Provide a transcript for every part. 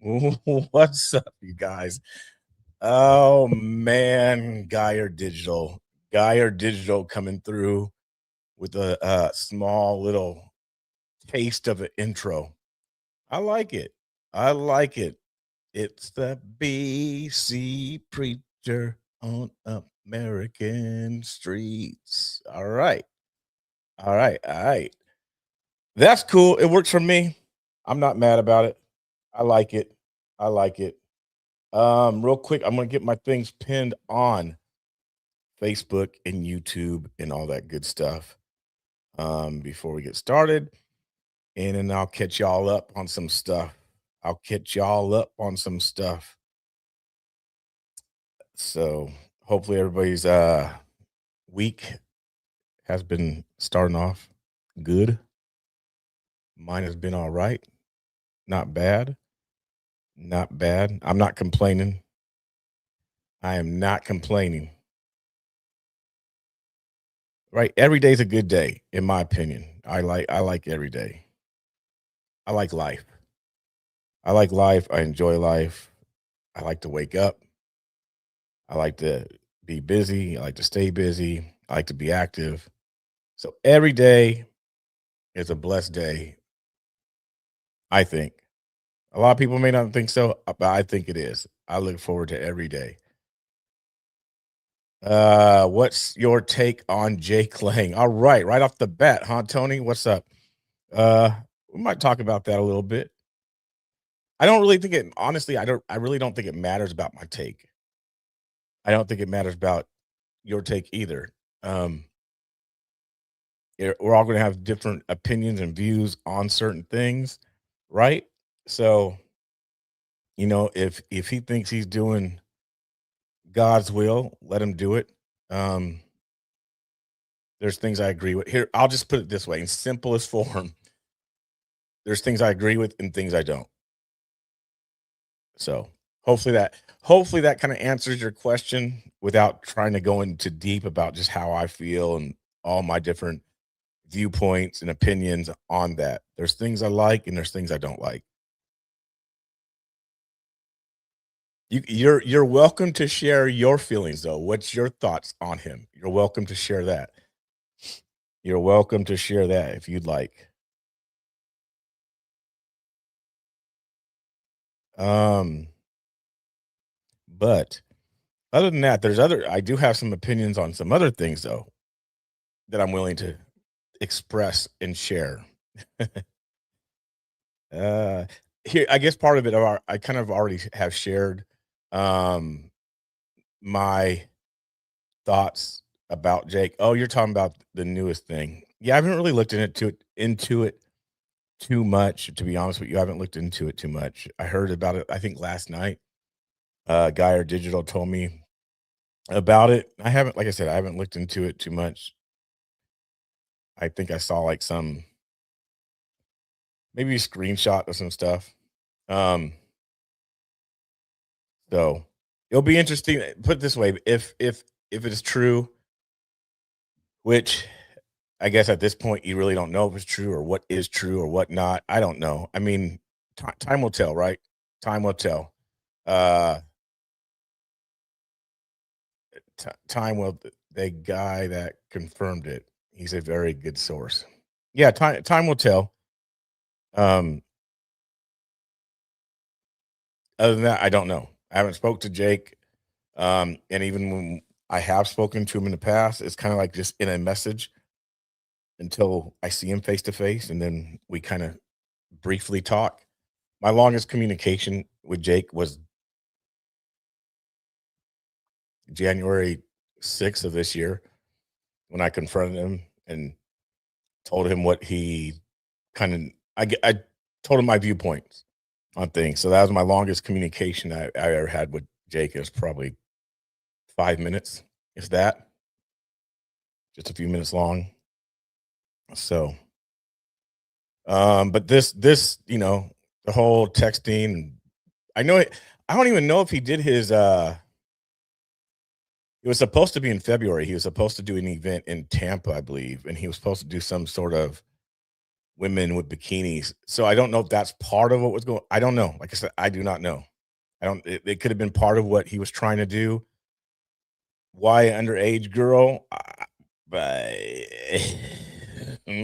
What's up, you guys? Oh man, Guyer Digital coming through with a small little taste of an intro. I like it. I like it. It's the BC preacher on American streets. All right. All right. All right. That's cool. It works for me. I'm not mad about it. I like it. I like it. Real quick, I'm gonna get my things pinned on Facebook and YouTube and all that good stuff. Before we get started, and then I'll catch y'all up on some stuff. I'll catch y'all up on some stuff. So hopefully everybody's week has been starting off good. Mine has been all right. Not bad. Not bad. I'm not complaining. I am not complaining. Right? Every day's a good day, in my opinion. I like every day. I like life. I like life. I enjoy life. I like to wake up. I like to be busy. I like to stay busy. I like to be active. So every day is a blessed day, I think. A lot of people may not think so, but I think it is. I look forward to every day. What's your take on Jake Lang? All right off the bat, huh, Tony? What's up? Uh, we might talk about that a little bit. I don't really think it honestly, I really don't think it matters about my take. I don't think it matters about your take either. Um, we're all going to have different opinions and views on certain things, right? So, if he thinks he's doing God's will, let him do it. Um, there's things I agree with. Here, I'll just put it this way in simplest form. There's things I agree with and things I don't. So, hopefully that kind of answers your question without trying to go into deep about just how I feel and all my different viewpoints and opinions on that. There's things I like and there's things I don't like. You're welcome to share your feelings though. What's your thoughts on him? You're welcome to share that. You're welcome to share that if you'd like. Um, but other than that, I do have some opinions on some other things though that I'm willing to express and share. uh Here, I guess part of it I kind of already have shared um my thoughts about Jake. Oh, you're talking about the newest thing. Yeah, I haven't really looked into it too much, to be honest with you. I haven't looked into it too much. I heard about it, I think last night. Guy Digital told me about it. I haven't, like I said, I haven't looked into it too much. I think I saw like some maybe a screenshot of some stuff. Um, so it'll be interesting. Put it this way, if it is true, which I guess at this point you really don't know if it's true or what is true or what not. I don't know. I mean, time will tell, right? Time will tell. Uh, Time will. The guy that confirmed it, he's a very good source. Yeah, time will tell. Um, Other than that, I don't know. I haven't spoke to Jake. And even when I have spoken to him in the past, it's kind of like just in a message until I see him face to face, and then we kind of briefly talk. My longest communication with Jake was January 6th of this year when I confronted him and told him what he kind of I told him my viewpoints on things. So that was my longest communication I ever had with Jake. It was probably 5 minutes, if that, just a few minutes long. So, but this, the whole texting. I know it. I don't even know if he did his. It was supposed to be in February. He was supposed to do an event in Tampa, I believe, and he was supposed to do some sort of women with bikinis. So I don't know if that's part of what was going. I don't know. Like I said, I do not know. I don't. It could have been part of what he was trying to do. Why underage girl? But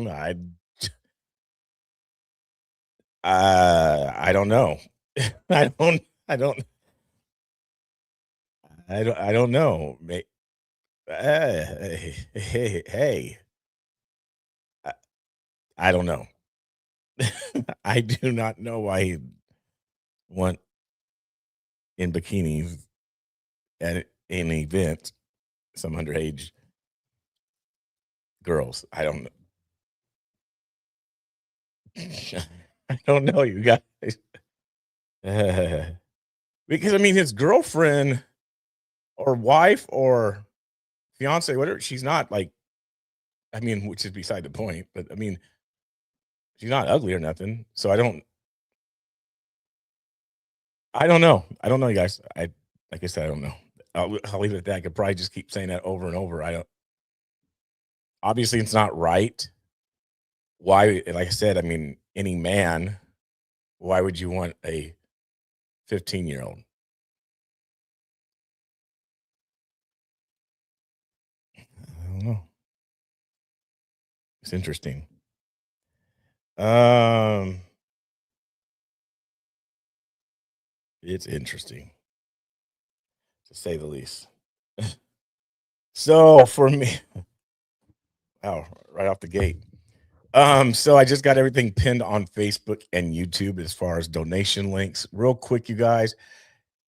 I I don't know. I don't. I don't. I don't know. Hey. I, I don't know. I do not know why he went in bikinis at an event. Some underage girls. I don't know. I don't know, you guys. Uh, because I mean, his girlfriend or wife or fiance, whatever, she's not like, I mean, which is beside the point, but I mean, she's not ugly or nothing. So I don't know. I don't know, you guys. Like I said, I don't know. I'll leave it at that. I could probably just keep saying that over and over. I don't, obviously, it's not right. Why, like I said, I mean, any man, why would you want a 15-year-old? I don't know. It's interesting. Um, it's interesting to say the least. So for me, oh, right off the gate. So I just got everything pinned on Facebook and YouTube as far as donation links. Real quick, you guys,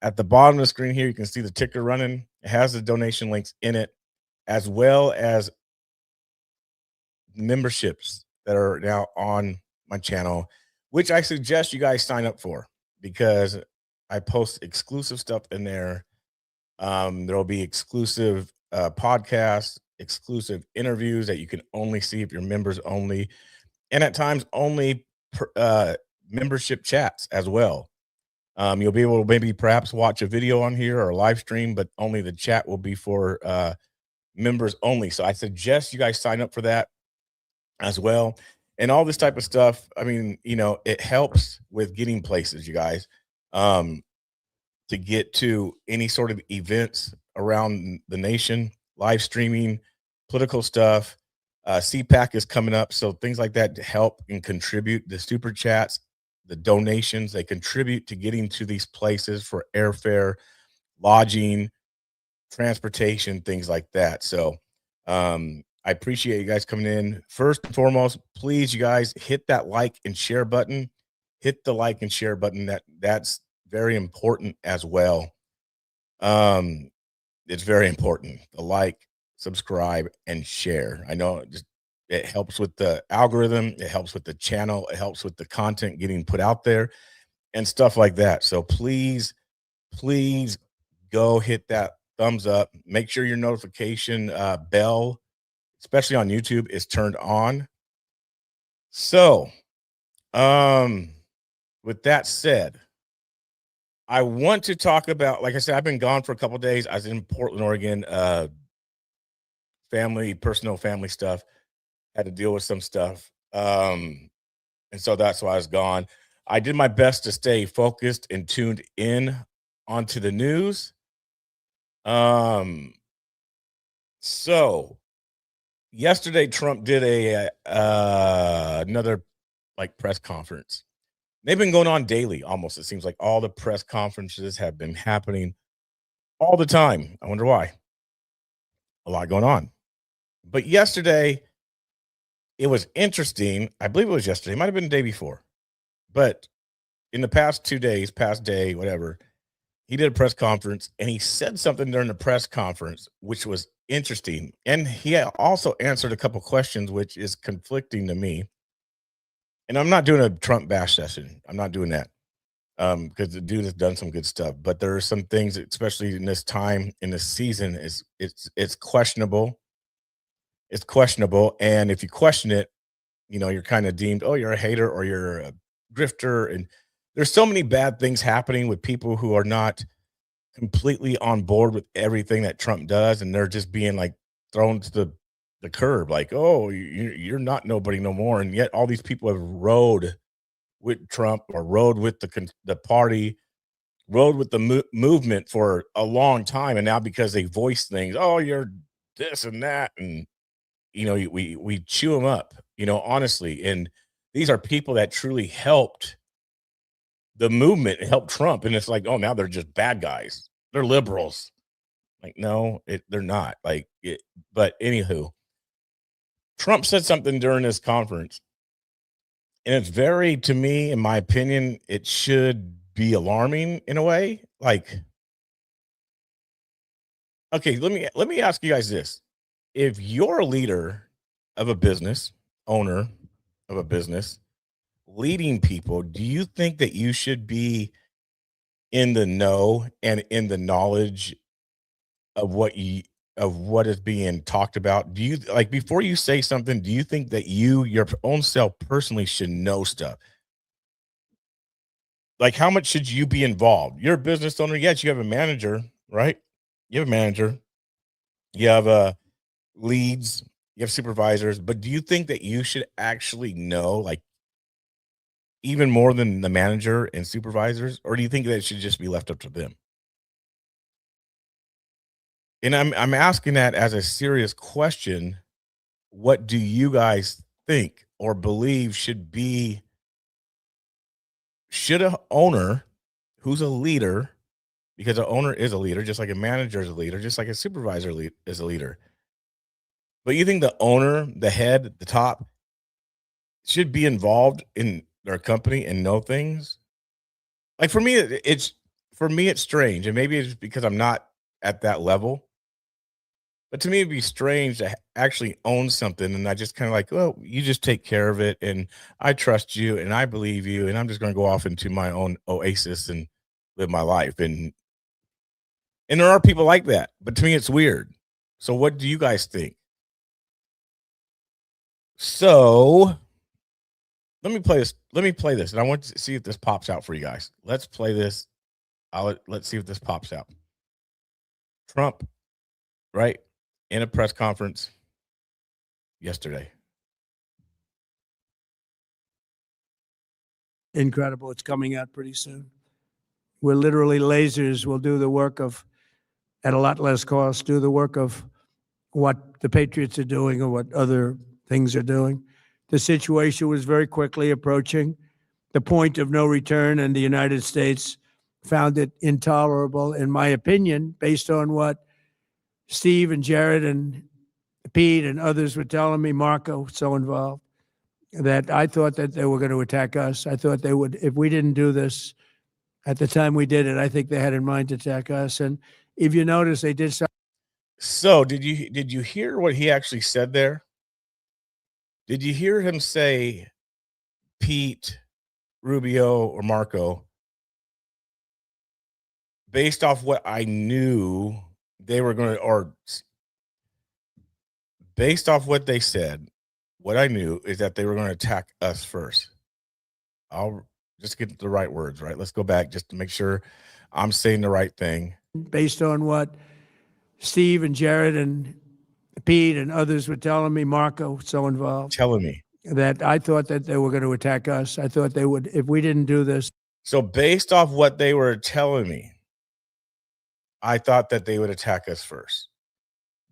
at the bottom of the screen here, you can see the ticker running. It has the donation links in it, as well as memberships that are now on my channel, which I suggest you guys sign up for because I post exclusive stuff in there. There'll be exclusive podcasts, exclusive interviews that you can only see if you're members only, and at times only membership chats as well. You'll be able to maybe perhaps watch a video on here or a live stream, but only the chat will be for members only. So I suggest you guys sign up for that as well. And all this type of stuff. I mean, it helps with getting places, you guys, to get to any sort of events around the nation, live streaming, political stuff. CPAC is coming up. So things like that to help and contribute. The super chats, the donations, they contribute to getting to these places for airfare, lodging, transportation, things like that. So I appreciate you guys coming in. First and foremost, please, you guys, hit that like and share button. Hit the like and share button. That's very important as well. Um, it's very important. The like, subscribe, and share. I know it helps with the algorithm, it helps with the channel, it helps with the content getting put out there and stuff like that. So please go hit that thumbs up. Make sure your notification bell, especially on YouTube, is turned on. So, with that said, I want to talk about, like I said, I've been gone for a couple days. I was in Portland, Oregon, personal family stuff. Had to deal with some stuff. And so that's why I was gone. I did my best to stay focused and tuned in onto the news. Um, so yesterday Trump did a another like press conference. They've been going on daily almost. It seems like all the press conferences have been happening all the time. I wonder why. A lot going on. But yesterday it was interesting. I believe it was yesterday. It might have been the day before. But in the past 2 days, past day, whatever, he did a press conference and he said something during the press conference which was interesting, and he also answered a couple questions which is conflicting to me. And I'm not doing a Trump bash session. I'm not doing that because the dude has done some good stuff, but there are some things, especially in this time in this season, is it's questionable. It's questionable, and if you question it, you're kind of deemed, oh, you're a hater or you're a grifter, and there's so many bad things happening with people who are not completely on board with everything that Trump does, and they're just being like thrown to the the curb, like, oh, you're not nobody no more. And yet all these people have rode with Trump or rode with the party, rode with the movement for a long time. And now because they voice things, oh, you're this and that. And, we chew them up, honestly. And these are people that truly helped the movement, helped Trump. And it's like, oh, now they're just bad guys. They're liberals. Like, no, they're not. But anywho, Trump said something during this conference, and it's very, to me, in my opinion, it should be alarming in a way. Like, okay, let me ask you guys this: if you're a leader of a business, owner of a business, leading people, do you think that you should be in the know and in the knowledge of what is being talked about? Do you, like, before you say something, do you think that your own self personally should know stuff? Like, how much should you be involved? You're a business owner. Yes, you have a manager, right? You have a manager. You have leads. You have supervisors. But do you think that you should actually know, like, even more than the manager and supervisors, or do you think that it should just be left up to them? And I'm asking that as a serious question. What do you guys think or believe should a owner who's a leader, because an owner is a leader, just like a manager is a leader, just like a supervisor is a leader. But you think the owner, the head, the top, should be involved in their company and know things? Like, for me, it's strange, and maybe it's because I'm not at that level. But to me, it'd be strange to actually own something, and I just kind of like, well, you just take care of it, and I trust you, and I believe you, and I'm just going to go off into my own oasis and live my life. And there are people like that, but to me, it's weird. So, what do you guys think? So, let me play this. Let me play this, and I want to see if this pops out for you guys. Let's play this. Let's see if this pops out. Trump, right, in a press conference yesterday. Incredible. It's coming out pretty soon. We're literally lasers will do the work of, at a lot less cost, do the work of what the Patriots are doing or what other things are doing. The situation was very quickly approaching the point of no return, and the United States found it intolerable, in my opinion, based on what Steve and Jared and Pete and others were telling me, Marco, so involved, that I thought that they were going to attack us. I thought they would, if we didn't do this at the time we did it, I think they had in mind to attack us. And if you notice, they did. So, did you hear what he actually said there? Did you hear him say, Pete, Rubio, or Marco, based off what I knew they were going to, or based off what they said, what I knew is that they were going to attack us first. I'll just get the right words, right? Let's go back just to make sure I'm saying the right thing. Based on what Steve and Jared and Pete and others were telling me, Marco, so involved, Telling me. that I thought that they were going to attack us. I thought they would, if we didn't do this. So, based off what they were telling me, I thought that they would attack us first.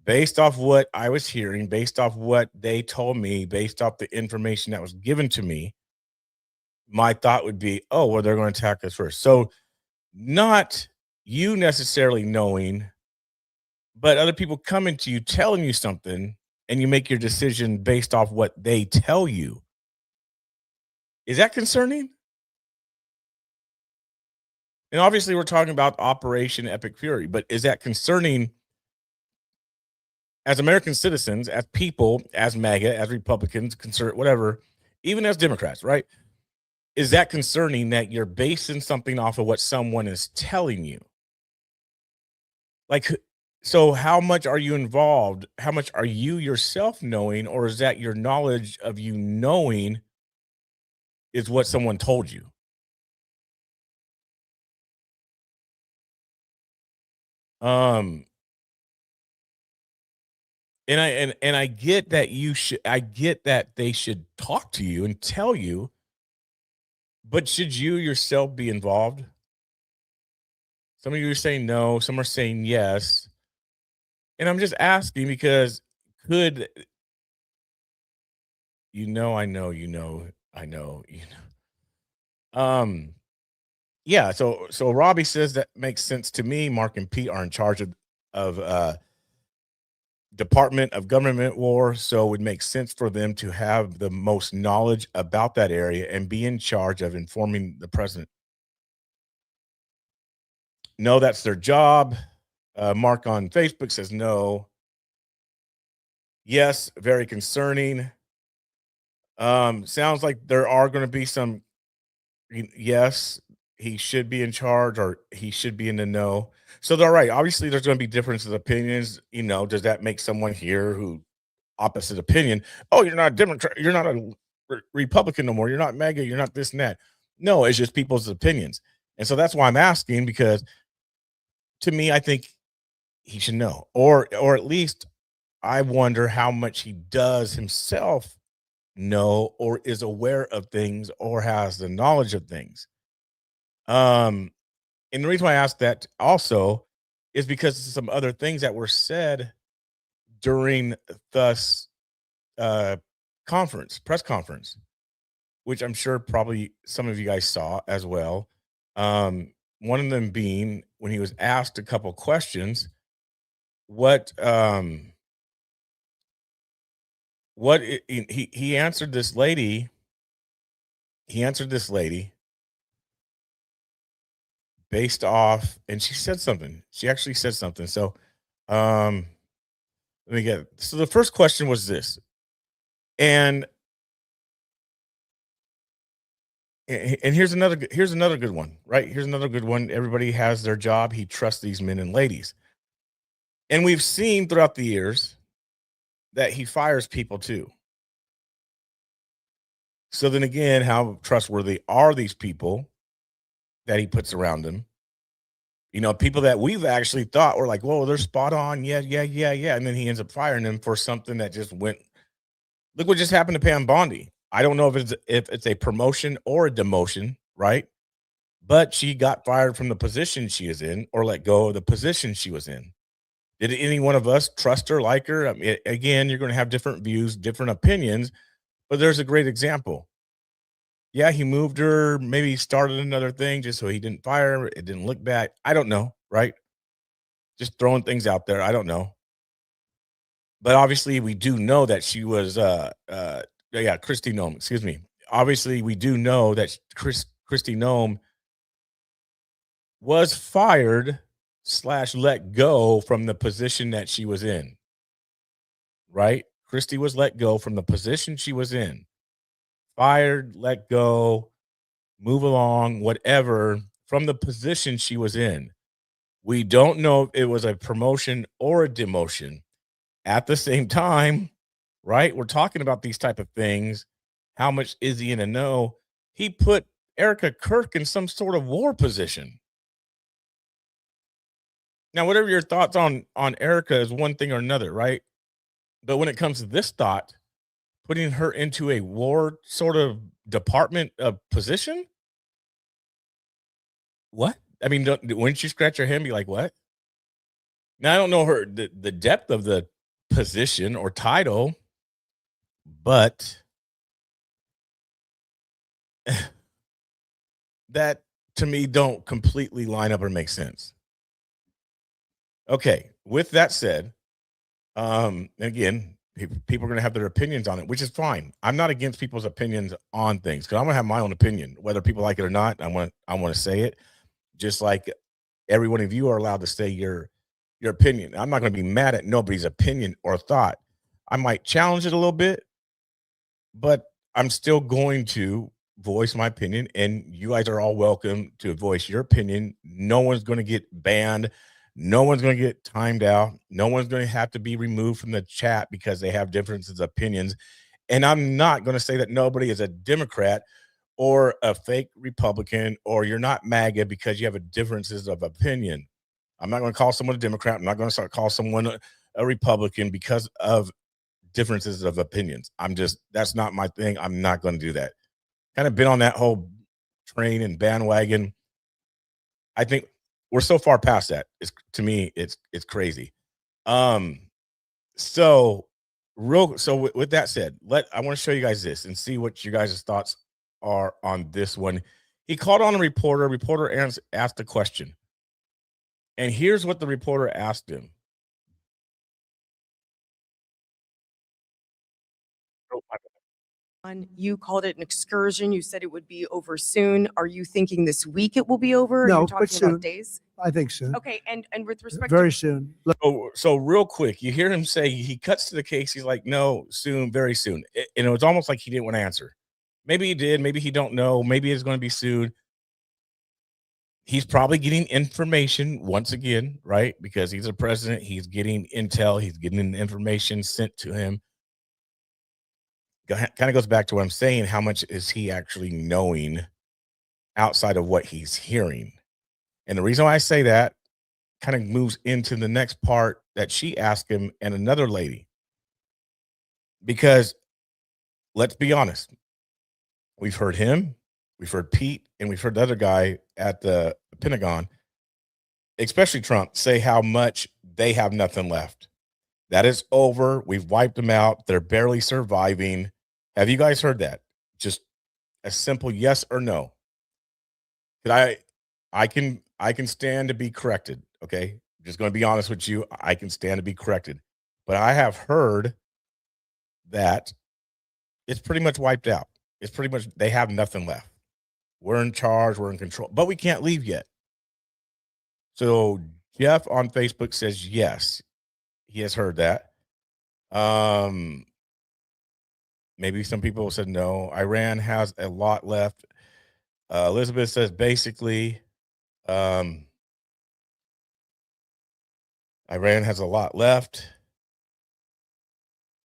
Based off what I was hearing, based off what they told me, based off the information that was given to me, my thought would be, oh, well, they're going to attack us first. So, not you necessarily knowing, but other people coming to you telling you something, and you make your decision based off what they tell you. Is that concerning? And obviously, we're talking about Operation Epic Fury, but is that concerning as American citizens, as people, as MAGA, as Republicans, whatever, even as Democrats, right? Is that concerning that you're basing something off of what someone is telling you? Like, so how much are you involved? How much are you yourself knowing, or is that your knowledge of you knowing is what someone told you? Um, And I get that I get that they should talk to you and tell you, but should you yourself be involved? Some of you are saying no, some are saying yes. And I'm just asking because could I know, yeah, so Robbie says that makes sense to me. Mark and Pete are in charge of Department of Government War, so it would make sense for them to have the most knowledge about that area and be in charge of informing the president. No, that's their job. Mark on Facebook says no. Yes, very concerning. Sounds like there are going to be some. Yes, he should be in charge, or he should be in the know. So they're right. Obviously, there's going to be differences of opinions. Does that make someone here who opposite opinion? Oh, you're not a Democrat. You're not a Republican no more. You're not MAGA. You're not this and that. No, it's just people's opinions. And so that's why I'm asking, because to me, I think he should know, or at least I wonder how much he does himself know, or is aware of things, or has the knowledge of things. Um, and the reason why I asked that also is because of some other things that were said during thus uh press conference, which I'm sure probably some of you guys saw as well. One of them being when he was asked a couple questions, what he answered this lady. He answered this lady based off, and she said something. She actually said something. So, um, let me get. So the first question was this, and and here's another good one, right? Here's another good one. Everybody has their job. He trusts these men and ladies, and we've seen throughout the years that he fires people too. So then again, how trustworthy are these people that he puts around him? People that we've actually thought were like, whoa, they're spot on. Yeah, yeah, yeah, yeah. And then he ends up firing them for something that just went. Look what just happened to Pam Bondi. I don't know if it's a promotion or a demotion, right? But she got fired from the position she is in, or let go of the position she was in. Did any one of us trust her, like her? I mean, again, you're going to have different views, different opinions, but there's a great example. Yeah, he moved her, maybe started another thing just so he didn't fire her. It didn't look bad. I don't know, right? Just throwing things out there. I don't know. But obviously we do know that she was yeah, Christy Nome, excuse me. Obviously we do know that Christy Nome was fired slash let go from the position that she was in. Right? Christy was let go from the position she was in. Fired, let go, move along, whatever, from the position she was in. We don't know if it was a promotion or a demotion. At the same time, right? We're talking about these type of things. How much is he in a know? He put Erica Kirk in some sort of war position. Now, whatever your thoughts on Erica is one thing or another, right? But when it comes to this thought, putting her into a war sort of department of position, what? I mean, wouldn't you scratch your head and be like, what? Now, I don't know the depth of the position or title, but that to me don't completely line up or make sense. Okay, with that said, again, people are going to have their opinions on it, which is fine. I'm not against people's opinions on things because I'm going to have my own opinion, whether people like it or not. I want to say it, just like every one of you are allowed to say your opinion. I'm not going to be mad at nobody's opinion or thought. I might challenge it a little bit, but I'm still going to voice my opinion, and you guys are all welcome to voice your opinion. No one's going to get banned. No one's going to get timed out. No one's going to have to be removed from the chat because they have differences of opinions. And I'm not going to say that nobody is a Democrat or a fake Republican, or you're not MAGA because you have a differences of opinion. I'm not going to call someone a Democrat. I'm not going to call someone a Republican because of differences of opinions. That's not my thing. I'm not going to do that. Kind of been on that whole train and bandwagon. I think we're so far past that. To me, it's crazy. So with that said, I want to show you guys this and see what you guys' thoughts are on this one. He called on a reporter. Reporter asked a question. And here's what the reporter asked him. You called it an excursion. You said it would be over soon. Are you thinking this week it will be over? Are No, you but talking soon. about days? I think soon. Okay, and with respect Very to soon. So real quick, you hear him say, he cuts to the case. He's like, no, soon, very soon. And it was almost like he didn't want to answer. Maybe he did. Maybe he don't know. Maybe it's going to be soon. He's probably getting information once again, right? Because he's a president. He's getting intel. He's getting information sent to him. Kind of goes back to what I'm saying. How much is he actually knowing outside of what he's hearing? And the reason why I say that kind of moves into the next part that she asked him and another lady. Because let's be honest, we've heard him, we've heard Pete, and we've heard the other guy at the Pentagon, especially Trump, say how much they have nothing left. That is over. We've wiped them out. They're barely surviving. Have you guys heard that? Just a simple yes or no. I can stand to be corrected. Okay. Just going to be honest with you. I can stand to be corrected. But I have heard that it's pretty much wiped out. It's pretty much, they have nothing left. We're in charge. We're in control, but we can't leave yet. So Jeff on Facebook says, yes, he has heard that. Maybe some people said no. Iran has a lot left. Elizabeth says basically, Iran has a lot left.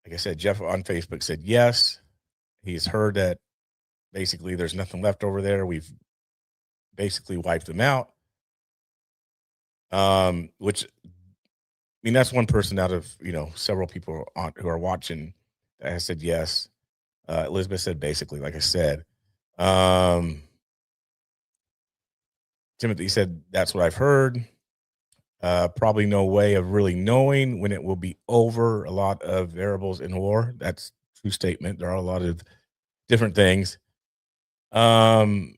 Like I said, Jeff on Facebook said yes. He's heard that basically there's nothing left over there. We've basically wiped them out. Which, I mean, that's one person out of, several people who are watching that has said yes. Elizabeth said basically, like I said. Timothy said that's what I've heard. Probably no way of really knowing when it will be over. A lot of variables in war. That's a true statement. There are a lot of different things. They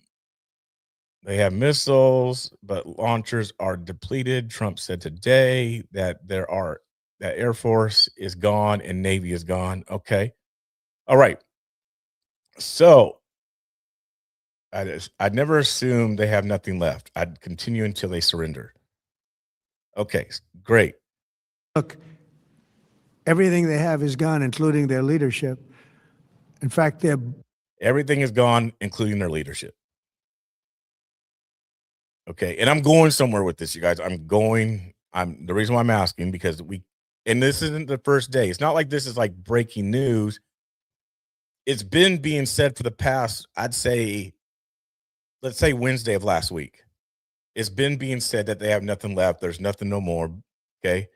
have missiles, but launchers are depleted. Trump said today that that Air Force is gone and Navy is gone. Okay. All right. So I'd never assume they have nothing left. I'd continue until they surrender. Okay, great. Look, everything they have is gone, including their leadership. In fact, Everything is gone, including their leadership. Okay, and I'm going somewhere with this, you guys. The reason why I'm asking, because and this isn't the first day. It's not like this is like breaking news. It's been being said for the past, let's say Wednesday of last week. It's been being said that they have nothing left. There's nothing no more. Okay,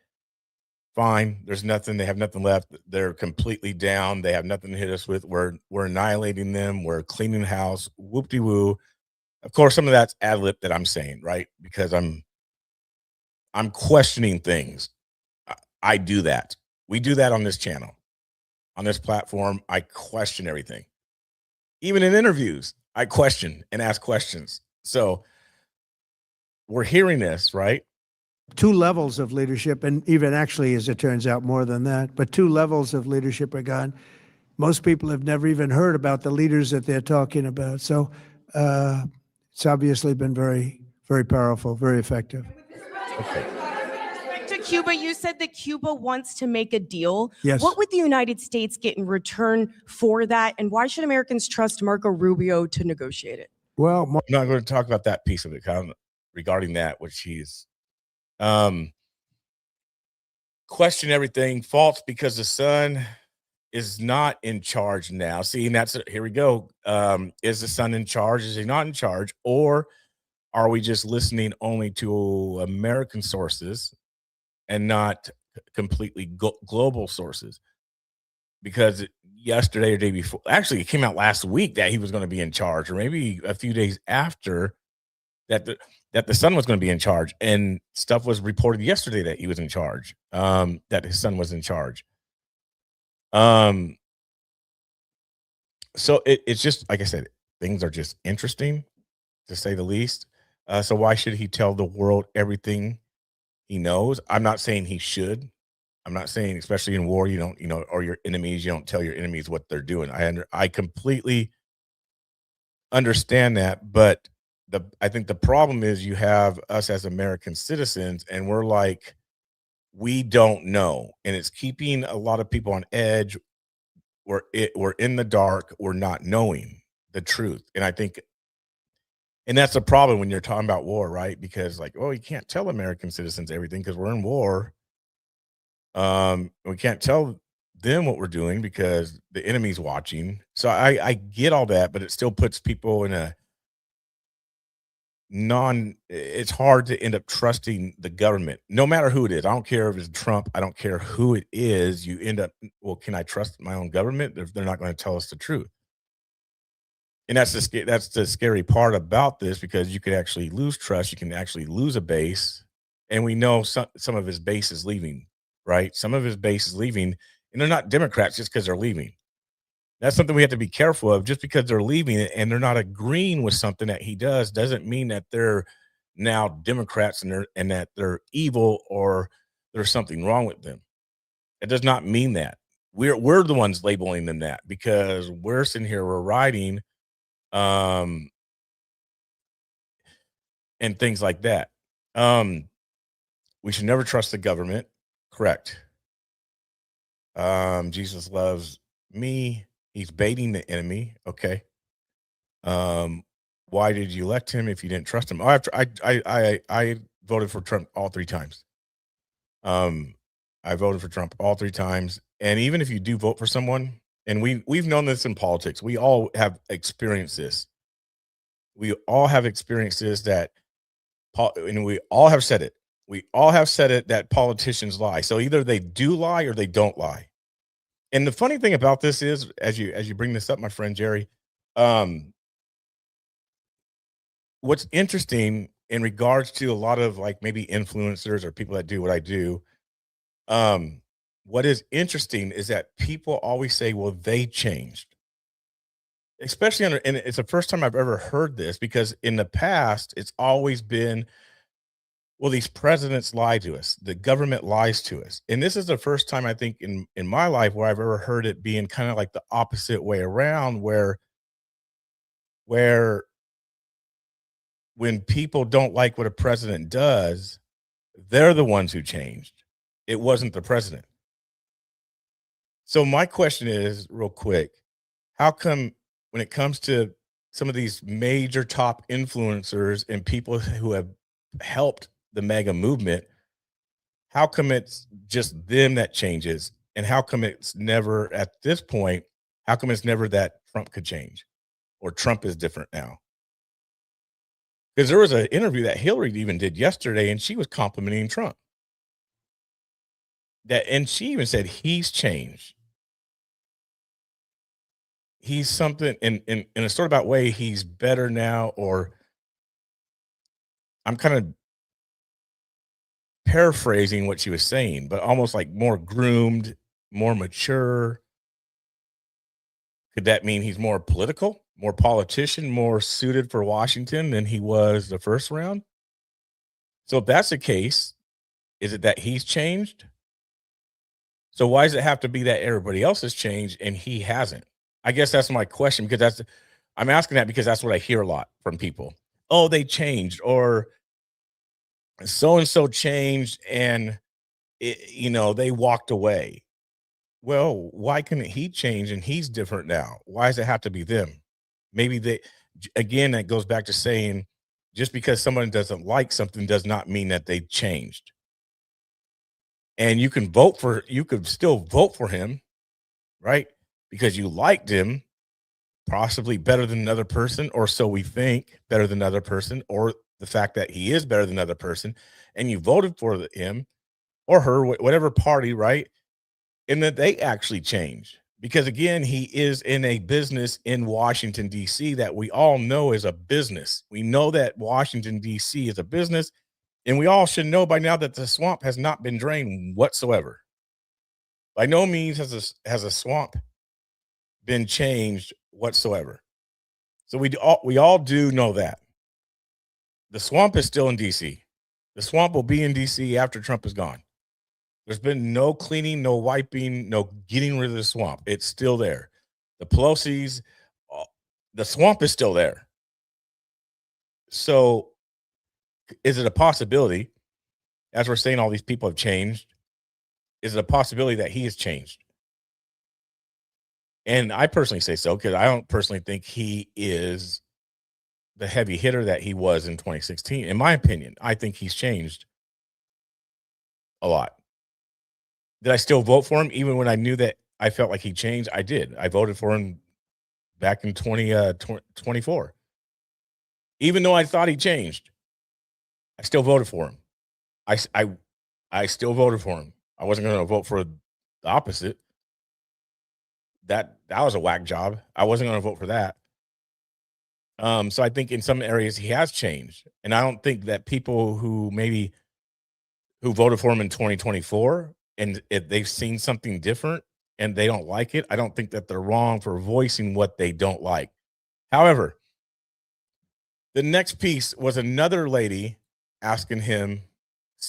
fine. There's nothing. They have nothing left. They're completely down. They have nothing to hit us with. We're annihilating them. We're cleaning the house. Whoop-de-woo. Of course, some of that's ad lib that I'm saying, right? Because I'm questioning things. I do that. We do that on this channel, on this platform. I question everything. Even in interviews, I question and ask questions. So we're hearing this, right? 2 levels of leadership, and even actually, as it turns out, more than that. But 2 levels of leadership are gone. Most people have never even heard about the leaders that they're talking about. So it's obviously been very, very powerful, very effective. Okay. to Cuba, you said that Cuba wants to make a deal. Yes. What would the United States get in return for that? And why should Americans trust Marco Rubio to negotiate it? Well, I'm not going to talk about that piece of it regarding that, which he's question everything false because the son is not in charge now. See, and here we go. Is the son in charge? Is he not in charge? Or are we just listening only to American sources and not completely global sources. Because yesterday or day before, actually, it came out last week that he was going to be in charge, or maybe a few days after that, the son was going to be in charge, and stuff was reported yesterday that he was in charge, that his son was in charge. Um, so it's just like I said, things are just interesting to say the least. So why should he tell the world everything he knows? I'm not saying he should. I'm not saying, especially in war, you don't, or your enemies, you don't tell your enemies what they're doing. I completely understand that, but I think the problem is you have us as American citizens, and we're like, we don't know, and it's keeping a lot of people on edge. We're in the dark. We're not knowing the truth, and I think, and that's a problem when you're talking about war, right? Because like, oh, you can't tell American citizens everything because we're in war. We can't tell them what we're doing because the enemy's watching. So I get all that, but it still puts people in a it's hard to end up trusting the government, no matter who it is. I don't care if it's Trump, I don't care who it is. You end up, well, can I trust my own government if they're not going to tell us the truth? And that's the scary part about this, because you could actually lose trust, you can actually lose a base. And we know some of his base is leaving, right? Some of his base is leaving, and they're not Democrats just because they're leaving. That's something we have to be careful of. Just because they're leaving and they're not agreeing with something that he does doesn't mean that they're now Democrats and that they're evil or there's something wrong with them. It does not mean that. We're the ones labeling them that, because we're sitting here, we're writing and things like that. We should never trust the government. Correct. Jesus loves me. He's baiting the enemy. Okay. Why did you elect him if you didn't trust him? Oh, after I voted for Trump all 3 times. I voted for Trump all 3 times. And even if you do vote for someone, and we've known this in politics, we all have experienced this. We all have experiences that, and we all have said it. We all have said it that politicians lie. So either they do lie or they don't lie. And the funny thing about this is, as you bring this up, my friend Jerry, what's interesting in regards to a lot of like maybe influencers or people that do what I do, what is interesting is that people always say, well, they changed. Especially and it's the first time I've ever heard this, because in the past it's always been, well, these presidents lie to us. The government lies to us. And this is the first time I think in my life where I've ever heard it being kind of like the opposite way around, where when people don't like what a president does, they're the ones who changed. It wasn't the president. So my question is, real quick, how come when it comes to some of these major top influencers and people who have helped the mega movement, how come it's just them that changes? And how come it's never at this point, how come it's never that Trump could change or Trump is different now? Because there was an interview that Hillary even did yesterday, and she was complimenting Trump. And she even said he's changed. He's something in a sort of about way, he's better now, or I'm kind of paraphrasing what she was saying, but almost like more groomed, more mature. Could that mean he's more political, more politician, more suited for Washington than he was the first round? So if that's the case, is it that he's changed? So why does it have to be that everybody else has changed and he hasn't? I guess that's my question, because I'm asking that because that's what I hear a lot from people. Oh, they changed, or so and so changed, and they walked away. Well, why couldn't he change and he's different now? Why does it have to be them? Maybe again, that goes back to saying, just because someone doesn't like something does not mean that they changed. And you could still vote for him, right? Because you liked him, possibly better than another person, or so we think, better than another person, or the fact that he is better than another person, and you voted for him, or her, whatever party, right? And that they actually change. Because again, he is in a business in Washington, D.C. that we all know is a business. We know that Washington, D.C. is a business, and we all should know by now that the swamp has not been drained whatsoever. By no means has a swamp been changed whatsoever. So we all do know that. The swamp is still in DC. The swamp will be in DC after Trump is gone. There's been no cleaning, no wiping, no getting rid of the swamp. It's still there. The Pelosi's, the swamp is still there. So is it a possibility, as we're saying all these people have changed, is it a possibility that he has changed? And I personally say so, because I don't personally think he is the heavy hitter that he was in 2016. In my opinion, I think he's changed a lot. Did I still vote for him even when I knew that I felt like he changed? I did. I voted for him back in 2024. Even though I thought he changed, I still voted for him. I still voted for him. I wasn't going to vote for the opposite. That was a whack job. I wasn't going to vote for that. So I think in some areas he has changed. And I don't think that people who voted for him in 2024 and if they've seen something different and they don't like it, I don't think that they're wrong for voicing what they don't like. However, the next piece was another lady asking him a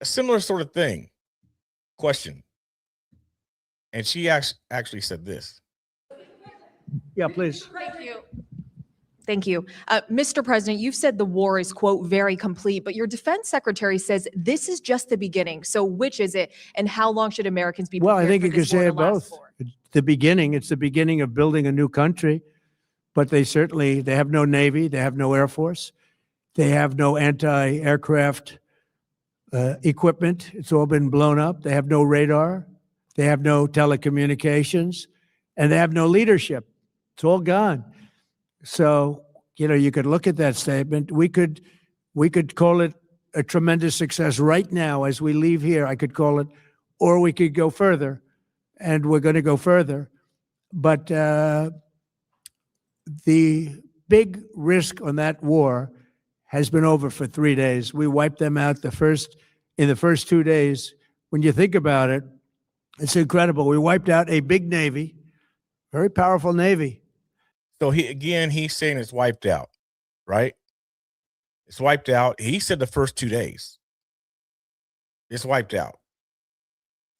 similar sort of thing, question. And she actually said this. Yeah, please. Thank you. Thank you. Mr. President, you've said the war is, quote, very complete, but your defense secretary says this is just the beginning. So which is it, and how long should Americans be Well, I prepared think for you could this war say to it last both. for? It's the beginning. It's the beginning of building a new country, but they have no Navy. They have no Air Force. They have no anti-aircraft equipment. It's all been blown up. They have no radar. They have no telecommunications, and they have no leadership. It's all gone. So, you could look at that statement. We could call it a tremendous success right now as we leave here. I could call it, or we could go further, and we're going to go further. But the big risk on that war has been over for 3 days. We wiped them out in the first 2 days. When you think about it, it's incredible. We wiped out a big Navy, very powerful Navy. So he's saying it's wiped out, right? It's wiped out. He said the first 2 days. It's wiped out.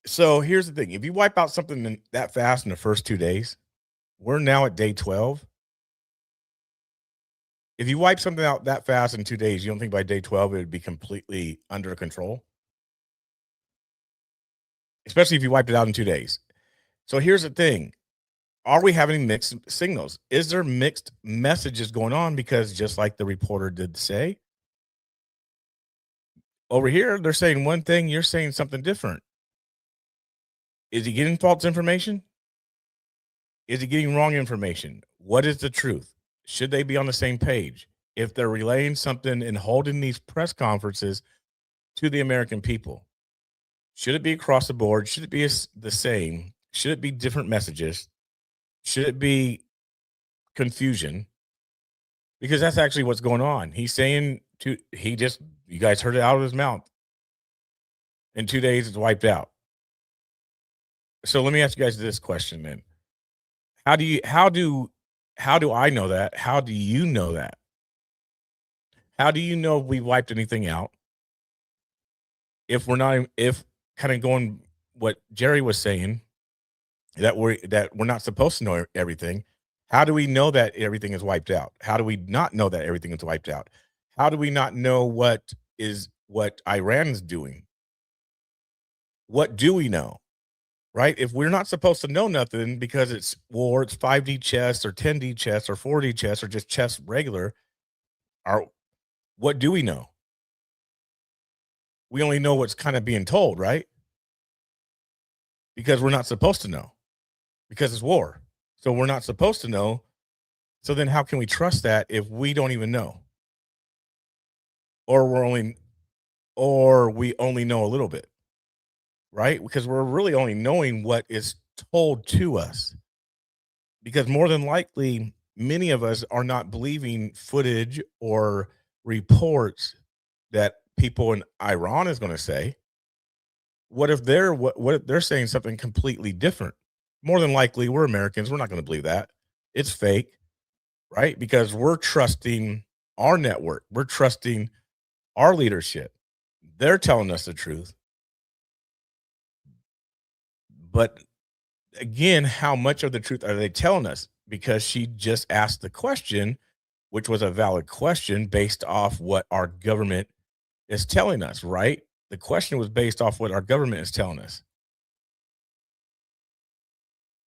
So here's the thing. If you wipe out something that fast in the first 2 days, we're now at day 12. If you wipe something out that fast in 2 days, you don't think by day 12 it would be completely under control? Especially if you wiped it out in 2 days. So here's the thing. Are we having mixed signals? Is there mixed messages going on? Because just like the reporter did say, over here, they're saying one thing, you're saying something different. Is he getting false information? Is he getting wrong information? What is the truth? Should they be on the same page? If they're relaying something and holding these press conferences to the American people, should it be across the board? Should it be the same? Should it be different messages? Should it be confusion? Because that's actually what's going on. He's saying you guys heard it out of his mouth. In 2 days, it's wiped out. So let me ask you guys this question then. How do I know that? How do you know that? How do you know if we wiped anything out? If kind of going what Jerry was saying, that we're not supposed to know everything. How do we know that everything is wiped out? How do we not know that everything is wiped out? How do we not know what Iran's doing? What do we know? Right? If we're not supposed to know nothing because it's war, it's 5D chess or 10D chess or 4D chess or just chess regular, what do we know? We only know what's kind of being told, right? Because we're not supposed to know. Because it's war. So we're not supposed to know. So then how can we trust that if we don't even know? Or we're only or we only know a little bit, right? Because we're really only knowing what is told to us. Because more than likely, many of us are not believing footage or reports that people in Iran is going to say. What if what if they're saying something completely different? More than likely, we're Americans. We're not going to believe that. It's fake, right? Because we're trusting our network. We're trusting our leadership. They're telling us the truth. But again, how much of the truth are they telling us? Because she just asked the question, which was a valid question based off what our government is telling us, right? The question was based off what our government is telling us.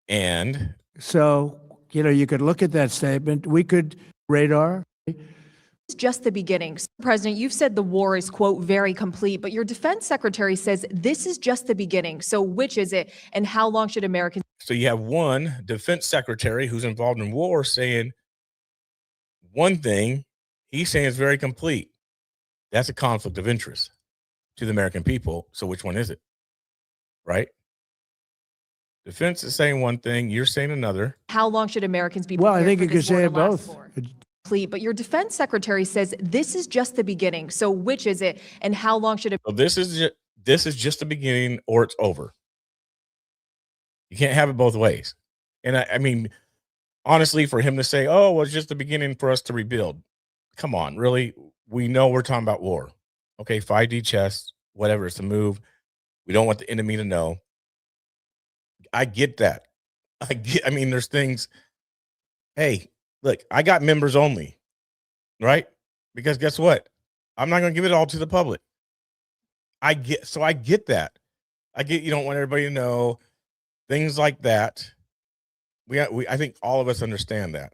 And So, you could look at that statement. We could radar. It's just the beginning. President, you've said the war is, quote, very complete, but your defense secretary says this is just the beginning. So which is it, and how long should Americans? so you have one defense secretary who's involved in war saying one thing, he's saying it's very complete. That's a conflict of interest to the American people. So which one is it? Right? Defense is saying one thing, you're saying another. How long should Americans be Well, I prepared think for you this could war say to it last both. for? Complete, but your defense secretary says this is just the beginning. So which is it, and how long should it? So this is just the beginning, or it's over. You can't have it both ways. And I mean, honestly, for him to say, "Oh, well, it's just the beginning for us to rebuild," come on, really? We know we're talking about war. Okay, 5D chess, whatever. It's a move. We don't want the enemy to know. I get that. I mean, there's things. Hey, look, I got members only, right? Because guess what? I'm not going to give it all to the public. I get that. I get you don't want everybody to know things like that. I think all of us understand that.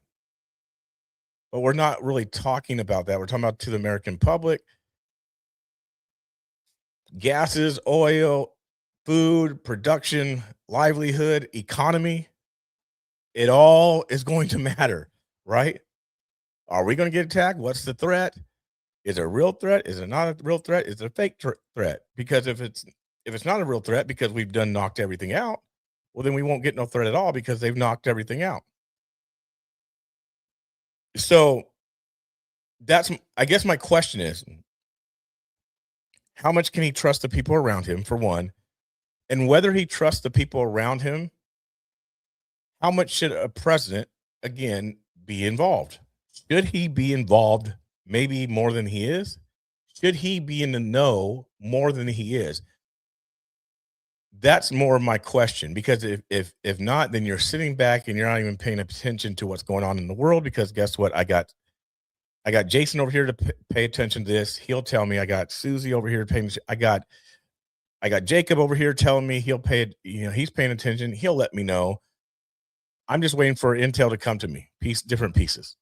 But we're not really talking about that. We're talking about to the American public. Gases, oil, food, production, livelihood, economy. It all is going to matter, right? Are we going to get attacked? What's the threat? Is it a real threat? Is it not a real threat? Is it a fake threat? Because if it's not a real threat because we've knocked everything out, well, then we won't get no threat at all because they've knocked everything out. So I guess my question is, how much can he trust the people around him, for one? And whether he trusts the people around him, how much should a president, again, be involved? Should he be involved maybe more than he is? Should he be in the know more than he is? That's more of my question, because if not, then you're sitting back and you're not even paying attention to what's going on in the world. Because guess what? I got Jason over here to pay attention to this. He'll tell me. I got Susie over here to pay attention. I got Jacob over here telling me he'll pay. He's paying attention. He'll let me know. I'm just waiting for intel to come to me, different pieces.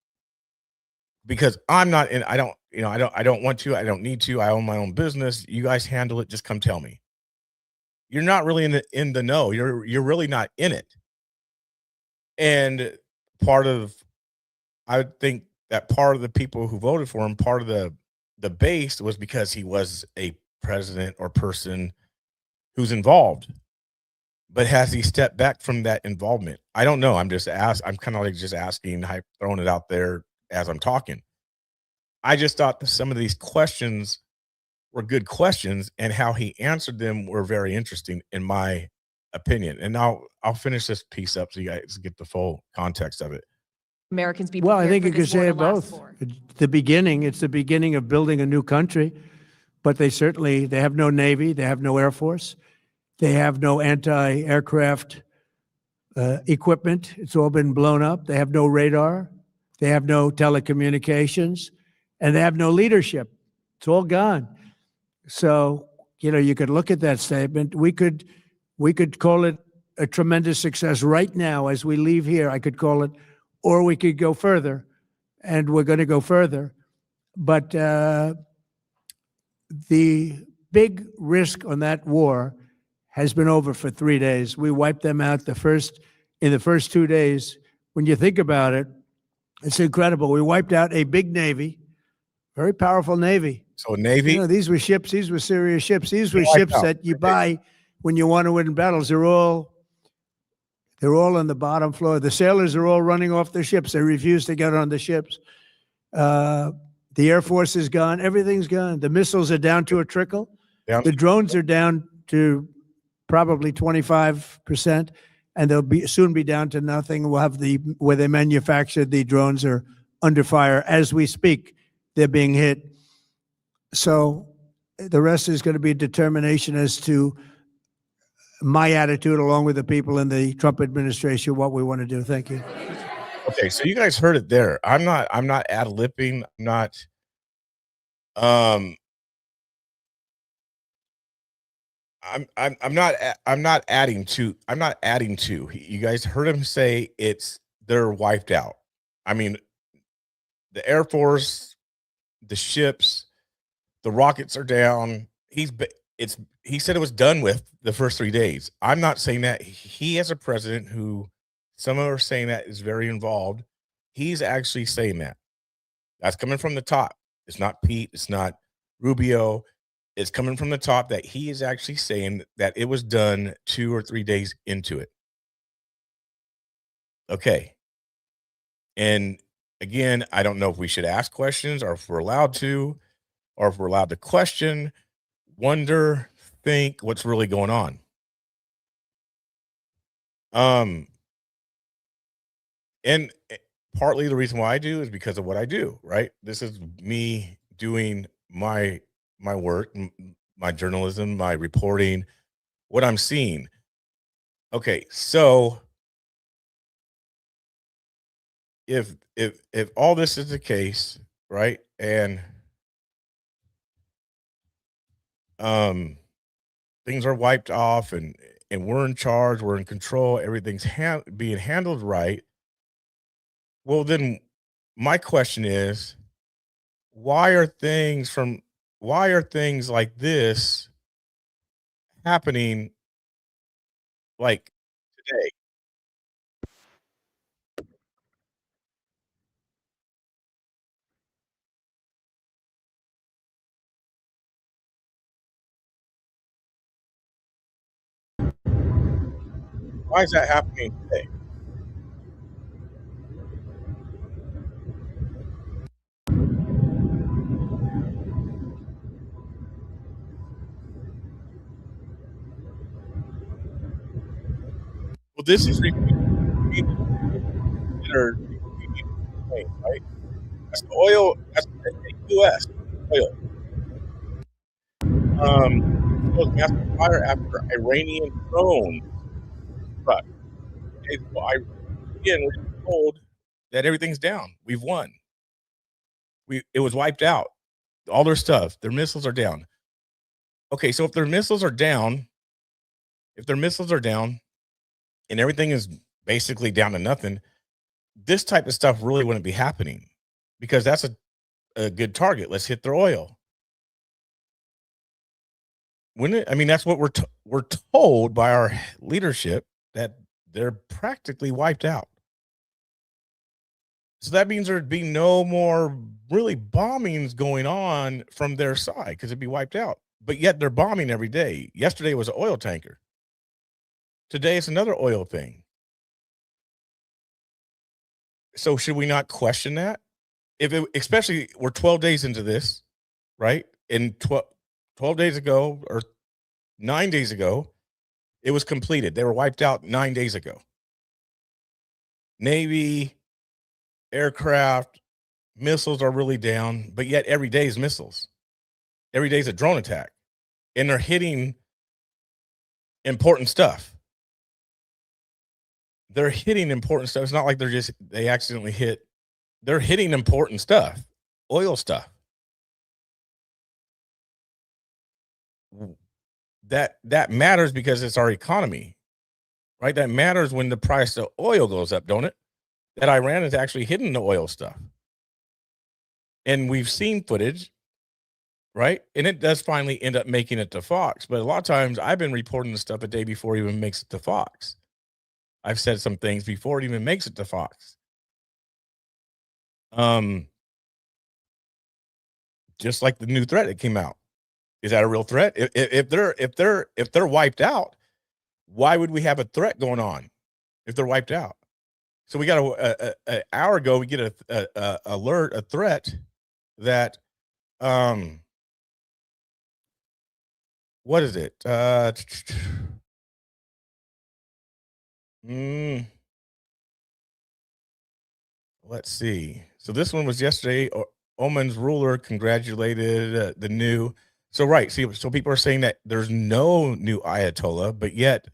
Because I'm not in. I don't want to. I don't need to. I own my own business. You guys handle it. Just come tell me. You're not really in the know. You're really not in it. And I would think that part of the people who voted for him, part of the base was because he was a president or person who's involved. But has he stepped back from that involvement? I don't know. I'm kind of like just asking, throwing it out there as I'm talking. I just thought that some of these questions were good questions, and how he answered them were very interesting, in my opinion. And now I'll finish this piece up so you guys get the full context of it. Americans be Well, I prepared think for you could this war say to it last both. for? It's the beginning of building a new country, but they have no Navy, they have no Air Force, they have no anti-aircraft equipment. It's all been blown up. They have no radar, they have no telecommunications, and they have no leadership. It's all gone. So, you could look at that statement. We could call it a tremendous success right now as we leave here. I could call it, or we could go further, and we're going to go further. But the big risk on that war has been over for 3 days. We wiped them out in the first 2 days. When you think about it, it's incredible. We wiped out a big Navy, very powerful Navy. So Navy, You know, these were ships. These were serious ships. These were wiped ships out. that you buy when you want to win battles. They're all on the bottom floor. The sailors are all running off their ships. They refuse to get on the ships. The Air Force is gone. Everything's gone. The missiles are down to a trickle. Down The drones are down to probably 25%, and they'll soon be down to nothing. We'll have where they manufactured the drones are under fire as we speak. They're being hit. So the rest is going to be determination as to my attitude, along with the people in the Trump administration, what we want to do. Thank you. Okay, so you guys heard it there. I'm not ad-libbing. I'm not adding to. You guys heard him say they're wiped out. I mean, the Air Force, the ships, the rockets are down. He said it was done with the first 3 days. I'm not saying that. He, as a president who some are saying that is very involved, he's actually saying that. That's coming from the top. It's not Pete. It's not Rubio. It's coming from the top that he is actually saying that it was done 2 or 3 days into it. Okay. And again, I don't know if we should ask questions or if we're allowed to, or if we're allowed to question, wonder, think what's really going on. And partly the reason why I do is because of what I do, right? This is me doing my work, my journalism, my reporting, what I'm seeing. Okay, so if all this is the case, right, and things are wiped off and we're in charge, we're in control, everything's being handled right, well, then my question is, why are things like this happening like today? Why is that happening today? Well, this is considered, right? That's the oil. That's the U.S. oil. Goes massive fire after Iranian drone struck. Okay, so again, we're told that everything's down. We've won. It was wiped out. All their stuff, their missiles are down. Okay, so if their missiles are down, and everything is basically down to nothing, this type of stuff really wouldn't be happening because that's a good target. Let's hit their oil. Wouldn't it? I mean, that's what we're told by our leadership, that they're practically wiped out. So that means there'd be no more really bombings going on from their side because it'd be wiped out. But yet they're bombing every day. Yesterday was an oil tanker. Today it's another oil thing. So should we not question that? Especially we're 12 days into this, right? And 12 days ago or 9 days ago, it was completed. They were wiped out 9 days ago. Navy, aircraft, missiles are really down, but yet every day is missiles. Every day is a drone attack. And they're hitting important stuff. They're hitting important stuff. It's not like they accidentally hit. They're hitting important stuff, oil stuff. That matters because it's our economy, right? That matters when the price of oil goes up, don't it? That Iran is actually hitting the oil stuff. And we've seen footage, right? And it does finally end up making it to Fox. But a lot of times I've been reporting the stuff a day before it even makes it to Fox. I've said some things before it even makes it to Fox. just like the new threat that came out. Is that a real threat? If they're wiped out, why would we have a threat going on if they're wiped out? So we got an hour ago, we get a alert, a threat that what is it? Let's see. So this one was yesterday. Oman's ruler congratulated the new. So right, see, so people are saying that there's no new Ayatollah, but yet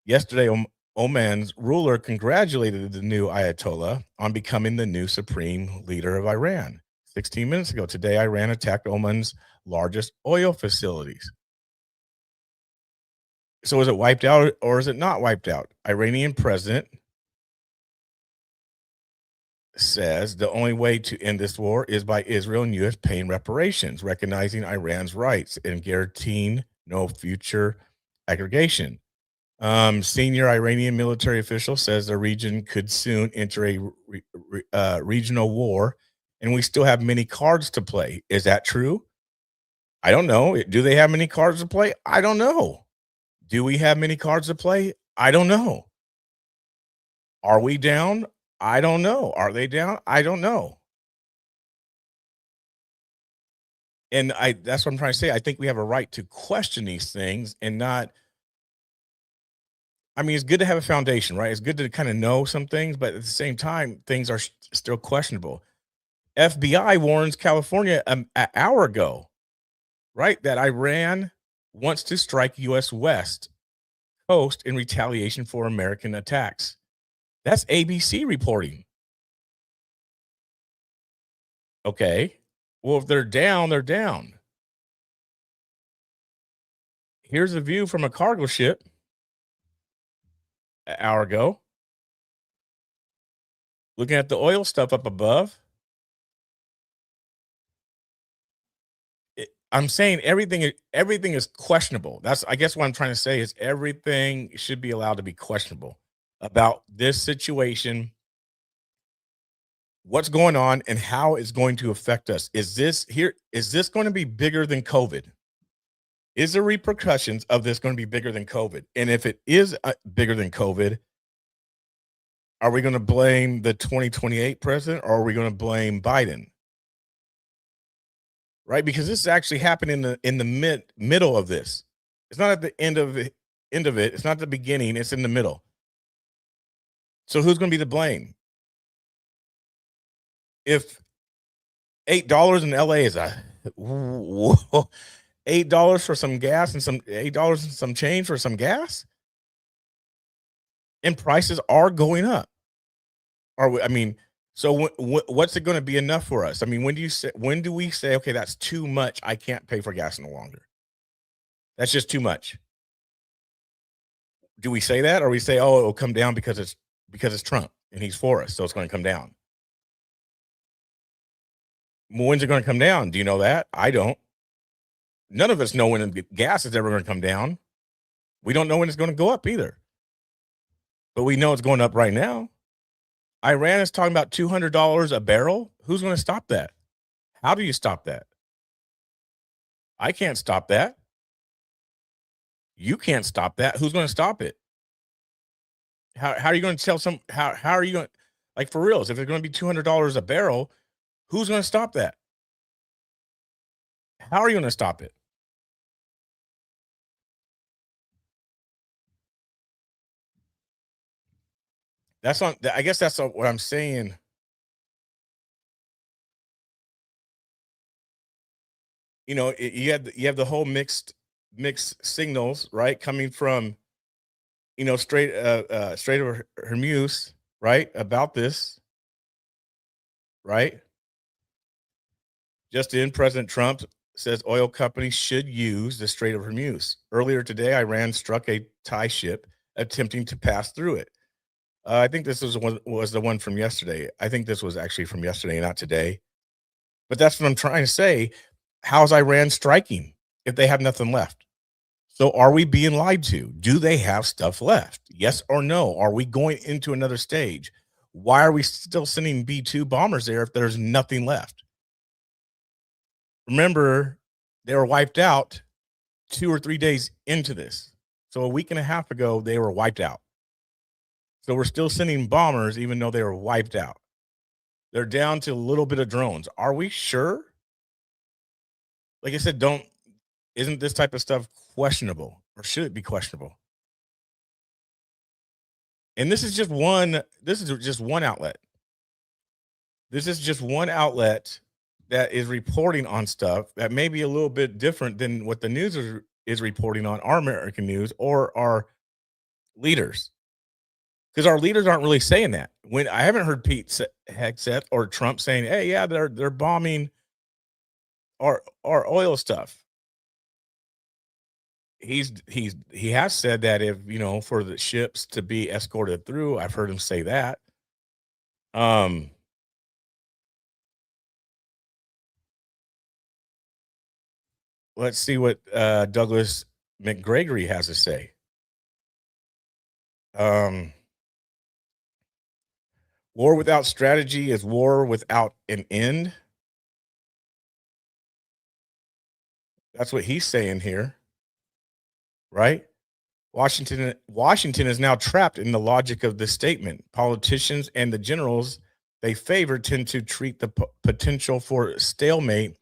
yesterday Oman's ruler congratulated the new Ayatollah on becoming the new supreme leader of Iran. 16 minutes ago today, Iran attacked Oman's largest oil facilities. So is it wiped out or is it not wiped out? Iranian president says the only way to end this war is by Israel and U.S. paying reparations, recognizing Iran's rights and guaranteeing no future aggregation. Senior Iranian military official says the region could soon enter a regional war, and we still have many cards to play. Is that true? I don't know. Do they have many cards to play? I don't know. Do we have many cards to play? I don't know. Are we down? I don't know. Are they down? I don't know. And that's what I'm trying to say. I think we have a right to question these things and not. I mean, it's good to have a foundation, right? It's good to kind of know some things, but at the same time, things are still questionable. FBI warns California an hour ago, right, that Iran wants to strike U.S. West Coast in retaliation for American attacks. That's ABC reporting. Okay. Well, if they're down, they're down. Here's a view from a cargo ship an hour ago. Looking at the oil stuff up above. I'm saying everything is questionable. That's, I guess what I'm trying to say is everything should be allowed to be questionable about this situation, what's going on, and how it's going to affect us. Is this going to be bigger than COVID? Is the repercussions of this going to be bigger than COVID? And if it is bigger than COVID, are we going to blame the 2028 president or are we going to blame Biden? Right? Because this is actually happening in the middle of this. It's not at the end of it. It's not the beginning. It's in the middle. So who's going to be to blame? If $8 in LA is $8 for some gas and some $8 and some change for some gas, and prices are going up. So what's it going to be enough for us? I mean, when do we say, okay, that's too much, I can't pay for gas no longer? That's just too much. Do we say that, or we say, oh, it'll come down because it's Trump and he's for us, so it's going to come down? When's it going to come down? Do you know that? I don't. None of us know when gas is ever going to come down. We don't know when it's going to go up either. But we know it's going up right now. Iran is talking about $200 a barrel. Who's going to stop that? How do you stop that? I can't stop that. You can't stop that. Who's going to stop it? How are you going to tell how are you going, like, for reals, if it's going to be $200 a barrel, who's going to stop that? How are you going to stop it? I guess that's what I'm saying. You know, you have the whole mixed signals, right, coming from, you know, Strait of Hormuz, right, about this, right? Just in, President Trump says oil companies should use the Strait of Hormuz. Earlier today, Iran struck a Thai ship attempting to pass through it. I think this was the one from yesterday. I think this was actually from yesterday, not today. But that's what I'm trying to say. How's Iran striking if they have nothing left? So are we being lied to? Do they have stuff left? Yes or no? Are we going into another stage? Why are we still sending B-2 bombers there if there's nothing left? remember, they were wiped out 2 or 3 days into this. So a week and a half ago, they were wiped out. So we're still sending bombers, even though they were wiped out. They're down to a little bit of drones. Are we sure? Like I said, isn't this type of stuff questionable, or should it be questionable? And this is just one outlet. This is just one outlet that is reporting on stuff that may be a little bit different than what the news is reporting on, our American news or our leaders. Because our leaders aren't really saying that. When I haven't heard Pete Hegseth or Trump saying, "Hey, yeah, they're bombing our oil stuff." He has said that if for the ships to be escorted through. I've heard him say that. Let's see what Douglas McGregory has to say. War without strategy is war without an end. That's what he's saying here, right? Washington is now trapped in the logic of this statement. Politicians and the generals they favor tend to treat the potential for stalemate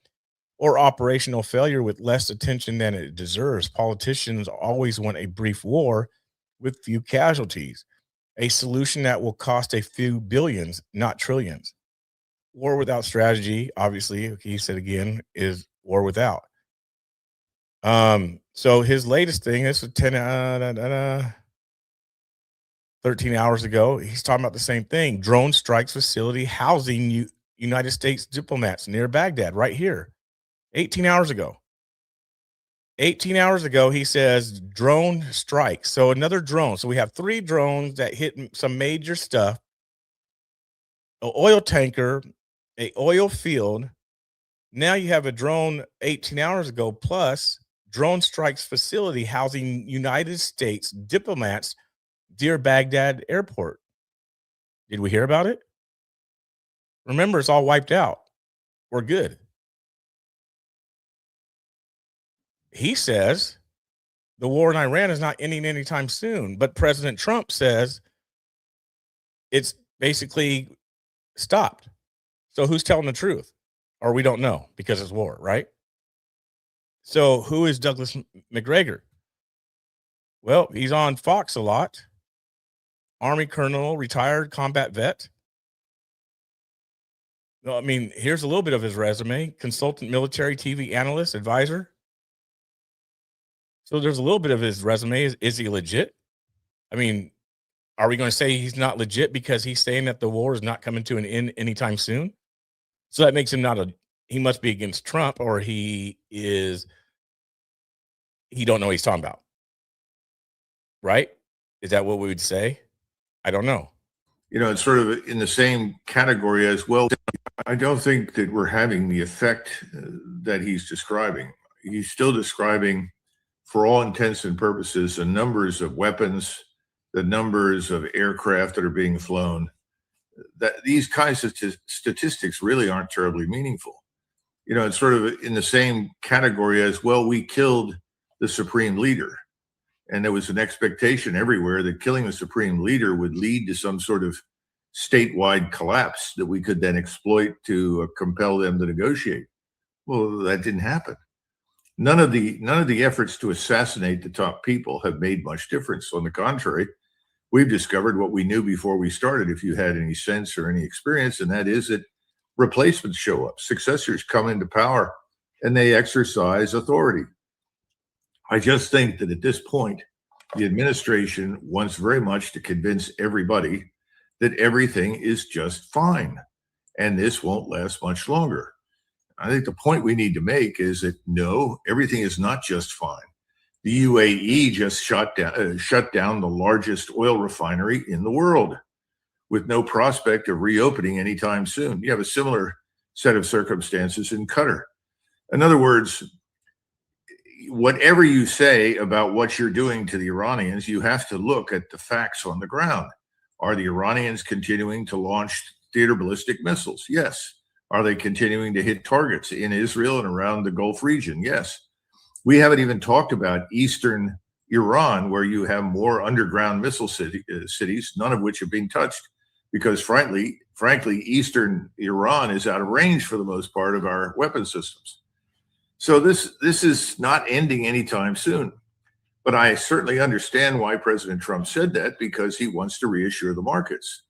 or operational failure with less attention than it deserves. Politicians always want a brief war with few casualties, a solution that will cost a few billions, not trillions. War without strategy, obviously, he said again, is war without. So his latest thing, this was 13 hours ago, he's talking about the same thing. Drone strikes facility housing United States diplomats near Baghdad, right here. 18 hours ago. 18 hours ago, he says drone strike. So another drone. So we have 3 drones that hit some major stuff. An oil tanker, a oil field. Now you have a drone 18 hours ago, plus drone strikes facility housing United States diplomats near Baghdad airport. Did we hear about it? Remember, it's all wiped out. We're good. He says the war in Iran is not ending anytime soon, but President Trump says it's basically stopped. So who's telling the truth? Or we don't know because it's war, right? So who is Douglas McGregor? Well, he's on Fox a lot. Army colonel, retired combat vet. I mean, here's a little bit of his resume. Consultant military TV analyst, advisor. So there's a little bit of his resume. Is he legit? I mean, are we going to say he's not legit because he's saying that the war is not coming to an end anytime soon? So that makes him he must be against Trump, or he don't know what he's talking about. Right? Is that what we would say? I don't know. It's sort of in the same category as well. I don't think that we're having the effect that he's describing. He's still describing, for all intents and purposes, the numbers of weapons, the numbers of aircraft that are being flown. That these kinds of statistics really aren't terribly meaningful. It's sort of in the same category as, well, we killed the supreme leader. And there was an expectation everywhere that killing the supreme leader would lead to some sort of statewide collapse that we could then exploit to compel them to negotiate. Well, that didn't happen. None of the efforts to assassinate the top people have made much difference. On the contrary, we've discovered what we knew before we started, if you had any sense or any experience, and that is that replacements show up. Successors come into power and they exercise authority. I just think that at this point, the administration wants very much to convince everybody that everything is just fine, and this won't last much longer. I think the point we need to make is that no, everything is not just fine. The UAE just shut down the largest oil refinery in the world with no prospect of reopening anytime soon. You have a similar set of circumstances in Qatar. In other words, whatever you say about what you're doing to the Iranians, you have to look at the facts on the ground. Are the Iranians continuing to launch theater ballistic missiles? Yes. Are they continuing to hit targets in Israel and around the Gulf region? Yes. We haven't even talked about eastern Iran, where you have more underground missile cities, none of which are being touched, because frankly, eastern Iran is out of range for the most part of our weapon systems. So this is not ending anytime soon. But I certainly understand why President Trump said that, because he wants to reassure the markets.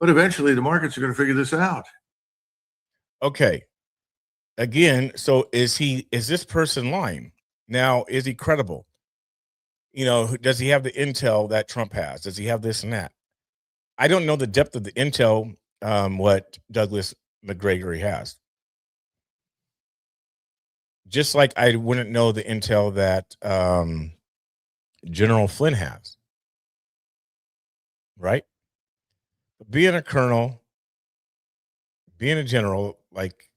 But eventually the markets are going to figure this out. Okay. Again, so is this person lying? Now, is he credible? You know, does he have the intel that Trump has? Does he have this and that? I don't know the depth of the intel, what Douglas McGregor has. Just like I wouldn't know the intel that General Flynn has. Right? Being a colonel, being a general like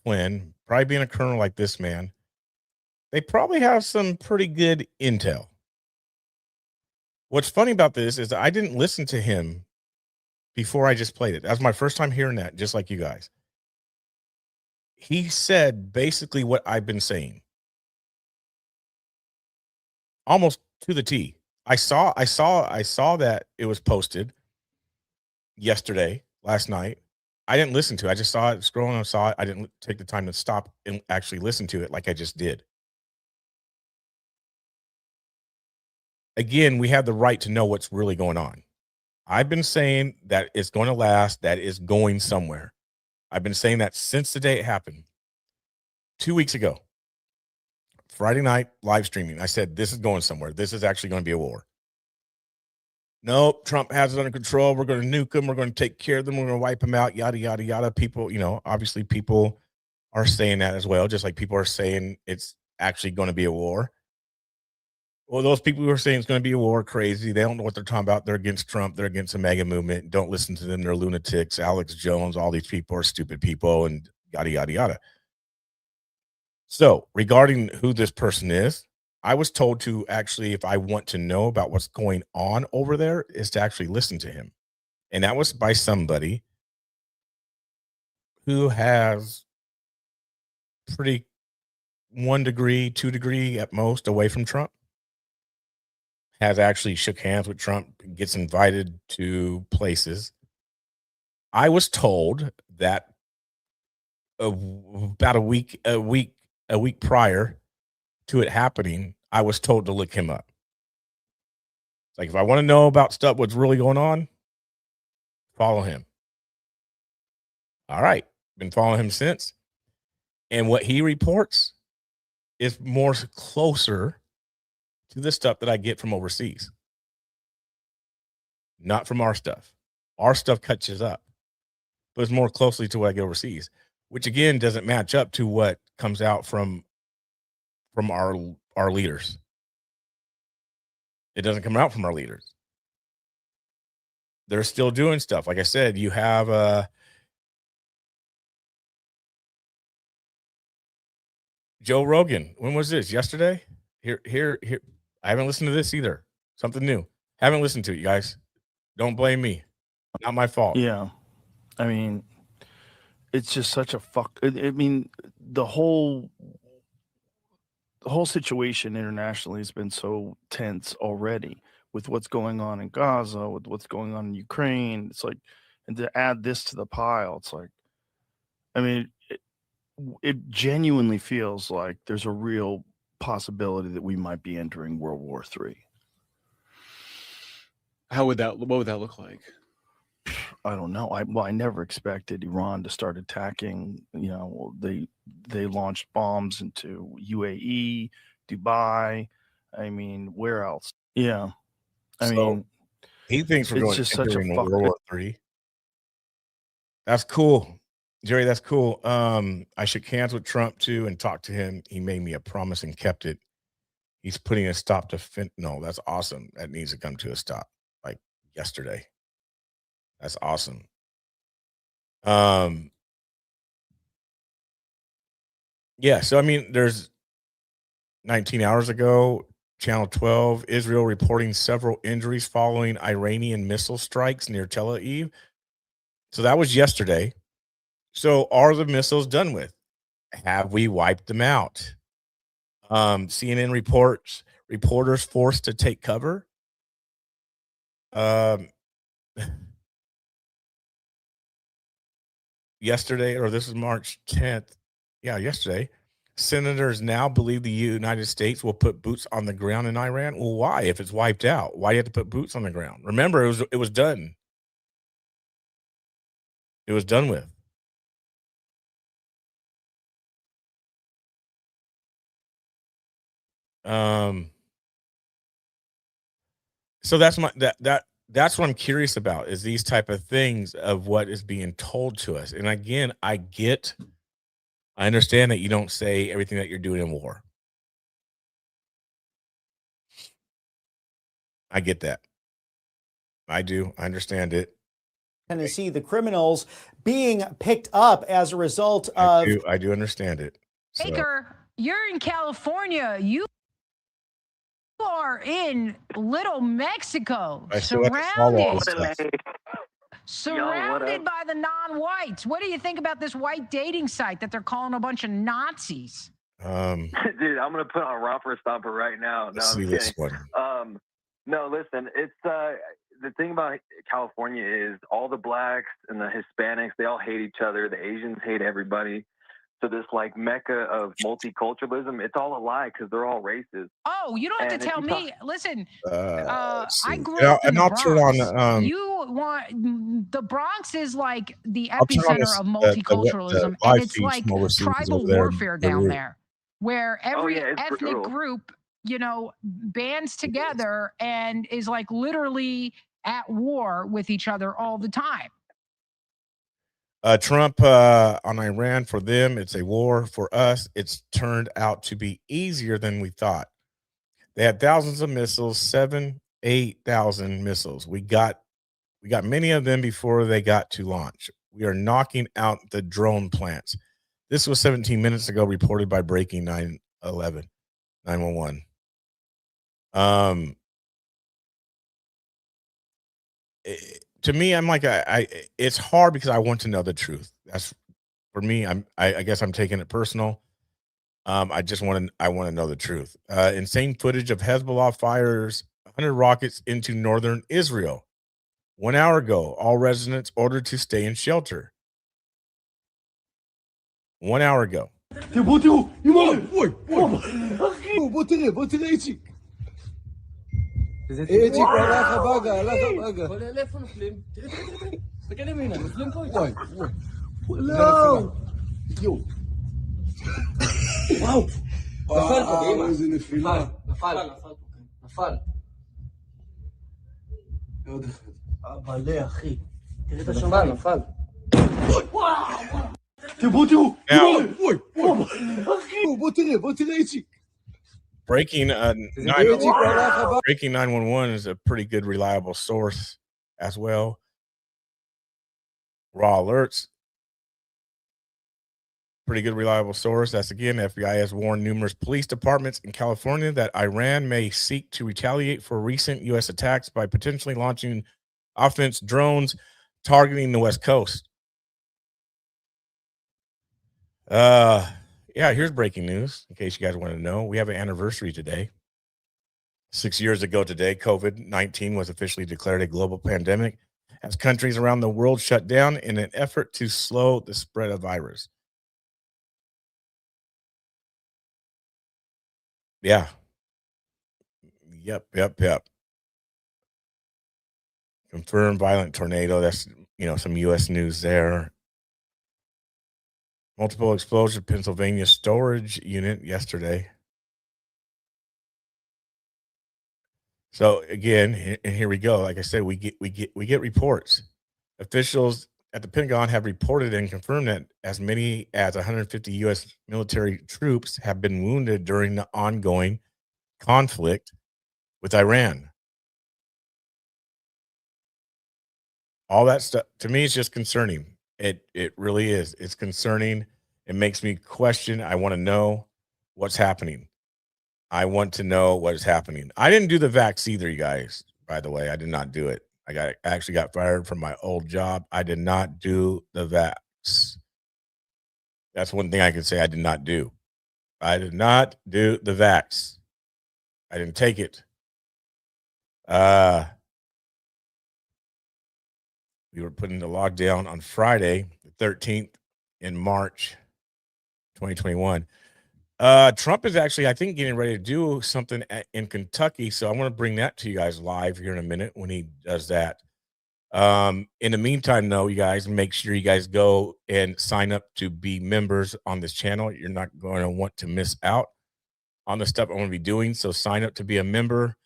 Flynn, probably being a colonel like this man, they probably have some pretty good intel. What's funny about this is that I didn't listen to him before I just played it. That was my first time hearing that, just like you guys. He said basically what I've been saying. Almost to the T. I saw that it was posted last night. I didn't listen to it. I just saw it scrolling. I saw it. I didn't take the time to stop and actually listen to it like I just did. Again, we have the right to know what's really going on. I've been saying that it's going to last, that is going somewhere. I've been saying that since the day it happened. 2 weeks ago, Friday night live streaming, I said, this is going somewhere. This is actually going to be a war. Nope, Trump has it under control. We're going to nuke them. We're going to take care of them. We're going to wipe them out, yada, yada, yada. People, obviously people are saying that as well, just like people are saying it's actually going to be a war. Well, those people who are saying it's going to be a war are crazy. They don't know what they're talking about. They're against Trump. They're against the MAGA movement. Don't listen to them. They're lunatics. Alex Jones, all these people are stupid people and yada, yada, yada. So regarding who this person is, I was told to actually, if I want to know about what's going on over there, is to actually listen to him. And that was by somebody who has pretty 1 degree, 2 degree at most away from Trump. Has actually shook hands with Trump, gets invited to places. I was told that about a week prior to it happening, I was told to look him up. It's like, if I want to know about stuff, what's really going on, follow him. All right. Been following him since. And what he reports is more closer to the stuff that I get from overseas. Not from our stuff. Our stuff catches up, but it's more closely to what I get overseas, which again doesn't match up to what comes out from our leaders. It doesn't come out from our leaders. They're still doing stuff. Like I said, you have Joe Rogan. When was this? Yesterday? Here. I haven't listened to this either. Something new. Haven't listened to it, you guys. Don't blame me. Not my fault. Yeah. I mean, it's just such a I mean, the whole situation internationally has been so tense already with what's going on in Gaza, with what's going on in Ukraine. It's like, and to add this to the pile, it's like, I mean, it genuinely feels like there's a real possibility that we might be entering World War III. What would that look like? I don't know. I never expected Iran to start attacking. They launched bombs into UAE, Dubai. I mean, where else? Yeah. I mean, he thinks we're going just to such a enter World War III. That's cool, Jerry. That's cool. I shook hands with Trump too and talked to him. He made me a promise and kept it. He's putting a stop to fentanyl. That's awesome. That needs to come to a stop, like yesterday. That's awesome. Yeah, so I mean, there's 19 hours ago, Channel 12, Israel reporting several injuries following Iranian missile strikes near Tel Aviv. So that was yesterday. So are the missiles done with? Have we wiped them out? CNN reporters forced to take cover. Um, yesterday, or this is March 10th. Yeah, yesterday. Senators now believe the United States will put boots on the ground in Iran. Well, why? If it's wiped out, why do you have to put boots on the ground? Remember, it was done. It was done with. So that's that's what I'm curious about, is these type of things of what is being told to us. And again, I understand that you don't say everything that you're doing in war. I get that. I do. I understand it. Tennessee, the criminals being picked up as a result I of. I do understand it. So, Baker, you're in California. You are in Little Mexico, I still have to follow all surrounded, this stuff. surrounded by the non-whites. What do you think about this white dating site that they're calling a bunch of Nazis? Dude, I'm gonna put on Romper Stomper right now. No, Let's I'm see this kidding. one. No, listen, it's the thing about California is all the blacks and the Hispanics, they all hate each other. The Asians hate everybody. So this like mecca of multiculturalism, it's all a lie because they're all racist. Oh, you don't have And to if tell you me. Listen, Let's I see. grew And up in and the I'll turn Bronx. on. You want the Bronx is like the I'll turn on epicenter this, of the multiculturalism, and live it's feeds like from overseas tribal over there in warfare down Beirut. there, where Oh every yeah, it's ethnic brutal. group, bands together and is like literally at war with each other all the time. Trump on Iran, for them, it's a war. For us, it's turned out to be easier than we thought. They had thousands of missiles, 8,000 missiles. We got many of them before they got to launch. We are knocking out the drone plants. This was 17 minutes ago, reported by Breaking 911. To me, I'm like, it's hard because I want to know the truth. That's for me. I guess I'm taking it personal. I want to know the truth. Insane footage of Hezbollah fires 100 rockets into northern Israel. 1 hour ago, all residents ordered to stay in shelter. 1 hour ago. Breaking 911 is a pretty good, reliable source as well. Raw alerts, pretty good, reliable source. That's again, FBI has warned numerous police departments in California that Iran may seek to retaliate for recent U.S. attacks by potentially launching offense drones targeting the West Coast. Yeah, here's breaking news in case you guys want to know. We have an anniversary today. 6 years ago today, COVID-19 was officially declared a global pandemic as countries around the world shut down in an effort to slow the spread of virus. Yeah. Yep. Confirmed violent tornado. That's, some U.S. news there. Multiple explosion, Pennsylvania storage unit yesterday. So again, and here we go. Like I said, we get reports. Officials at the Pentagon have reported and confirmed that as many as 150 U.S. military troops have been wounded during the ongoing conflict with Iran. All that stuff to me is just concerning. It really is. It's concerning. It makes me question. I want to know what's happening. I want to know what is happening. I didn't do the vax either, you guys. By the way, I did not do it. I actually got fired from my old job. I did not do the vax. That's one thing I can say I did not do. I did not do the vax. I didn't take it. We were put into lockdown on Friday, the 13th in March 2021. Trump is actually, I think, getting ready to do something in Kentucky. So I want to bring that to you guys live here in a minute when he does that. In the meantime, though, you guys make sure you guys go and sign up to be members on this channel. You're not going to want to miss out on the stuff I'm going to be doing. So sign up to be a member.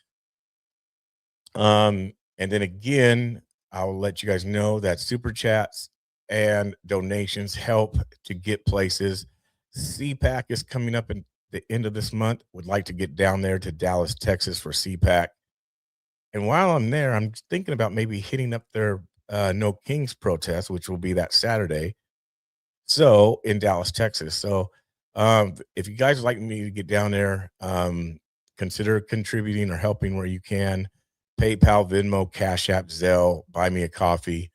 And then again, I'll let you guys know that super chats and donations help to get places. CPAC is coming up in the end of this month. Would like to get down there to Dallas, Texas for CPAC. And while I'm there, I'm thinking about maybe hitting up their No Kings protest, which will be that Saturday. So in Dallas, Texas. So if you guys would like me to get down there, consider contributing or helping where you can. PayPal, Venmo, Cash App, Zelle, buy me a coffee.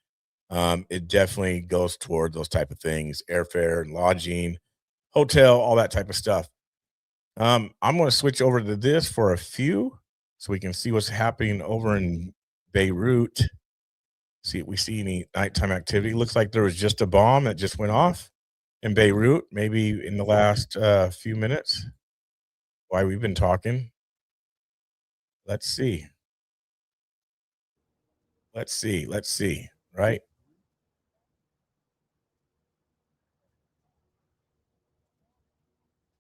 It definitely goes toward those type of things, airfare and lodging, hotel, all that type of stuff. I'm going to switch over to this for a few so we can see what's happening over in Beirut. See if we see any nighttime activity. Looks like there was just a bomb that just went off in Beirut, maybe in the last few minutes. Why we've been talking. Let's see. Let's see, right?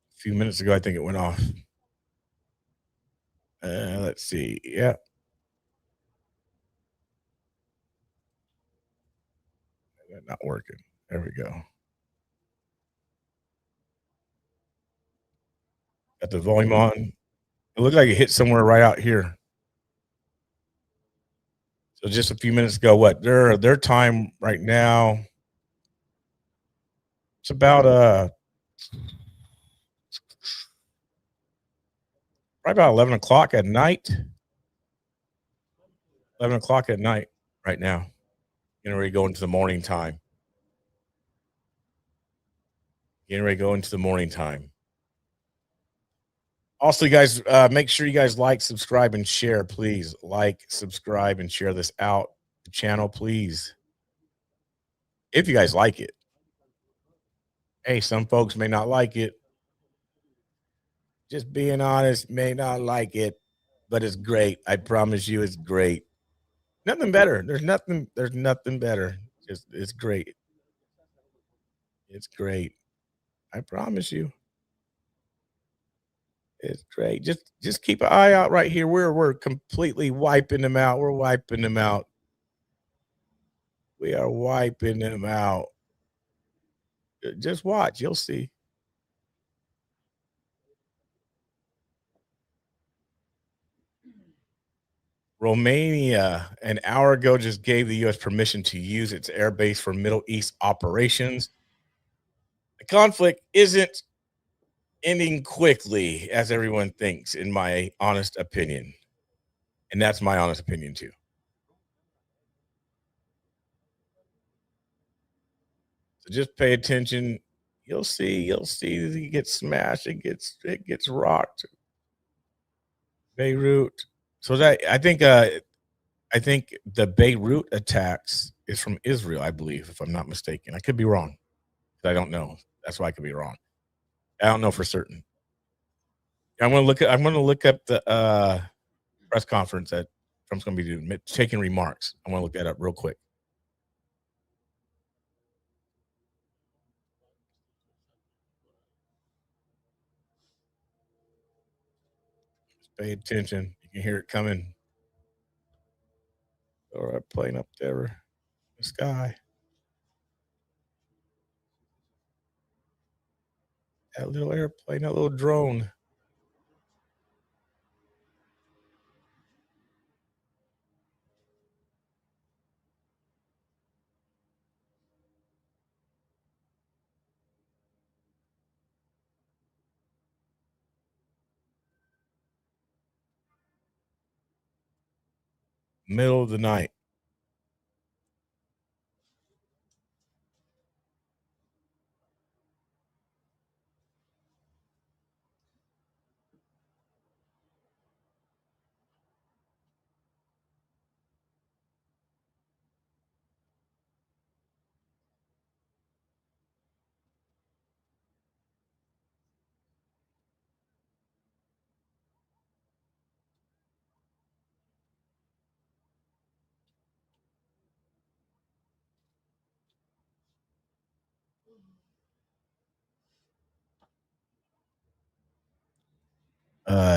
A few minutes ago, I think it went off. Let's see. Yeah. Not working. There we go. Got the volume on. It looked like it hit somewhere right out here. So just a few minutes ago, what their time right now? It's about right about 11 o'clock at night. 11 o'clock at night right now. Getting ready to go into the morning time. Getting ready to go into the morning time. Also, you guys, make sure you guys like, subscribe, and share, please. Like, subscribe, and share this out the channel, please. If you guys like it. Hey, some folks may not like it. Just being honest, may not like it, but it's great. I promise you it's great. Nothing better. There's nothing better. Just it's great. It's great. I promise you. It's great. Just keep an eye out right here. We're completely wiping them out. We're wiping them out. We are wiping them out. Just watch. You'll see. Romania, an hour ago, just gave the U.S. permission to use its airbase for Middle East operations. The conflict isn't ending quickly, as everyone thinks, in my honest opinion. And that's my honest opinion, too. So just pay attention. You'll see it gets smashed. It gets rocked. Beirut. So that I think the Beirut attacks is from Israel, I believe, if I'm not mistaken. I could be wrong. I don't know. That's why I could be wrong. I don't know for certain. I'm gonna look up the press conference that Trump's gonna be doing, taking remarks. I want to look that up real quick. Just pay attention. You can hear it coming. All right, plane up there in the sky. That little airplane, that little drone. Middle of the night.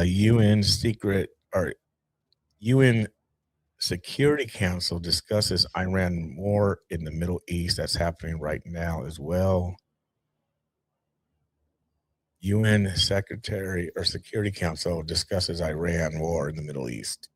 UN secret or UN Security Council discusses Iran war in the Middle East. That's happening right now as well. UN Secretary or Security Council discusses Iran war in the Middle East.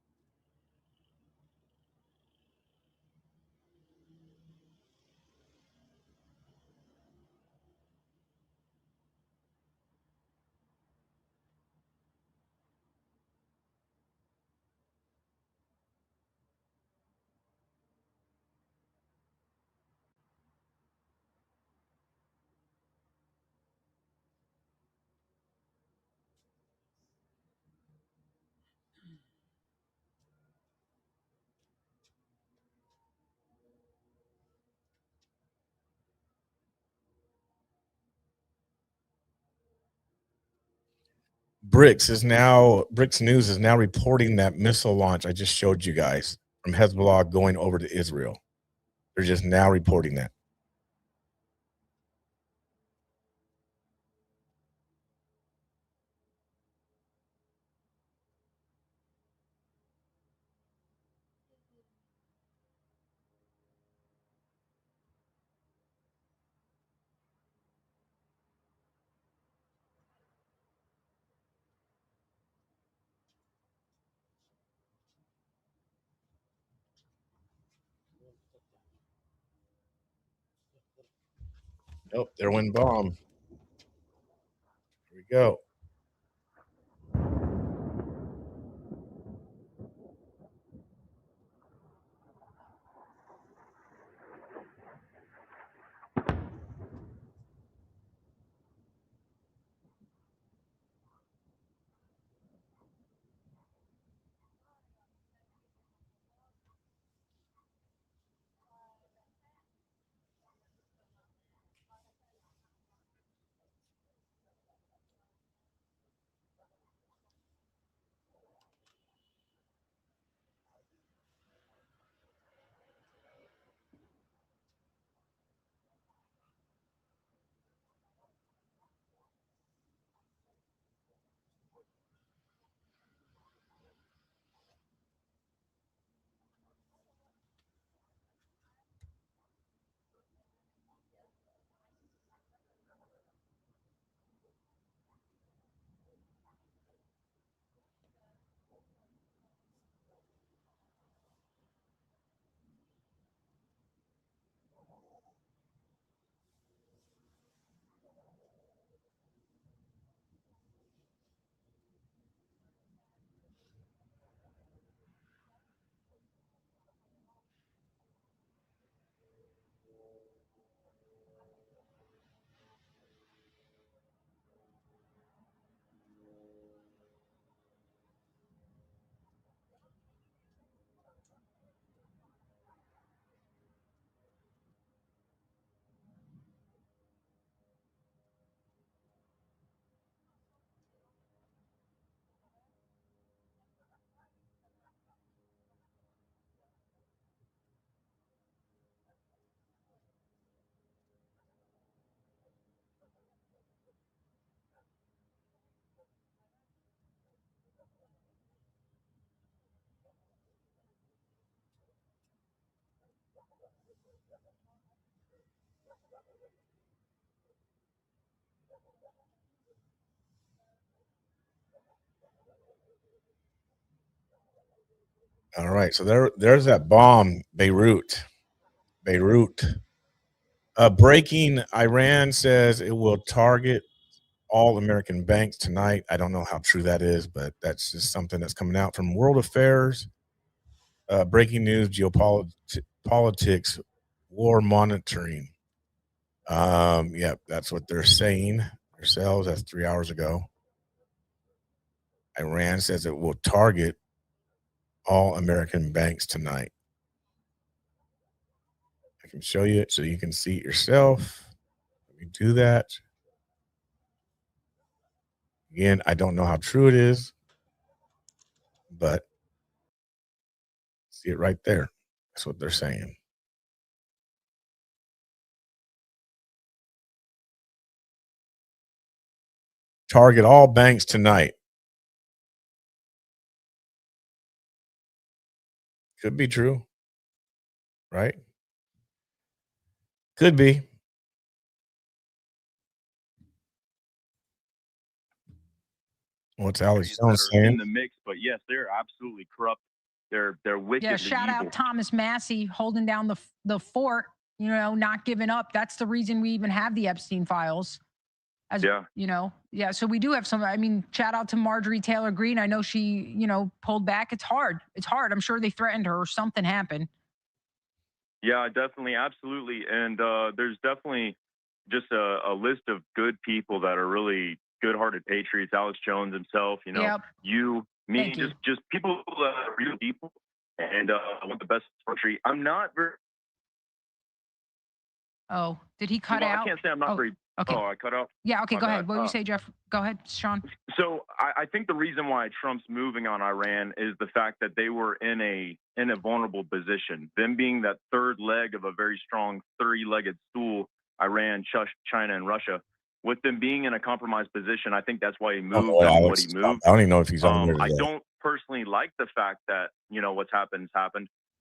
BRICS News is now reporting that missile launch I just showed you guys from Hezbollah going over to Israel. They're just now reporting that. Nope, there went bomb. Here we go. All right, so there's that bomb, Beirut. Breaking, Iran says it will target all American banks tonight. I don't know how true that is, but that's just something that's coming out from World Affairs. Breaking news, geopolitics, war monitoring. Yeah, that's what they're saying themselves. That's 3 hours ago. Iran says it will target all American banks tonight. I can show you it so you can see it yourself. Let me do that. Again, I don't know how true it is, but see it right there. That's what they're saying. Target all banks tonight. Could be true. Right? Could be. What's Alex that Jones are in saying? the mix. But yes, they're absolutely corrupt. They're wickedly Yeah, shout evil. out Thomas Massey holding down the fort, not giving up. That's the reason we even have the Epstein files. Yeah. Yeah, so we do have some. I mean, shout out to Marjorie Taylor Greene. I know she, pulled back. It's hard. I'm sure they threatened her or something happened. Yeah, definitely, absolutely. And there's definitely just a list of good people that are really good-hearted patriots. Alex Jones himself, Yep. you, me, Thank you. just people that are real people and want the best for the country. I'm not very. Oh, did he cut well, out? I can't say I'm not Oh, very. okay. Oh, I cut out. Yeah, okay, My go bad. ahead. What do you say, Jeff? Go ahead, Sean. So I think the reason why Trump's moving on Iran is the fact that they were in a vulnerable position. Them being that third leg of a very strong three-legged stool, Iran, China, and Russia. With them being in a compromised position, I think that's why he I don't know moved what and what Alex he is talking moved. about. I don't even know if he's on there I today. don't personally like the fact that what's happened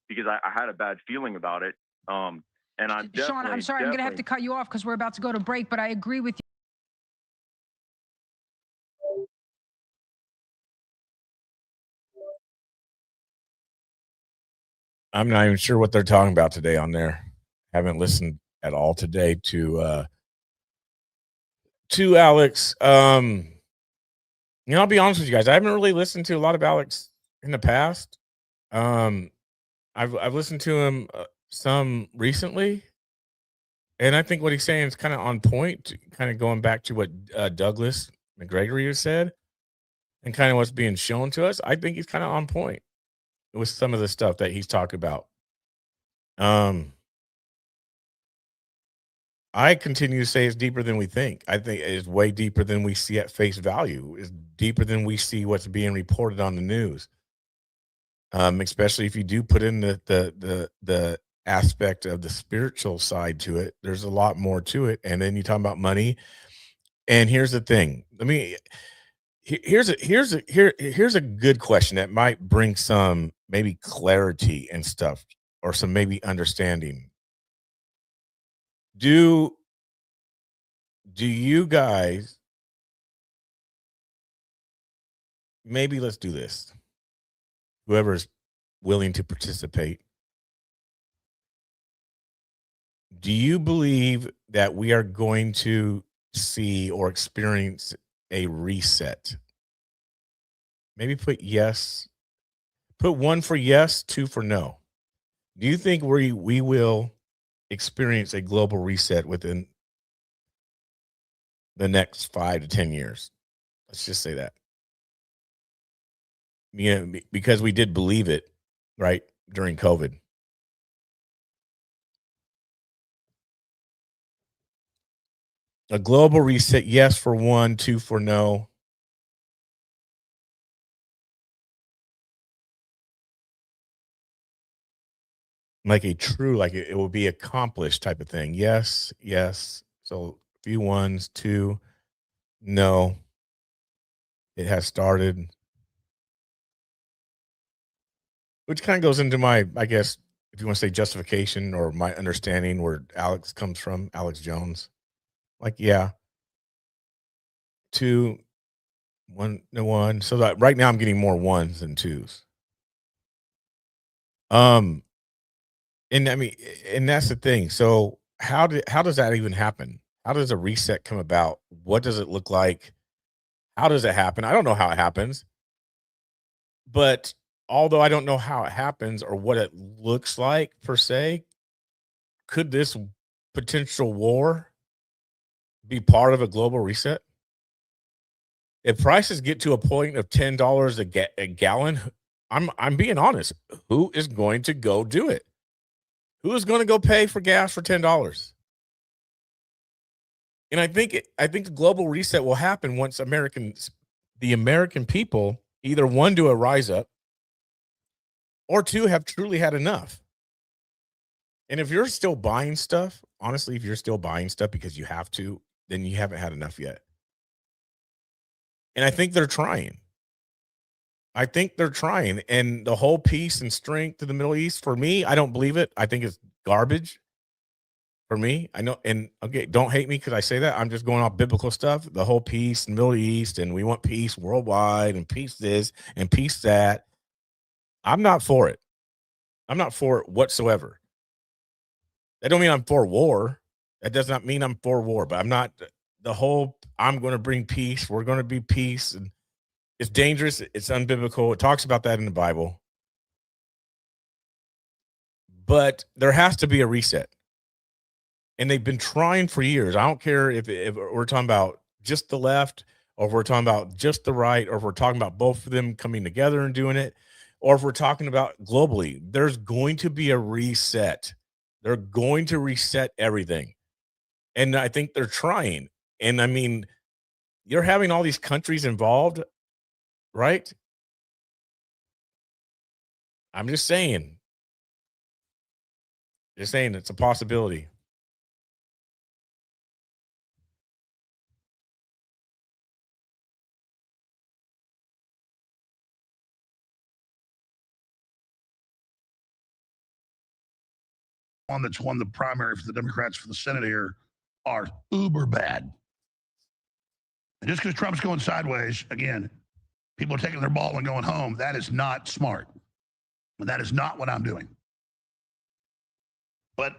because I had a bad feeling about it. And I'm definitely, Sean, I'm sorry, I'm going to have to cut you off because we're about to go to break, but I agree with you. I'm not even sure what they're talking about today on there. Haven't listened at all today to Alex. I'll be honest with you guys. I haven't really listened to a lot of Alex in the past. I've listened to him some recently, and I think what he's saying is kind of on point. Kind of going back to what Douglas McGregory has said, and kind of what's being shown to us. I think he's kind of on point with some of the stuff that he's talking about. I continue to say it's deeper than we think. I think it's way deeper than we see at face value. It's deeper than we see what's being reported on the news. Especially if you do put in the aspect of the spiritual side to it. There's a lot more to it. And then you talk about money. And here's the thing. Here's a good question that might bring some maybe clarity and stuff, or some maybe understanding. Do you guys, maybe let's do this. Whoever's willing to participate. Do you believe that we are going to see or experience a reset? Maybe put yes. Put 1 for yes, 2 for no. Do you think we will experience a global reset within the next 5 to 10 years? Let's just say that. Because we did believe it, right, during COVID. A global reset, yes for 1, 2 for no. Like a true, like it will be accomplished type of thing. Yes, yes. So a few ones, 2, no. It has started. Which kind of goes into my, I guess, if you want to say justification or my understanding where Alex comes from, Alex Jones. Like, yeah. 2, 1, no 1. So that right now I'm getting more 1s than 2s. And I mean, and that's the thing. So how does that even happen? How does a reset come about? What does it look like? How does it happen? I don't know how it happens. But although I don't know how it happens or what it looks like per se, could this potential war be part of a global reset? If prices get to a point of $10 a gallon, I'm being honest. Who is going to go do it? Who is going to go pay for gas for $10? And I think a global reset will happen once the American people either 1, do a rise up, or 2, have truly had enough. And if you're still buying stuff, honestly, if you're still buying stuff because you have to, then you haven't had enough yet. And I think they're trying. I think they're trying, and the whole peace and strength to the Middle East, for me, I don't believe it. I think it's garbage. For me, I know, and okay, don't hate me because I say that. I'm just going off biblical stuff. The whole peace in the Middle East, and we want peace worldwide, and peace this and peace that. I'm not for it. I'm not for it whatsoever. That don't mean I'm for war. That does not mean I'm for war, but I'm not the whole I'm going to bring peace. We're going to be peace. And it's dangerous. It's unbiblical. It talks about that in the Bible. But there has to be a reset. And they've been trying for years. I don't care if we're talking about just the left, or if we're talking about just the right, or if we're talking about both of them coming together and doing it, or if we're talking about globally. There's going to be a reset. They're going to reset everything. And I think they're trying. And I mean, you're having all these countries involved, right? I'm just saying. Just saying it's a possibility. One that's won the primary for the Democrats for the Senate here are uber bad. And just because Trump's going sideways, again, people are taking their ball and going home. That is not smart. And that is not what I'm doing. But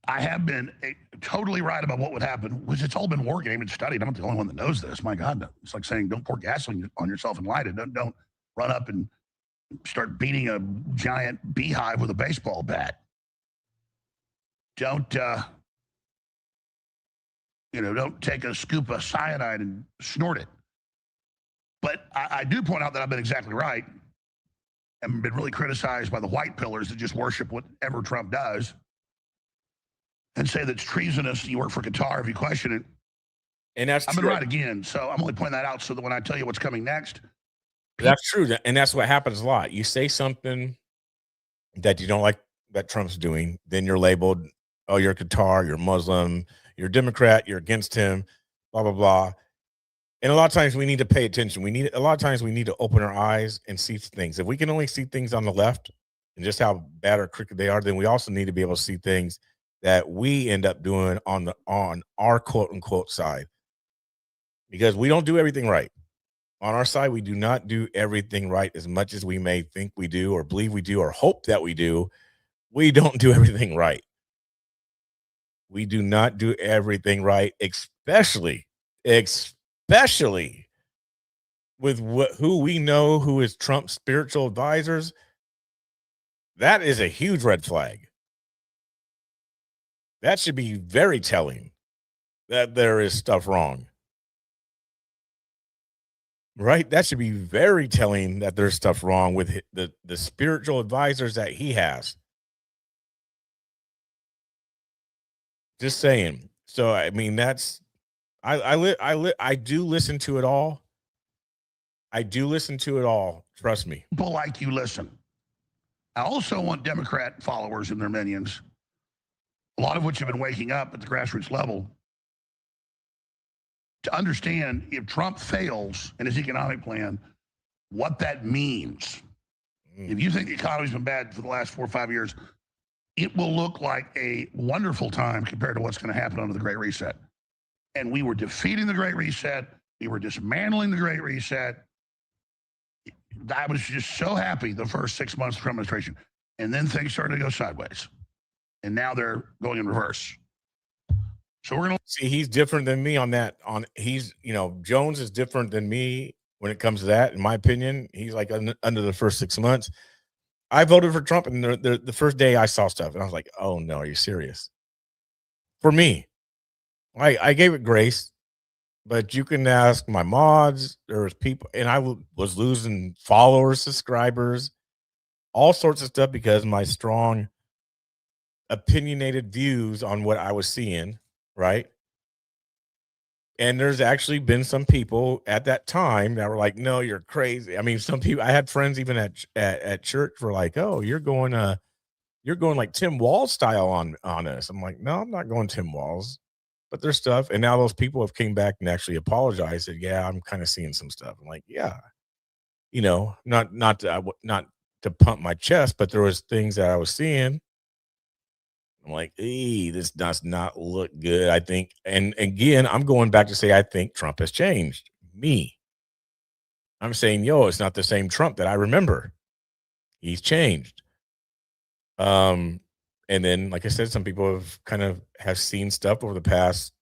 I have been totally right about what would happen, which it's all been working, been studied. I'm not the only one that knows this. My God, it's like saying don't pour gasoline on yourself and light it. Don't run up and start beating a giant beehive with a baseball bat. Don't take a scoop of cyanide and snort it. But I do point out that I've been exactly right and been really criticized by the white pillars that just worship whatever Trump does and say that's treasonous. You work for Qatar if you question it. And that's I've been true. right again. So I'm only pointing that out so that when I tell you what's coming next. That's true. And that's what happens a lot. You say something that you don't like that Trump's doing, then you're labeled, oh, you're Qatar, you're Muslim, you're Democrat, you're against him, blah, blah, blah. And a lot of times we need to pay attention. A lot of times we need to open our eyes and see things. If we can only see things on the left and just how bad or crooked they are, then we also need to be able to see things that we end up doing on our quote unquote side. Because we don't do everything right. On our side, we do not do everything right as much as we may think we do, or believe we do, or hope that we do. We don't do everything right. We do not do everything right, especially with who we know who is Trump's spiritual advisors. That is a huge red flag. That should be very telling that there is stuff wrong. Right? That should be very telling that there's stuff wrong with the spiritual advisors that he has. Just saying. So I mean, that's I do listen to it all. I do listen to it all. Trust me. People like you listen. I also want Democrat followers and their minions, a lot of which have been waking up at the grassroots level, to understand if Trump fails in his economic plan, what that means. If you think the economy's been bad for the last 4 or 5 years, it will look like a wonderful time compared to what's going to happen under the Great Reset. And we were defeating the Great Reset. We were dismantling the Great Reset. I was just so happy the first 6 months of the administration. And then things started to go sideways. And now they're going in reverse. So we're going to see, he's different than me on that. Jones is different than me when it comes to that. In my opinion, he's like under the first 6 months. I voted for Trump, and the first day I saw stuff, and I was like, "Oh no, are you serious?" For me, I gave it grace, but you can ask my mods. There was people, and I was losing followers, subscribers, all sorts of stuff because of my strong, opinionated views on what I was seeing. Right. And there's actually been some people at that time that were like, no, you're crazy. I mean, some people, I had friends even at church were like, oh, you're going like Tim Walz style on us. I'm like, no, I'm not going Tim Walz, but there's stuff. And now those people have came back and actually apologized. Said, yeah, I'm kind of seeing some stuff. I'm like, yeah, not to pump my chest, but there was things that I was seeing. I'm like, hey, this does not look good. I think, and again, I'm going back to say I think Trump has changed me. I'm saying, yo, it's not the same Trump that I remember. He's changed. And then, like I said, some people have seen stuff over the past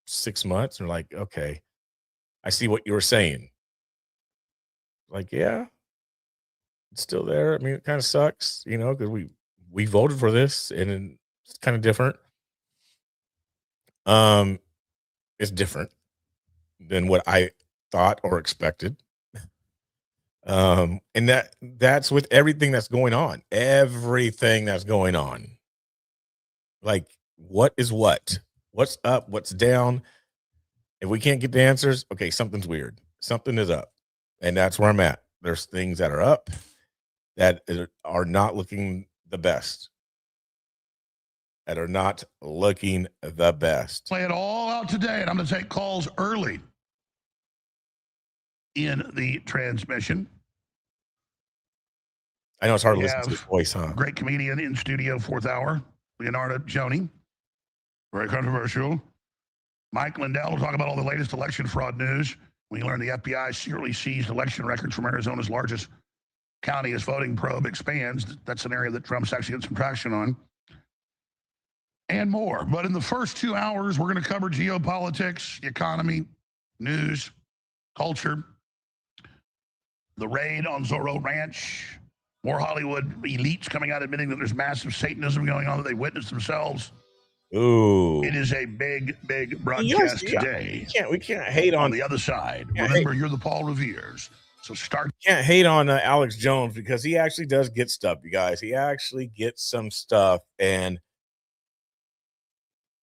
6 months and are like, okay, I see what you were saying. Like, yeah, it's still there. I mean, it kind of sucks, because we voted for this and it's kind of different. It's different than what I thought or expected. And that's with everything that's going on. Everything that's going on. Like, what is what? What's up? What's down? If we can't get the answers, okay, something's weird. Something is up. And that's where I'm at. There's things that are up that are not looking the best. That are not looking the best. Play it all out today, and I'm going to take calls early in the transmission. I know it's hard to We listen to his voice, huh? Great comedian in studio, fourth hour, Leonardo Joni. Very controversial. Mike Lindell will talk about all the latest election fraud news. We learn the FBI secretly seized election records from Arizona's largest county as voting probe expands. That's an area that Trump's actually getting some traction on. And more. But in the first 2 hours, we're going to cover geopolitics, economy, news, culture, the raid on Zorro Ranch, more Hollywood elites coming out admitting that there's massive Satanism going on that they witnessed themselves. Ooh. It is a big, big broadcast today. We can't hate on the other side. Remember, you're the Paul Revere's. So start. Can't hate on Alex Jones because he actually does get stuff, you guys. He actually gets some stuff. And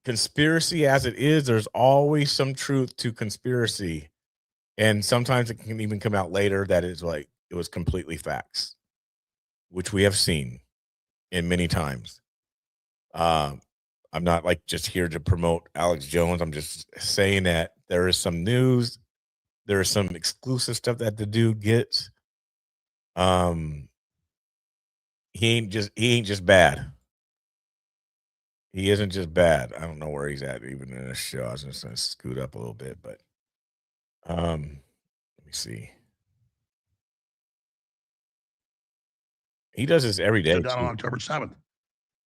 conspiracy as it is, there's always some truth to conspiracy. And sometimes it can even come out later that it's like it was completely facts, which we have seen in many times. I'm not like just here to promote Alex Jones. I'm just saying that there is some news. There is some exclusive stuff that the dude gets. He ain't just bad. He isn't just bad. I don't know where he's at even in this show. I was just gonna scoot up a little bit, but let me see. He does this every day. Done on October 7th.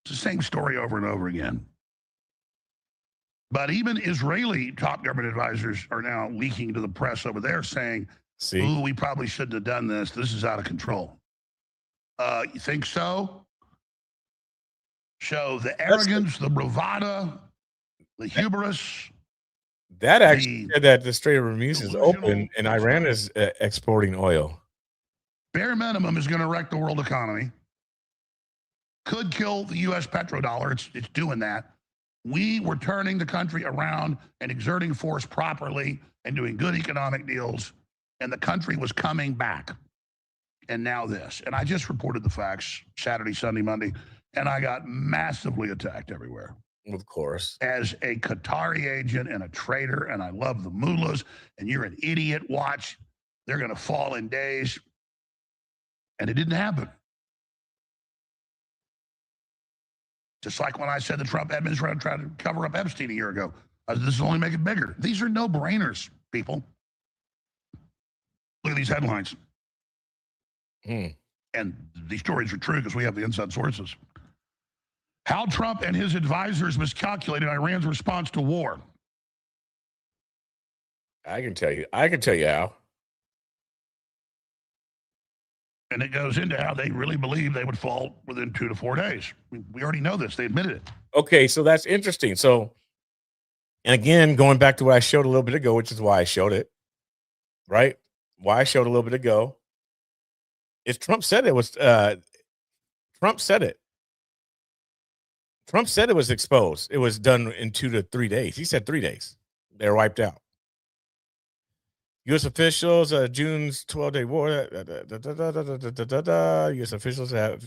It's the same story over and over again. But even Israeli top government advisors are now leaking to the press over there saying, ooh, we probably shouldn't have done this. This is out of control. You think so? So the arrogance, the bravado, the hubris. That actually said that the Strait of Hormuz is open and Iran is exporting oil. Bare minimum is going to wreck the world economy. Could kill the U.S. petrodollar. It's doing that. We were turning the country around and exerting force properly and doing good economic deals, and the country was coming back. And now this. And I just reported the facts Saturday, Sunday, Monday, and I got massively attacked everywhere. Of course. As a Qatari agent and a traitor, and I love the mullahs, and you're an idiot, watch. They're going to fall in days. And it didn't happen. Just like when I said the Trump administration tried to cover up Epstein a year ago. This will only make it bigger. These are no-brainers, people. Look at these headlines. And these stories are true because we have the inside sources. How Trump and his advisors miscalculated Iran's response to war. I can tell you how. And it goes into how they really believe they would fall within 2 to 4 days. We already know this. They admitted it. Okay, so that's interesting. So, and again, going back to what I showed a little bit ago, which is why I showed it, right? Why I showed a little bit ago is Trump said it was, Trump said it. Trump said it was exposed. It was done in 2 to 3 days. He said 3 days. They're wiped out. U.S. officials, June's 12-day war. U.S. officials have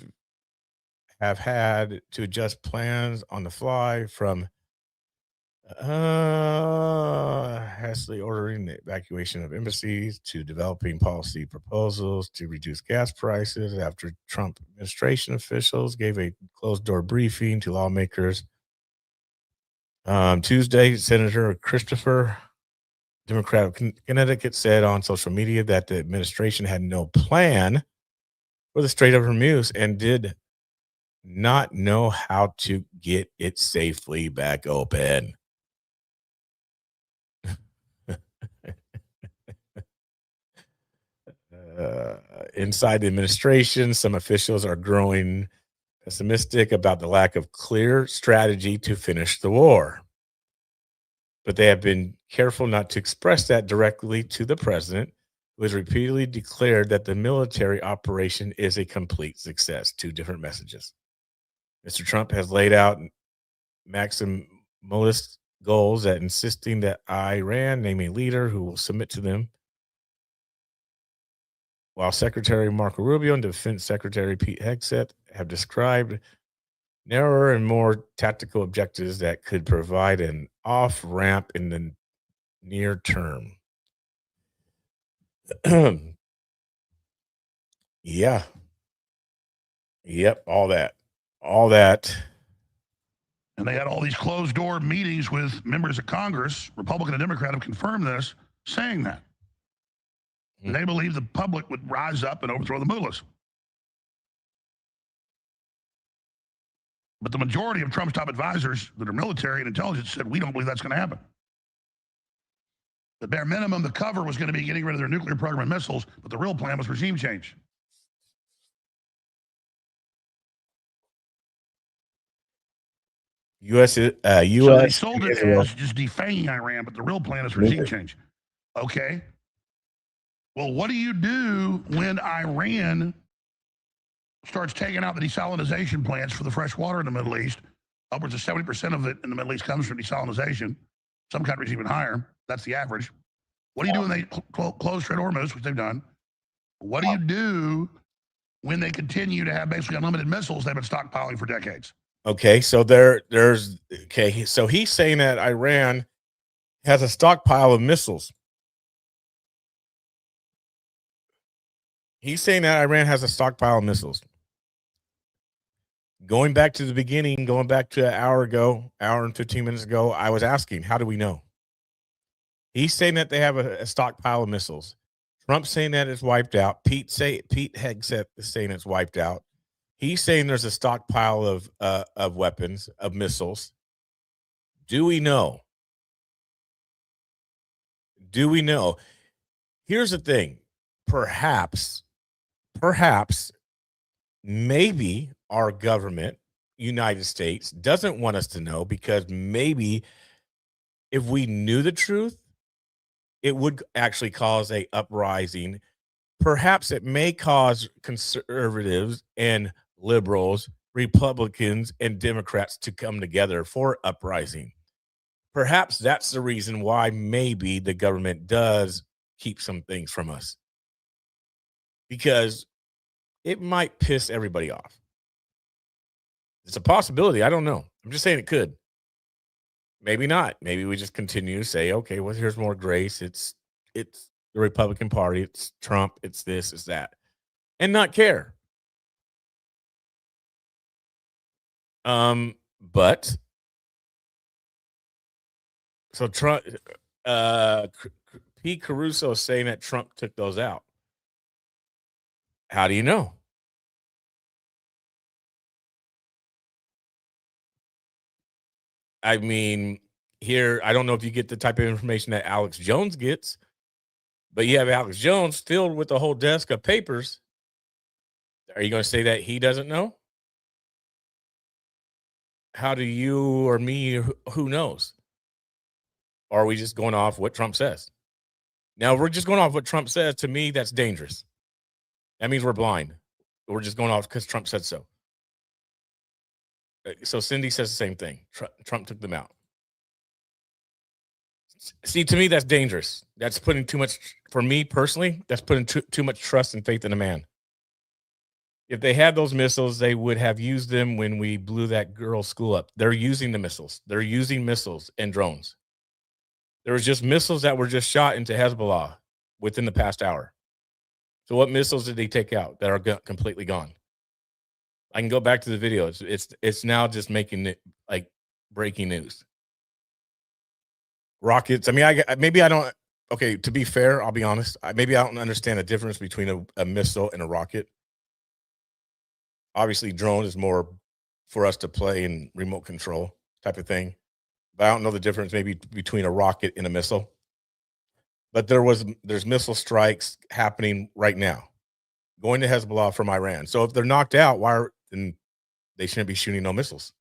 had to adjust plans on the fly from Hastily ordering the evacuation of embassies to developing policy proposals to reduce gas prices after Trump administration officials gave a closed door briefing to lawmakers. Tuesday, Senator Christopher, Democrat of Connecticut, said on social media that the administration had no plan for the Strait of Hormuz and did not know how to get it safely back open. Inside the administration, some officials are growing pessimistic about the lack of clear strategy to finish the war. But they have been careful not to express that directly to the president, who has repeatedly declared that the military operation is a complete success. Two different messages. Mr. Trump has laid out maximalist goals that insisting that Iran name a leader who will submit to them, while Secretary Marco Rubio and Defense Secretary Pete Hegseth have described narrower and more tactical objectives that could provide an off-ramp in the near term. Yeah. Yep, all that. And they had all these closed door meetings with members of Congress, Republican and Democrat, have confirmed this, saying that. And they believe the public would rise up and overthrow the mullahs. But the majority of Trump's top advisors that are military and intelligence said, we don't believe that's going to happen. The bare minimum, the cover was going to be getting rid of their nuclear program and missiles, but the real plan was regime change. U.S. So they sold it as just defanging Iran, but the real plan is regime change. Okay. Well, what do you do when Iran starts taking out the desalinization plants for the fresh water in the Middle East? Upwards of 70% of it in the Middle East comes from desalinization. Some countries even higher. That's the average. What do you do when they close Strait of Hormuz, which they've done? What do you do when they continue to have basically unlimited missiles they've been stockpiling for decades? Okay, so so he's saying that Iran has a stockpile of missiles. He's saying that Iran has a stockpile of missiles. Going back to the beginning, going back to an hour and 15 minutes ago, I was asking, how do we know? He's saying that they have a stockpile of missiles. Trump's saying that it's wiped out. Pete Hegseth is saying it's wiped out. He's saying there's a stockpile of weapons, of missiles. Do we know? Do we know? Here's the thing. Perhaps, maybe our government, United States, doesn't want us to know because maybe if we knew the truth, it would actually cause a uprising. Perhaps it may cause conservatives and liberals, Republicans and Democrats to come together for uprising. Perhaps that's the reason why maybe the government does keep some things from us, because it might piss everybody off. It's a possibility. I don't know. I'm just saying it could. Maybe not. Maybe we just continue to say, okay, well, here's more grace. It's the Republican Party. It's Trump. It's this, it's that, and not care. But so Trump, Pete Caruso is saying that Trump took those out. How do you know? I mean, here, I don't know if you get the type of information that Alex Jones gets, but you have Alex Jones filled with a whole desk of papers. Are you going to say that he doesn't know? How do you or me, who knows? Or are we just going off what Trump says? Now, if we're just going off what Trump says, to me, that's dangerous. That means we're blind. We're just going off because Trump said so. So Cindy says the same thing. Trump took them out. See, to me, that's dangerous. That's putting too much, for me personally, that's putting too much trust and faith in a man. If they had those missiles, they would have used them when we blew that girl's school up. They're using the missiles. They're using missiles and drones. There was just missiles that were just shot into Hezbollah within the past hour. So what missiles did they take out that are completely gone? I can go back to the video. It's now just making it like breaking news. Rockets. I mean, maybe I don't. Okay, to be fair, I'll be honest. Maybe I don't understand the difference between a missile and a rocket. Obviously, drone is more for us to play in remote control type of thing. But I don't know the difference maybe between a rocket and a missile. But there's missile strikes happening right now, going to Hezbollah from Iran. So if they're knocked out, then they shouldn't be shooting no missiles.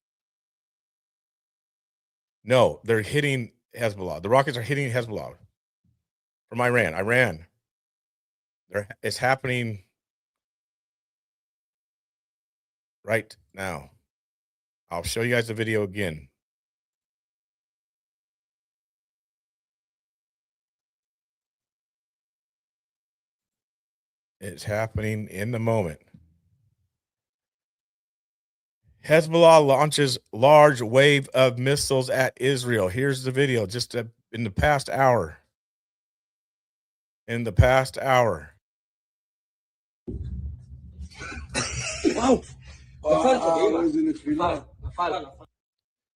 No, they're hitting Hezbollah. The rockets are hitting Hezbollah from Iran. It's happening right now. I'll show you guys the video again. It's happening in the moment. Hezbollah launches large wave of missiles at Israel. Here's the video just in the past hour. In the past hour.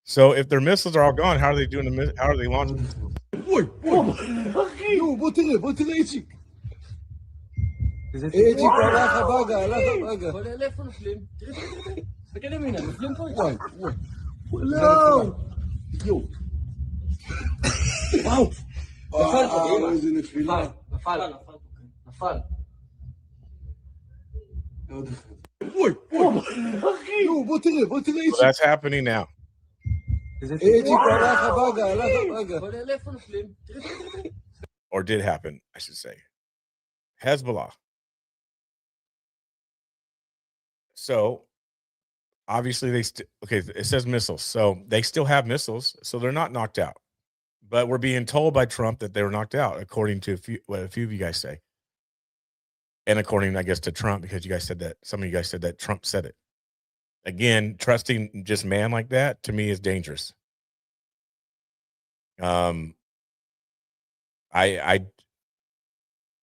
So if their missiles are all gone, how are they doing how are they launching? So that's happening now. Or did happen, I should say. Hezbollah. So obviously it says missiles. So they still have missiles. So they're not knocked out. But we're being told by Trump that they were knocked out, according to what a few of you guys say. And according, I guess, to Trump, because you guys said that, some of you guys said that Trump said it. Again, trusting just man like that, to me, is dangerous. I've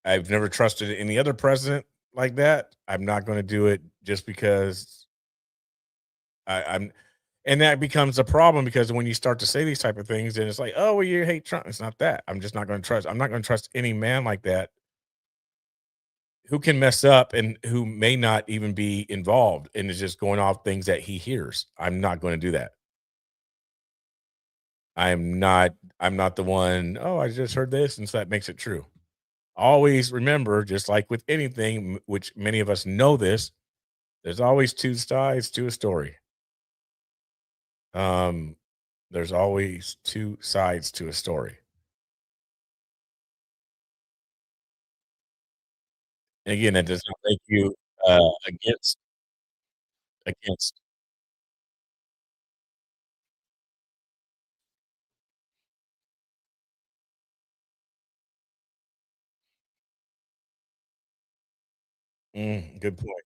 never trusted any other president like that. I'm not going to do it just because and that becomes a problem, because when you start to say these type of things, then it's like, oh, well, you hate Trump. It's not that. I'm just not going to trust. I'm not going to trust any man like that who can mess up and who may not even be involved and is just going off things that he hears. I'm not going to do that. I'm not the one, oh, I just heard this, and so that makes it true. Always remember, just like with anything, which many of us know this, there's always two sides to a story. There's always two sides to a story. And again, that does not make you against. Good point.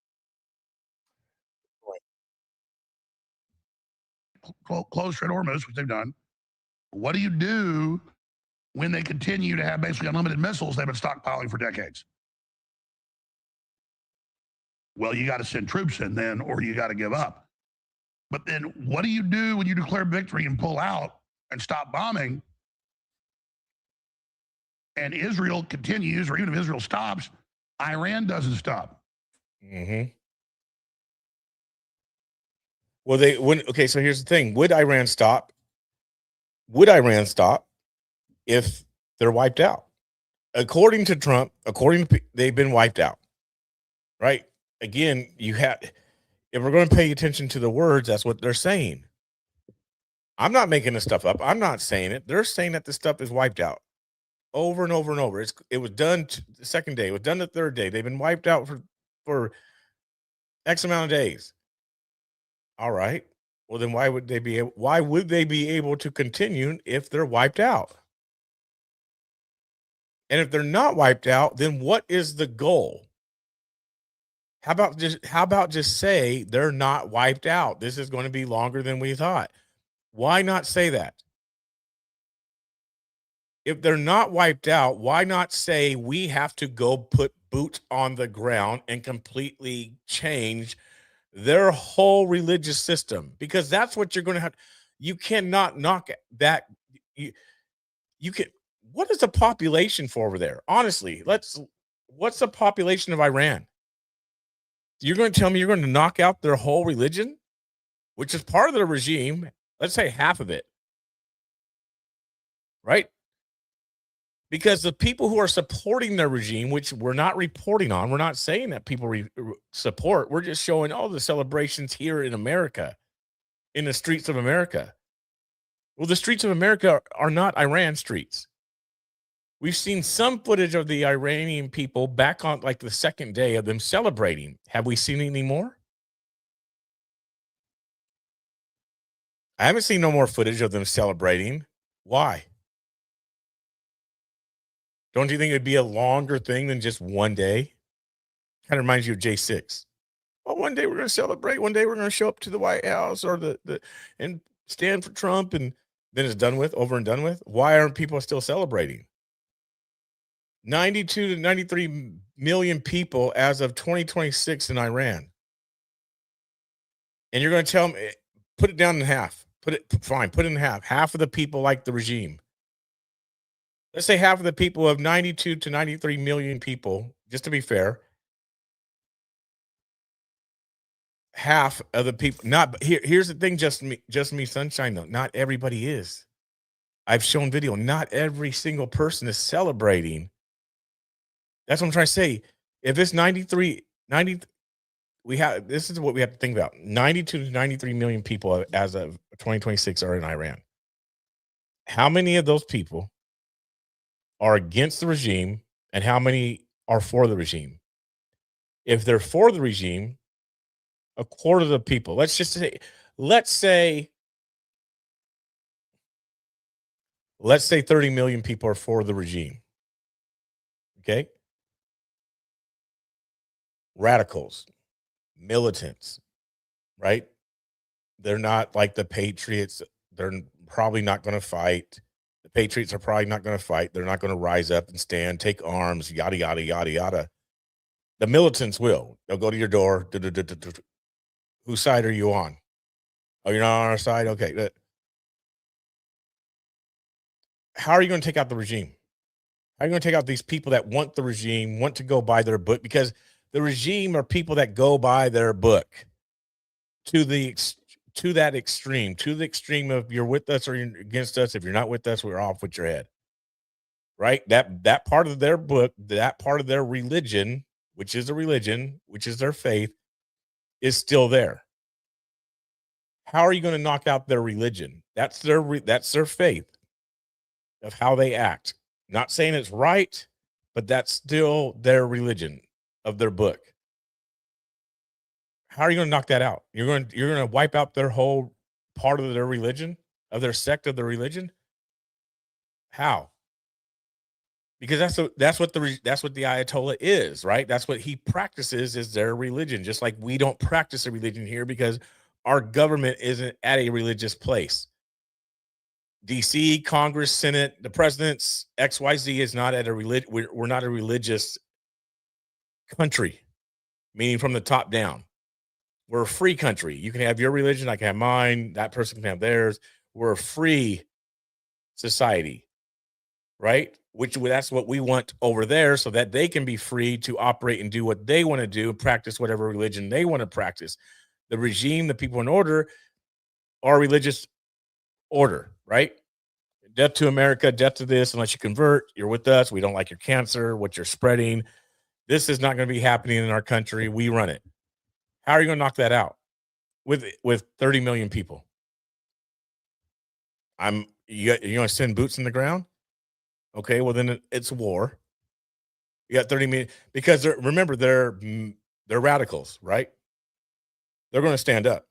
Close Strait Hormuz, which they've done. What do you do when they continue to have basically unlimited missiles they've been stockpiling for decades? Well, you got to send troops in then, or you got to give up. But then what do you do when you declare victory and pull out and stop bombing, and Israel continues, or even if Israel stops, Iran doesn't stop? Mm-hmm. Well, they wouldn't. Okay, so here's the thing: would Iran stop? Would Iran stop if they're wiped out? According to Trump, they've been wiped out, right? Again, if we're going to pay attention to the words, that's what they're saying. I'm not making this stuff up. I'm not saying it. They're saying that this stuff is wiped out over and over and over. It was done the second day. It was done the third day. They've been wiped out for X amount of days. All right. Well, then why would they be able to continue if they're wiped out? And if they're not wiped out, then what is the goal? How about just say they're not wiped out? This is going to be longer than we thought. Why not say that? If they're not wiped out, why not say we have to go put boots on the ground and completely change their whole religious system? Because that's what you're going to have. You cannot knock that. You can. What is the population for over there? Honestly, what's the population of Iran? You're going to tell me you're going to knock out their whole religion, which is part of their regime? Let's say half of it, right? Because the people who are supporting their regime, which we're not reporting on, we're not saying that people support. We're just showing all the celebrations here in America, in the streets of America. Well, the streets of America are not Iran streets. We've seen some footage of the Iranian people back on like the second day of them celebrating. Have we seen any more? I haven't seen no more footage of them celebrating. Why? Don't you think it'd be a longer thing than just one day? Kind of reminds you of J6. Well, one day we're going to celebrate. One day we're going to show up to the White House or and stand for Trump, and then it's done with, over and done with. Why aren't people still celebrating? 92 to 93 million people as of 2026 in Iran. And you're going to tell them, put it down in half. Put it in half. Half of the people like the regime. Let's say half of the people of 92 to 93 million people, just to be fair. Half of the people, here's the thing, just me, sunshine, though. Not everybody is. I've shown video. Not every single person is celebrating. That's what I'm trying to say. If it's 90, this is what we have to think about. 92 to 93 million people as of 2026 are in Iran. How many of those people are against the regime and how many are for the regime? If they're for the regime, a quarter of the people, let's say 30 million people are for the regime. Okay. Radicals, militants, right? They're not like the patriots. They're probably not going to fight. The patriots are probably not going to fight. They're not going to rise up and stand, take arms, yada, yada, yada, yada. The militants will. They'll go to your door. Whose side are you on? Oh, you're not on our side? Okay. How are you going to take out the regime? How are you going to take out these people that want the regime, want to go by their book? Because the regime are people that go by their book to that extreme of you're with us or you're against us. If you're not with us, we're off with your head. Right? That part of their book, that part of their religion, which is a religion, which is their faith, is still there. How are you going to knock out their religion? That's their faith of how they act. Not saying it's right, but that's still their religion of their book. How are you going to knock that out? You're going to wipe out their whole part of their religion, of their sect of their religion? How? Because that's what the Ayatollah is, right? That's what he practices, is their religion. Just like we don't practice a religion here because our government isn't at a religious place. DC, Congress, Senate, the president's XYZ is not at a religion. We're not a religious country, meaning from the top down. We're a free country. You can have your religion, I can have mine, that person can have theirs. We're a free society, right? That's what we want over there, so that they can be free to operate and do what they want to do, practice whatever religion they want to practice. The regime, the people in order, are religious order, right? Death to America, death to this, unless you convert, you're with us. We don't like your cancer, what you're spreading. This is not going to be happening in our country. We run it. How are you going to knock that out with 30 million people? You're going to send boots in the ground? Okay, well then it's war. You got 30 million because remember they're radicals, right? They're going to stand up.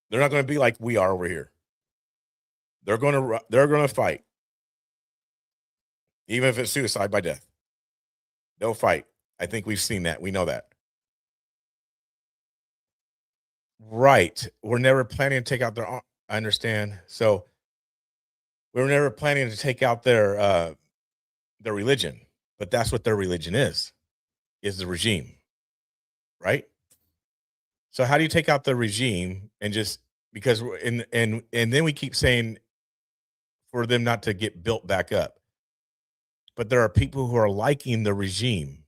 They're not going to be like we are over here. They're going to fight, even if it's suicide by death. They'll fight. I think we've seen that. We know that. Right. We're never planning to take out their I understand. So we were never planning to take out their religion, but that's what their religion is the regime, right? So how do you take out the regime and just because and then we keep saying for them not to get built back up. But there are people who are liking the regime.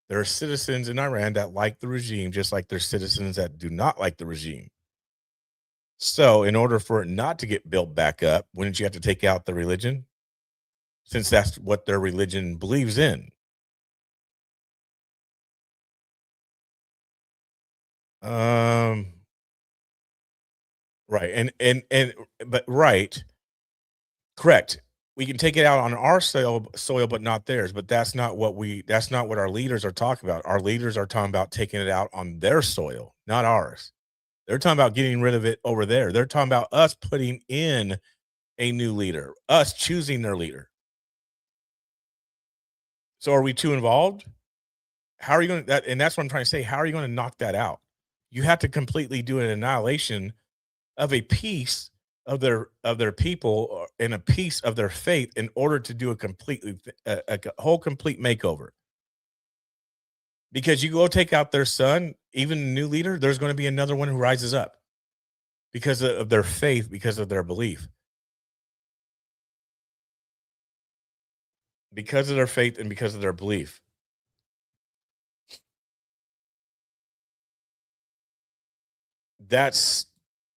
There are citizens in Iran that like the regime, just like there's citizens that do not like the regime. So, in order for it not to get built back up, wouldn't you have to take out the religion? Since that's what their religion believes in. Right. And but right. Correct. We can take it out on our soil, but not theirs. But that's not what our leaders are talking about. Our leaders are talking about taking it out on their soil, not ours. They're talking about getting rid of it over there. They're talking about us putting in a new leader, us choosing their leader. So are we too involved? How are you going to and that's what I'm trying to say. How are you going to knock that out? You have to completely do an annihilation of a piece of their people and a piece of their faith in order to do a whole complete makeover. Because you go take out their son, even the new leader, there's going to be another one who rises up because of their faith, because of their belief. Because of their faith and because of their belief. That's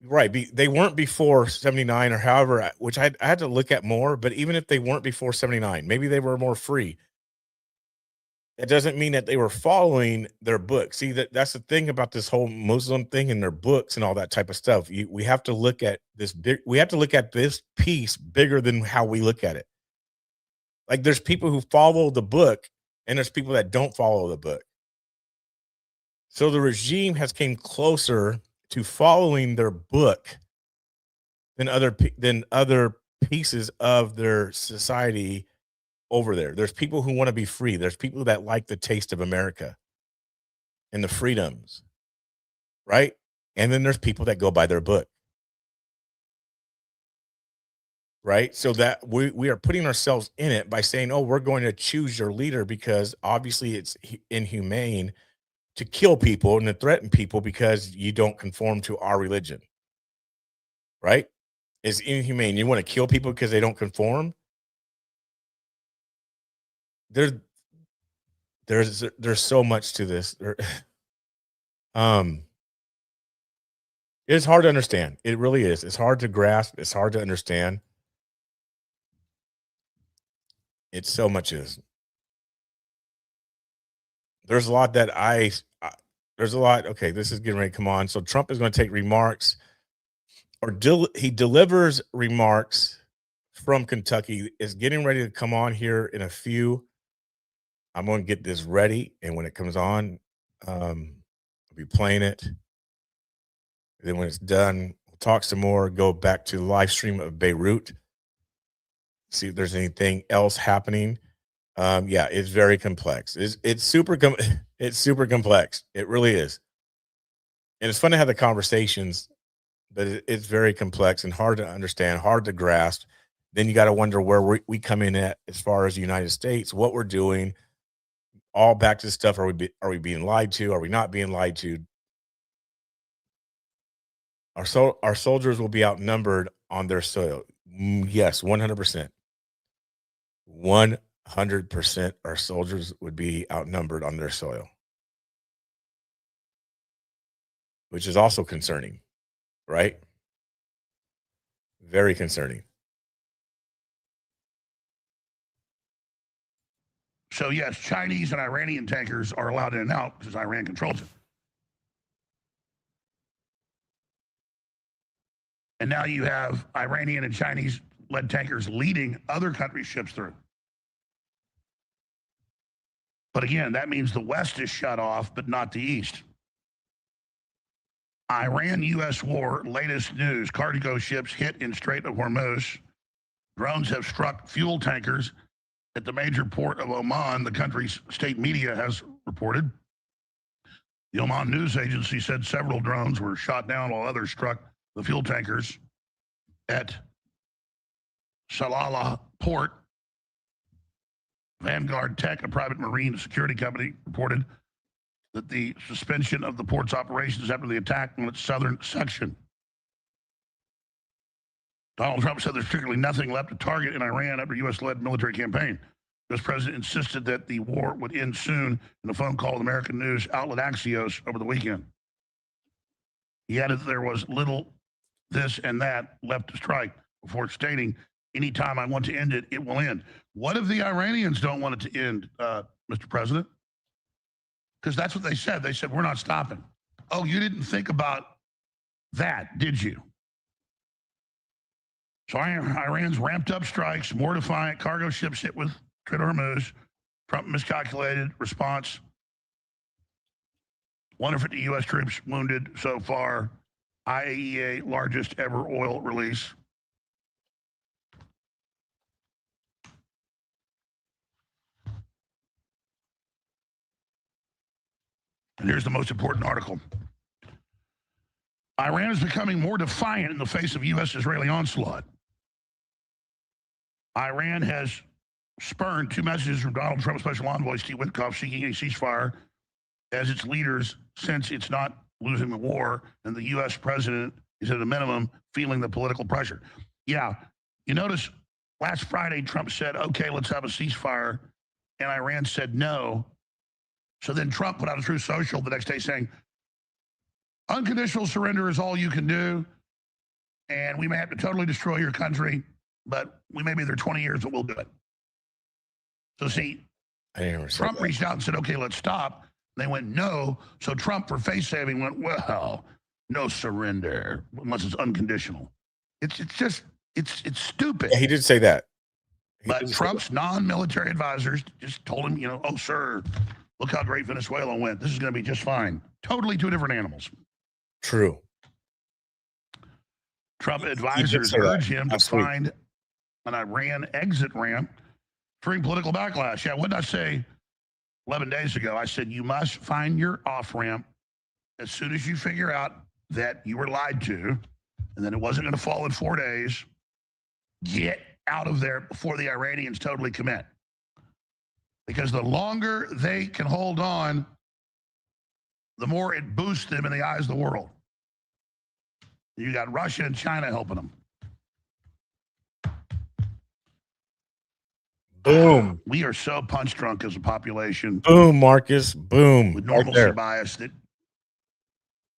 right. They weren't before 79 or however, which I had to look at more. But even if they weren't before 79, maybe they were more free. It doesn't mean that they were following their book. See, that's the thing about this whole Muslim thing and their books and all that type of stuff. We have to look at this we have to look at this piece bigger than how we look at it. Like there's people who follow the book and there's people that don't follow the book. So the regime has came closer to following their book than other pieces of their society over there. There's people who want to be free. There's people that like the taste of America and the freedoms, right? And then there's people that go by their book, right? So that we are putting ourselves in it by saying, oh, we're going to choose your leader because obviously it's inhumane to kill people and to threaten people because you don't conform to our religion, right? It's inhumane. You want to kill people because they don't conform? There's so much to this. It's hard to understand. It really is. It's hard to grasp. It's hard to understand. It so much is. There's a lot that there's a lot. Okay, this is getting ready to come on. So Trump is going to take remarks or he delivers remarks from Kentucky, is getting ready to come on here in a few. I'm going to get this ready. And when it comes on, I'll be playing it. And then when it's done, we'll talk some more, go back to the live stream of Beirut, see if there's anything else happening. Yeah, it's very complex. It's super complex. It really is. And it's fun to have the conversations, but it's very complex and hard to understand, hard to grasp. Then you got to wonder where we come in at as far as the United States, what we're doing, all back to the stuff. Are we being lied to? Are we not being lied to? Our soldiers will be outnumbered on their soil. Yes, 100%. 100% our soldiers would be outnumbered on their soil, which is also concerning, right? Very concerning. So yes, Chinese and Iranian tankers are allowed in and out because Iran controls it. And now you have Iranian and Chinese-led tankers leading other countries' ships through. But again, that means the West is shut off, but not the East. Iran-U.S. war, latest news, cargo ships hit in Strait of Hormuz. Drones have struck fuel tankers at the major port of Oman, the country's state media has reported. The Oman News Agency said several drones were shot down while others struck the fuel tankers at Salalah Port. Vanguard Tech, a private marine security company, reported that the suspension of the port's operations after the attack on its southern section. Donald Trump said there's particularly nothing left to target in Iran after U.S.-led military campaign. The U.S. president insisted that the war would end soon in a phone call with American news outlet Axios over the weekend. He added that there was little this and that left to strike before stating, anytime I want to end it, it will end. What if the Iranians don't want it to end, Mr. President? Because that's what they said. They said, we're not stopping. Oh, you didn't think about that, did you? So Iran's ramped up strikes, more defiant, cargo ships hit with Strait of Hormuz. Trump miscalculated response. 150 U.S. troops wounded so far. IAEA largest ever oil release. And here's the most important article. Iran is becoming more defiant in the face of U.S.-Israeli onslaught. Iran has spurned 2 messages from Donald Trump Special Envoy Steve Witkoff seeking a ceasefire as its leaders sense it's not losing the war, and the U.S. president is at a minimum feeling the political pressure. Yeah, you notice last Friday Trump said, okay, let's have a ceasefire, and Iran said no. So then Trump put out a Truth Social the next day saying, unconditional surrender is all you can do, and we may have to totally destroy your country, but we may be there 20 years, but we'll do it. So see, Trump reached out and said, okay, let's stop. They went, no. So Trump, for face saving, went, well, no surrender unless it's unconditional. It's stupid. Yeah, he did say that. But Trump's non-military advisors just told him, oh, sir, look how great Venezuela went. This is going to be just fine. Totally 2 different animals. True. Trump advisors urge him to find an Iran exit ramp during political backlash. Yeah, what did I say 11 days ago? I said, you must find your off-ramp as soon as you figure out that you were lied to and that it wasn't going to fall in 4 days. Get out of there before the Iranians totally commit. Because the longer they can hold on, the more it boosts them in the eyes of the world. You got Russia and China helping them. Boom. We are so punch drunk as a population. Boom, Marcus. Boom. With Right normalcy there. bias that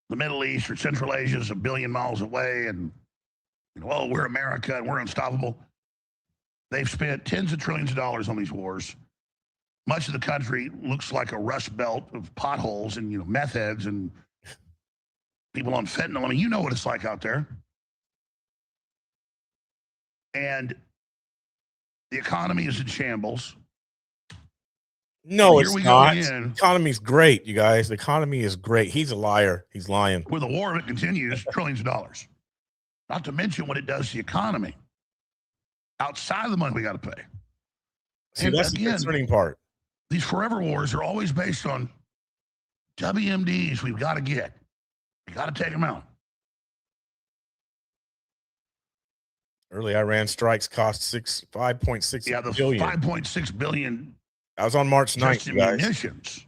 the Middle East or Central Asia is 1 billion miles away and, oh, we're America and we're unstoppable. They've spent tens of trillions of dollars on these wars. Much of the country looks like a rust belt of potholes and, meth heads and people on fentanyl. I mean, you know what it's like out there. And the economy is in shambles. No, Here it's we go not. again. The economy's great, you guys. The economy is great. He's a liar. He's lying. Where the war, if it continues, trillions of dollars. Not to mention what it does to the economy. Outside of the money we got to pay. See, And that's the again, concerning part. these forever wars are always based on WMDs we've got to get. We got to take them out. Early Iran strikes cost 5.6 Yeah, the billion. 5.6 billion That was on March 9th, just you in guys. munitions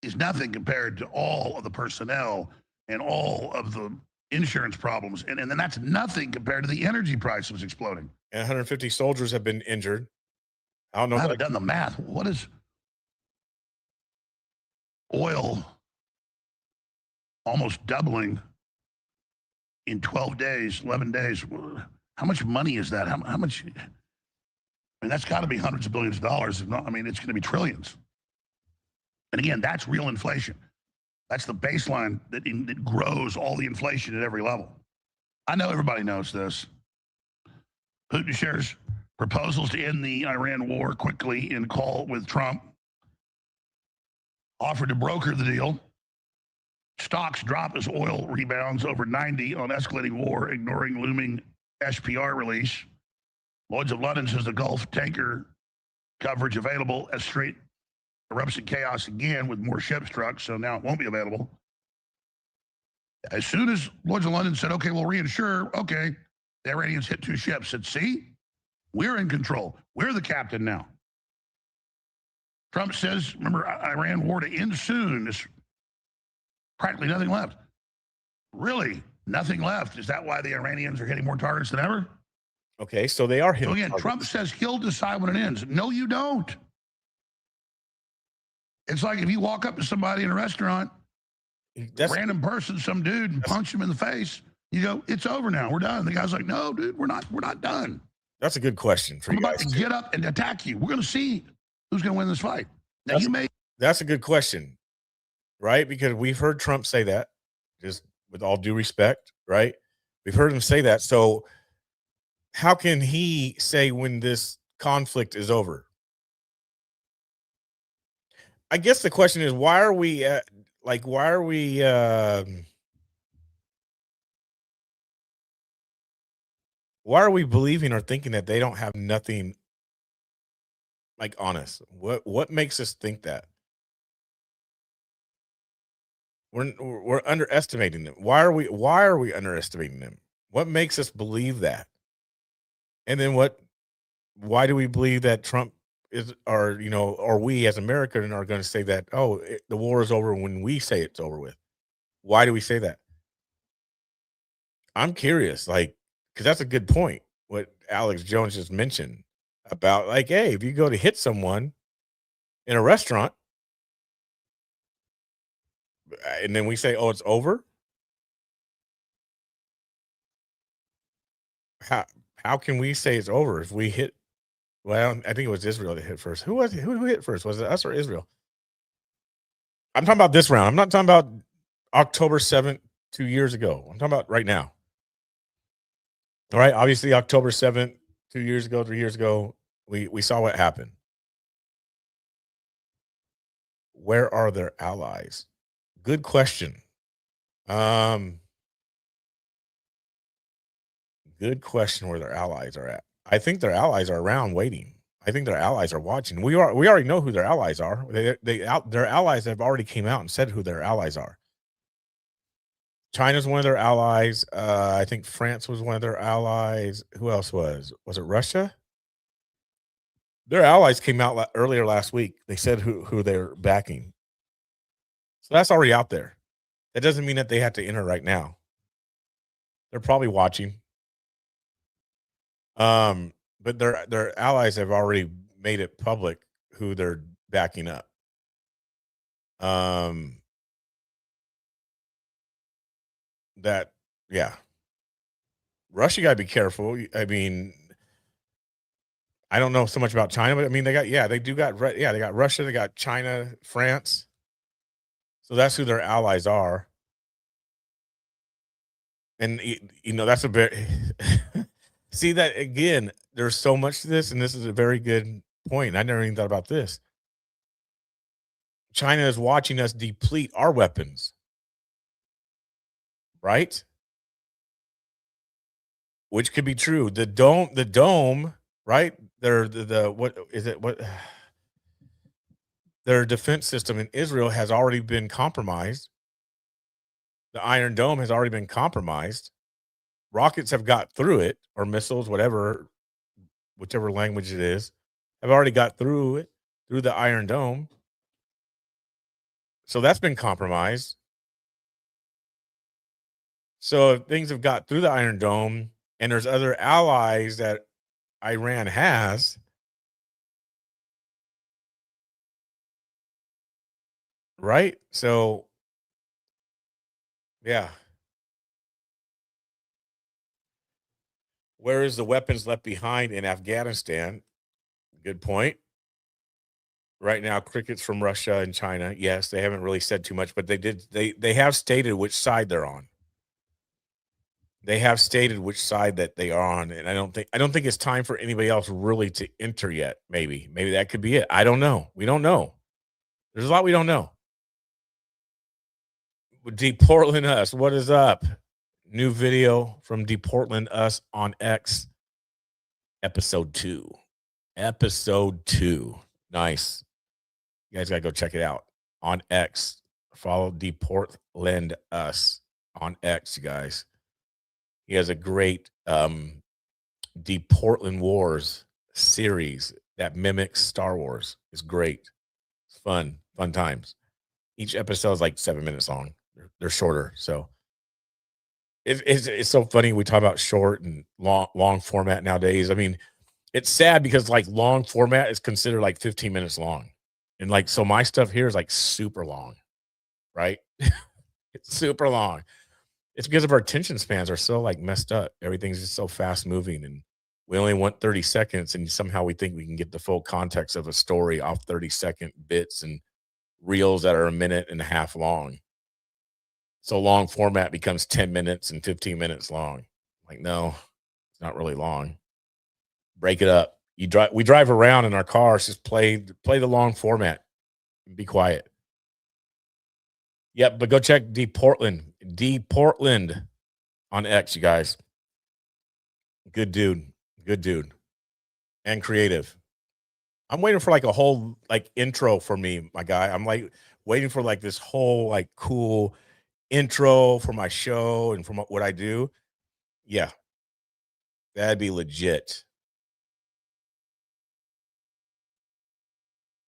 is nothing compared to all of the personnel and all of the insurance problems. And then that's nothing compared to the energy prices exploding. And 150 soldiers have been injured. I don't know. I haven't done the math. What is oil almost doubling in 12 days, 11 days? How much money is that? How much? I mean, that's got to be hundreds of billions of dollars. If not, I mean, it's going to be trillions. And again, that's real inflation. That's the baseline that grows all the inflation at every level. I know everybody knows this. Putin shares proposals to end the Iran war quickly in call with Trump. Offered to broker the deal. Stocks drop as oil rebounds over 90 on escalating war, ignoring looming SPR release. Lloyd's of London says the Gulf tanker coverage available as Strait erupts in chaos again with more ships struck, so now it won't be available. As soon as Lloyd's of London said, okay, we'll reinsure, okay, the Iranians hit 2 ships, said, see, we're in control. We're the captain now. Trump says, remember, Iran war to end soon. There's practically nothing left. Really, nothing left. Is that why the Iranians are hitting more targets than ever? Okay, so they are hitting. So again, targets. Trump says he'll decide when it ends. No, you don't. It's like if you walk up to somebody in a restaurant, random person, some dude, and punch him in the face, you go, it's over now. We're done. The guy's like, no, dude, we're not done. That's a good question for I'm you about guys. to get up and attack you. We're going to see who's going to win this fight. Now, That's a good question, right? Because we've heard Trump say that, just with all due respect, right? We've heard him say that. So how can he say when this conflict is over? I guess the question is, why are we believing or thinking that they don't have nothing like on us? What makes us think that? We're underestimating them. Why are we underestimating them? What makes us believe that? And then why do we believe that Trump is, or we as Americans are going to say that, the war is over when we say it's over with? Why do we say that? I'm curious, because that's a good point. What Alex Jones just mentioned about, hey, if you go to hit someone in a restaurant and then we say, oh, it's over. How can we say it's over if we hit? Well, I think it was Israel that hit first. Who hit first? Was it us or Israel? I'm talking about this round. I'm not talking about October 7th, 2 years ago. I'm talking about right now. All right. Obviously, October 7th, 2 years ago, 3 years ago, we saw what happened. Where are their allies? Good question. Good question where their allies are at. I think their allies are around waiting. I think their allies are watching. We already know who their allies are. Their allies have already came out and said who their allies are. China's one of their allies. I think France was one of their allies. Who else was? Was it Russia? Their allies came out earlier last week. They said who they're backing. So that's already out there. That doesn't mean that they have to enter right now. They're probably watching. But their allies have already made it public who they're backing up. Russia got to be careful. I mean, I don't know so much about China, but I mean, they got Russia, they got China, France. So that's who their allies are. And, that's a bit, see that again, there's so much to this, and this is a very good point. I never even thought about this. China is watching us deplete our weapons. Right? Which could be true. The dome, right? Their defense system in Israel has already been compromised. The Iron Dome has already been compromised. Rockets have got through it, or missiles, whichever language it is, have already got through it, through the Iron Dome. So that's been compromised. So if things have got through the Iron Dome, and there's other allies that Iran has, right? So, yeah. Where is the weapons left behind in Afghanistan? Good point. Right now, crickets from Russia and China. Yes, they haven't really said too much, but they have stated which side they're on. They have stated which side that they are on, and I don't think it's time for anybody else really to enter yet. Maybe that could be it. I don't know. We don't know. There's a lot we don't know. Deportland Us, what is up? New video from Deportland Us on X, episode 2. Nice. You guys gotta go check it out on X. Follow Deportland Us on X, you guys. He has a great Deportland Wars series that mimics Star Wars. It's great. It's fun times. Each episode is like 7 minutes long. They're shorter, so it's so funny. We talk about short and long format nowadays. I mean, it's sad because like long format is considered like 15 minutes long, and like so my stuff here is like super long, right? It's super long. It's because of our attention spans are so like messed up. Everything's just so fast moving, and we only want 30 seconds, and somehow we think we can get the full context of a story off 30-second bits and reels that are a minute and a half long. So long format becomes 10 minutes and 15 minutes long. Like, no, it's not really long. Break it up. We drive around in our cars, just play the long format and be quiet. Yep, but go check Deportland on X, you guys. Good dude. And creative. I'm waiting for like a whole like intro for me, my guy. I'm like waiting for like this whole like cool intro for my show and from what I do. Yeah, that'd be legit.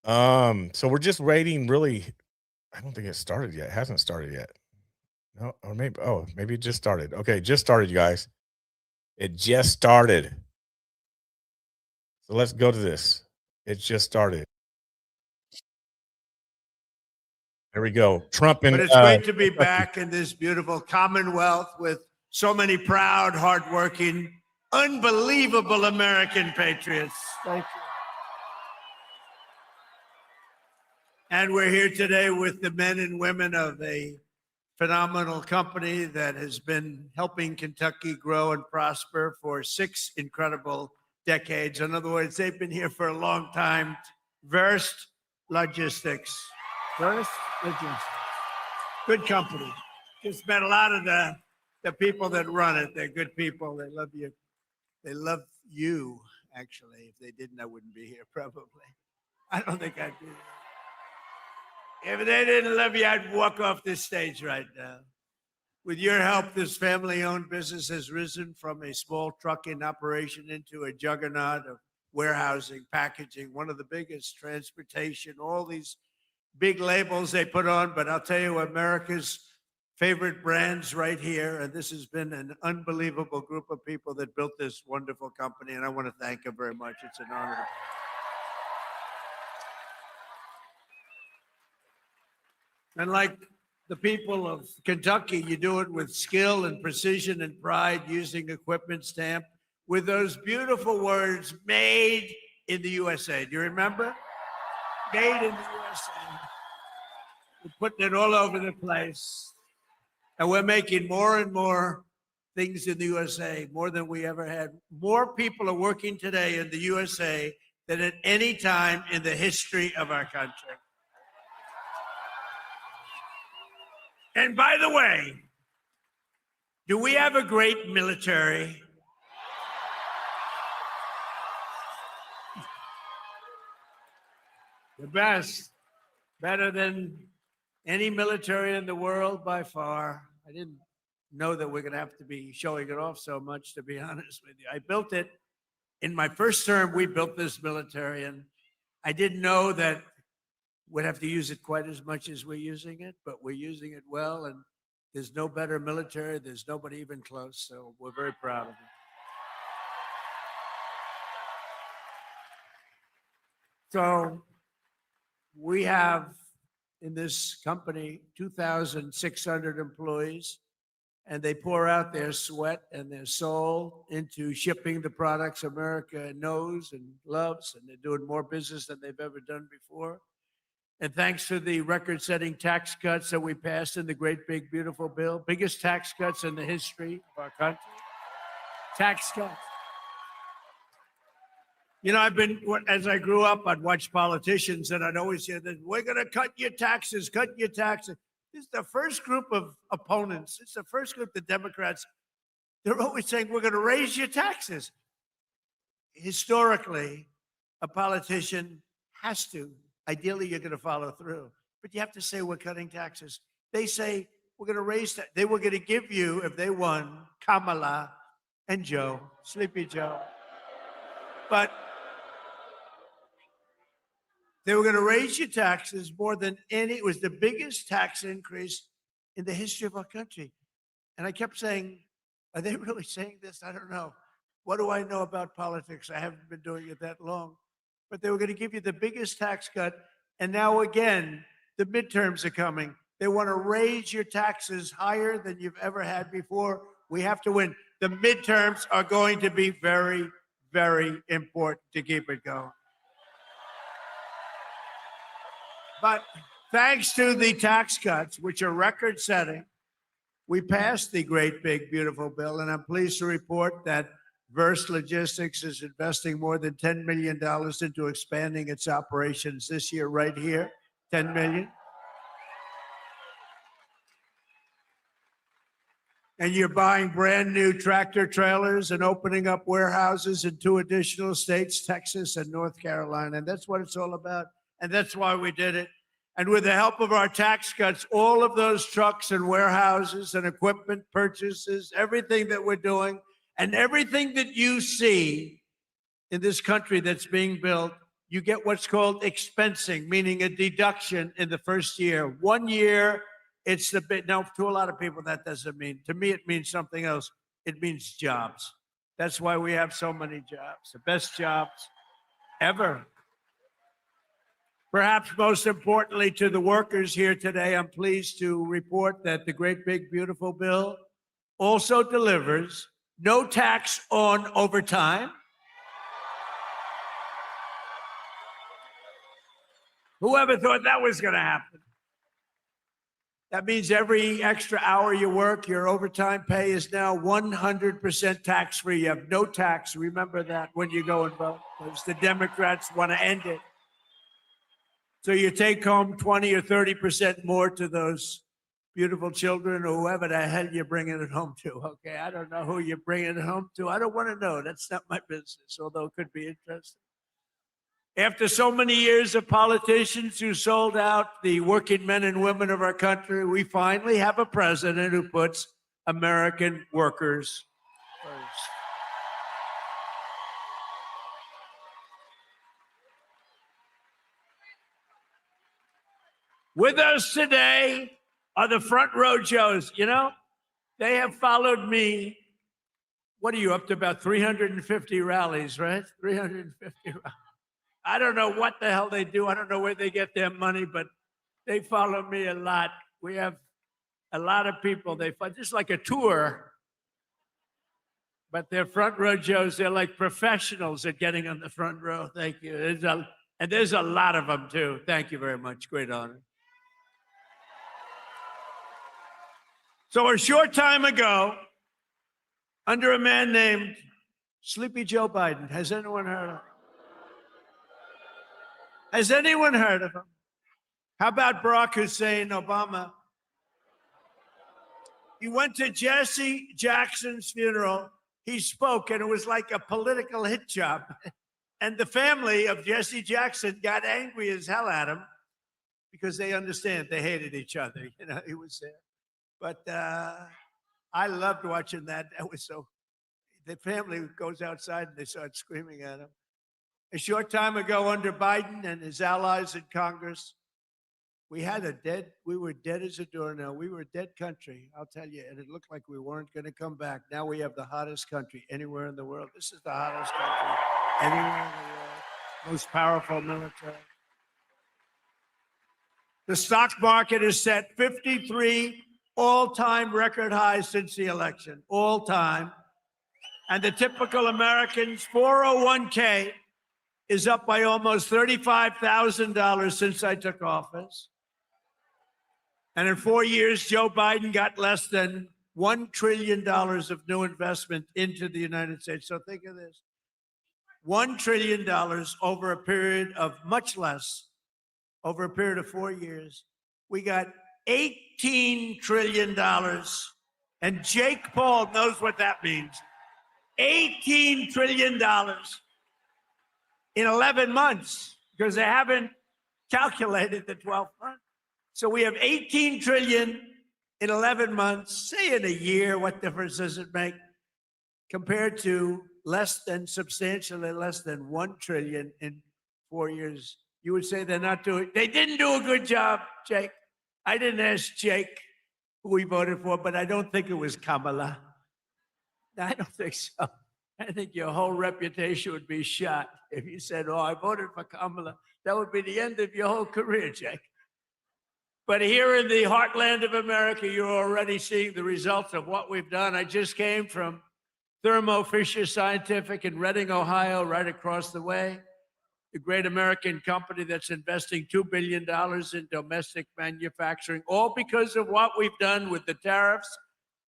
So we're just waiting. Really, I don't think it started yet. It hasn't started yet. No, or maybe it just started. Okay, just started, you guys. It just started. So let's go to this. It just started. There we go. Trump and But it's great to be back in this beautiful Commonwealth with so many proud, hardworking, unbelievable American patriots. Thank you. And we're here today with the men and women of a phenomenal company that has been helping Kentucky grow and prosper for 6 incredible decades. In other words, they've been here for a long time. Verst Logistics. Verst Logistics. Good company. Just met a lot of the people that run it. They're good people. They love you. They love you, actually. If they didn't, I wouldn't be here, probably. I don't think I'd be there. If they didn't love you, I'd walk off this stage right now. With your help, this family-owned business has risen from a small trucking operation into a juggernaut of warehousing, packaging, one of the biggest, transportation, all these big labels they put on. But I'll tell you, America's favorite brands right here. And this has been an unbelievable group of people that built this wonderful company. And I want to thank them very much. It's an honor to be. And like the people of Kentucky, you do it with skill and precision and pride, using equipment stamped with those beautiful words, made in the USA. Do you remember? Made in the USA. We're putting it all over the place. And we're making more and more things in the USA, more than we ever had. More people are working today in the USA than at any time in the history of our country. And by the way, do we have a great military? The best, better than any military in the world by far. I didn't know that we're going to have to be showing it off so much, to be honest with you. I built it in my first term. We built this military, and I didn't know that we'd have to use it quite as much as we're using it, but we're using it well, and there's no better military. There's nobody even close, so we're very proud of it. So we have in this company 2,600 employees, and they pour out their sweat and their soul into shipping the products America knows and loves, and they're doing more business than they've ever done before. And thanks to the record-setting tax cuts that we passed in the great, big, beautiful bill, biggest tax cuts in the history of our country. Tax cuts. You know, as I grew up, I'd watch politicians, and I'd always hear that, we're going to cut your taxes, cut your taxes. This is the first group of opponents. It's the first group, the Democrats. They're always saying, we're going to raise your taxes. Historically, a politician has to ideally you're going to follow through. But you have to say we're cutting taxes. They say we're going to raise that. They were going to give you, if they won, Kamala and Joe, Sleepy Joe. But they were going to raise your taxes more than any. It was the biggest tax increase in the history of our country. And I kept saying, are they really saying this? I don't know. What do I know about politics? I haven't been doing it that long. But they were going to give you the biggest tax cut. And now again, the midterms are coming. They want to raise your taxes higher than you've ever had before. We have to win. The midterms are going to be very, very important to keep it going. But thanks to the tax cuts, which are record-setting, we passed the great, big, beautiful bill. And I'm pleased to report that Verse Logistics is investing more than $10 million into expanding its operations this year, right here, $10 million. And you're buying brand new tractor trailers and opening up warehouses in 2 additional states, Texas and North Carolina. And that's what it's all about. And that's why we did it. And with the help of our tax cuts, all of those trucks and warehouses and equipment purchases, everything that we're doing, and everything that you see in this country that's being built, you get what's called expensing, meaning a deduction in the first year. 1 year, it's the bit. Now, to a lot of people, that doesn't mean. To me, it means something else. It means jobs. That's why we have so many jobs, the best jobs ever. Perhaps most importantly to the workers here today, I'm pleased to report that the great, big, beautiful bill also delivers no tax on overtime. Whoever thought that was going to happen? That means every extra hour you work, your overtime pay is now 100% tax-free. You have no tax. Remember that when you go and vote, because the Democrats want to end it. So you take home 20 or 30% more to those beautiful children or whoever the hell you're bringing it home to. Okay, I don't know who you're bringing it home to. I don't want to know. That's not my business, although it could be interesting. After so many years of politicians who sold out the working men and women of our country, we finally have a president who puts American workers first. With us today are the front row Joes. You know, they have followed me. What are you up to? About 350 rallies, right? 350 rallies. I don't know what the hell they do. I don't know where they get their money, but they follow me a lot. We have a lot of people. They just like a tour, but they're front row Joes. They're like professionals at getting on the front row. Thank you. And there's a lot of them too. Thank you very much. Great honor. So a short time ago, under a man named Sleepy Joe Biden, has anyone heard of him? Has anyone heard of him? How about Barack Hussein Obama? He went to Jesse Jackson's funeral. He spoke, and it was like a political hit job. And the family of Jesse Jackson got angry as hell at him because they understand they hated each other. You know, he was there. But I loved watching that. That was so. The family goes outside and they start screaming at him. A short time ago, under Biden and his allies in Congress, we were dead as a doornail. We were a dead country, I'll tell you, and it looked like we weren't going to come back. Now we have the hottest country anywhere in the world. This is the hottest country anywhere in the world. Most powerful military. The stock market is set 53 all-time record highs since the election, all time. And the typical American's 401k is up by almost $35,000 since I took office. And in 4 years, Joe Biden got less than $1 trillion of new investment into the United States. So think of this. $1 trillion over a period of much less, over a period of 4 years. We got $18 trillion. And Jake Paul knows what that means. $18 trillion in 11 months, because they haven't calculated the 12 months. So we have 18 trillion in 11 months. Say in a year, what difference does it make? Compared to substantially less than 1 trillion in 4 years. You would say they didn't do a good job, Jake. I didn't ask Jake who we voted for, but I don't think it was Kamala. I don't think so. I think your whole reputation would be shot if you said, oh, I voted for Kamala. That would be the end of your whole career, Jake. But here in the heartland of America, you're already seeing the results of what we've done. I just came from Thermo Fisher Scientific in Reading, Ohio, right across the way. The great American company that's investing $2 billion in domestic manufacturing, all because of what we've done with the tariffs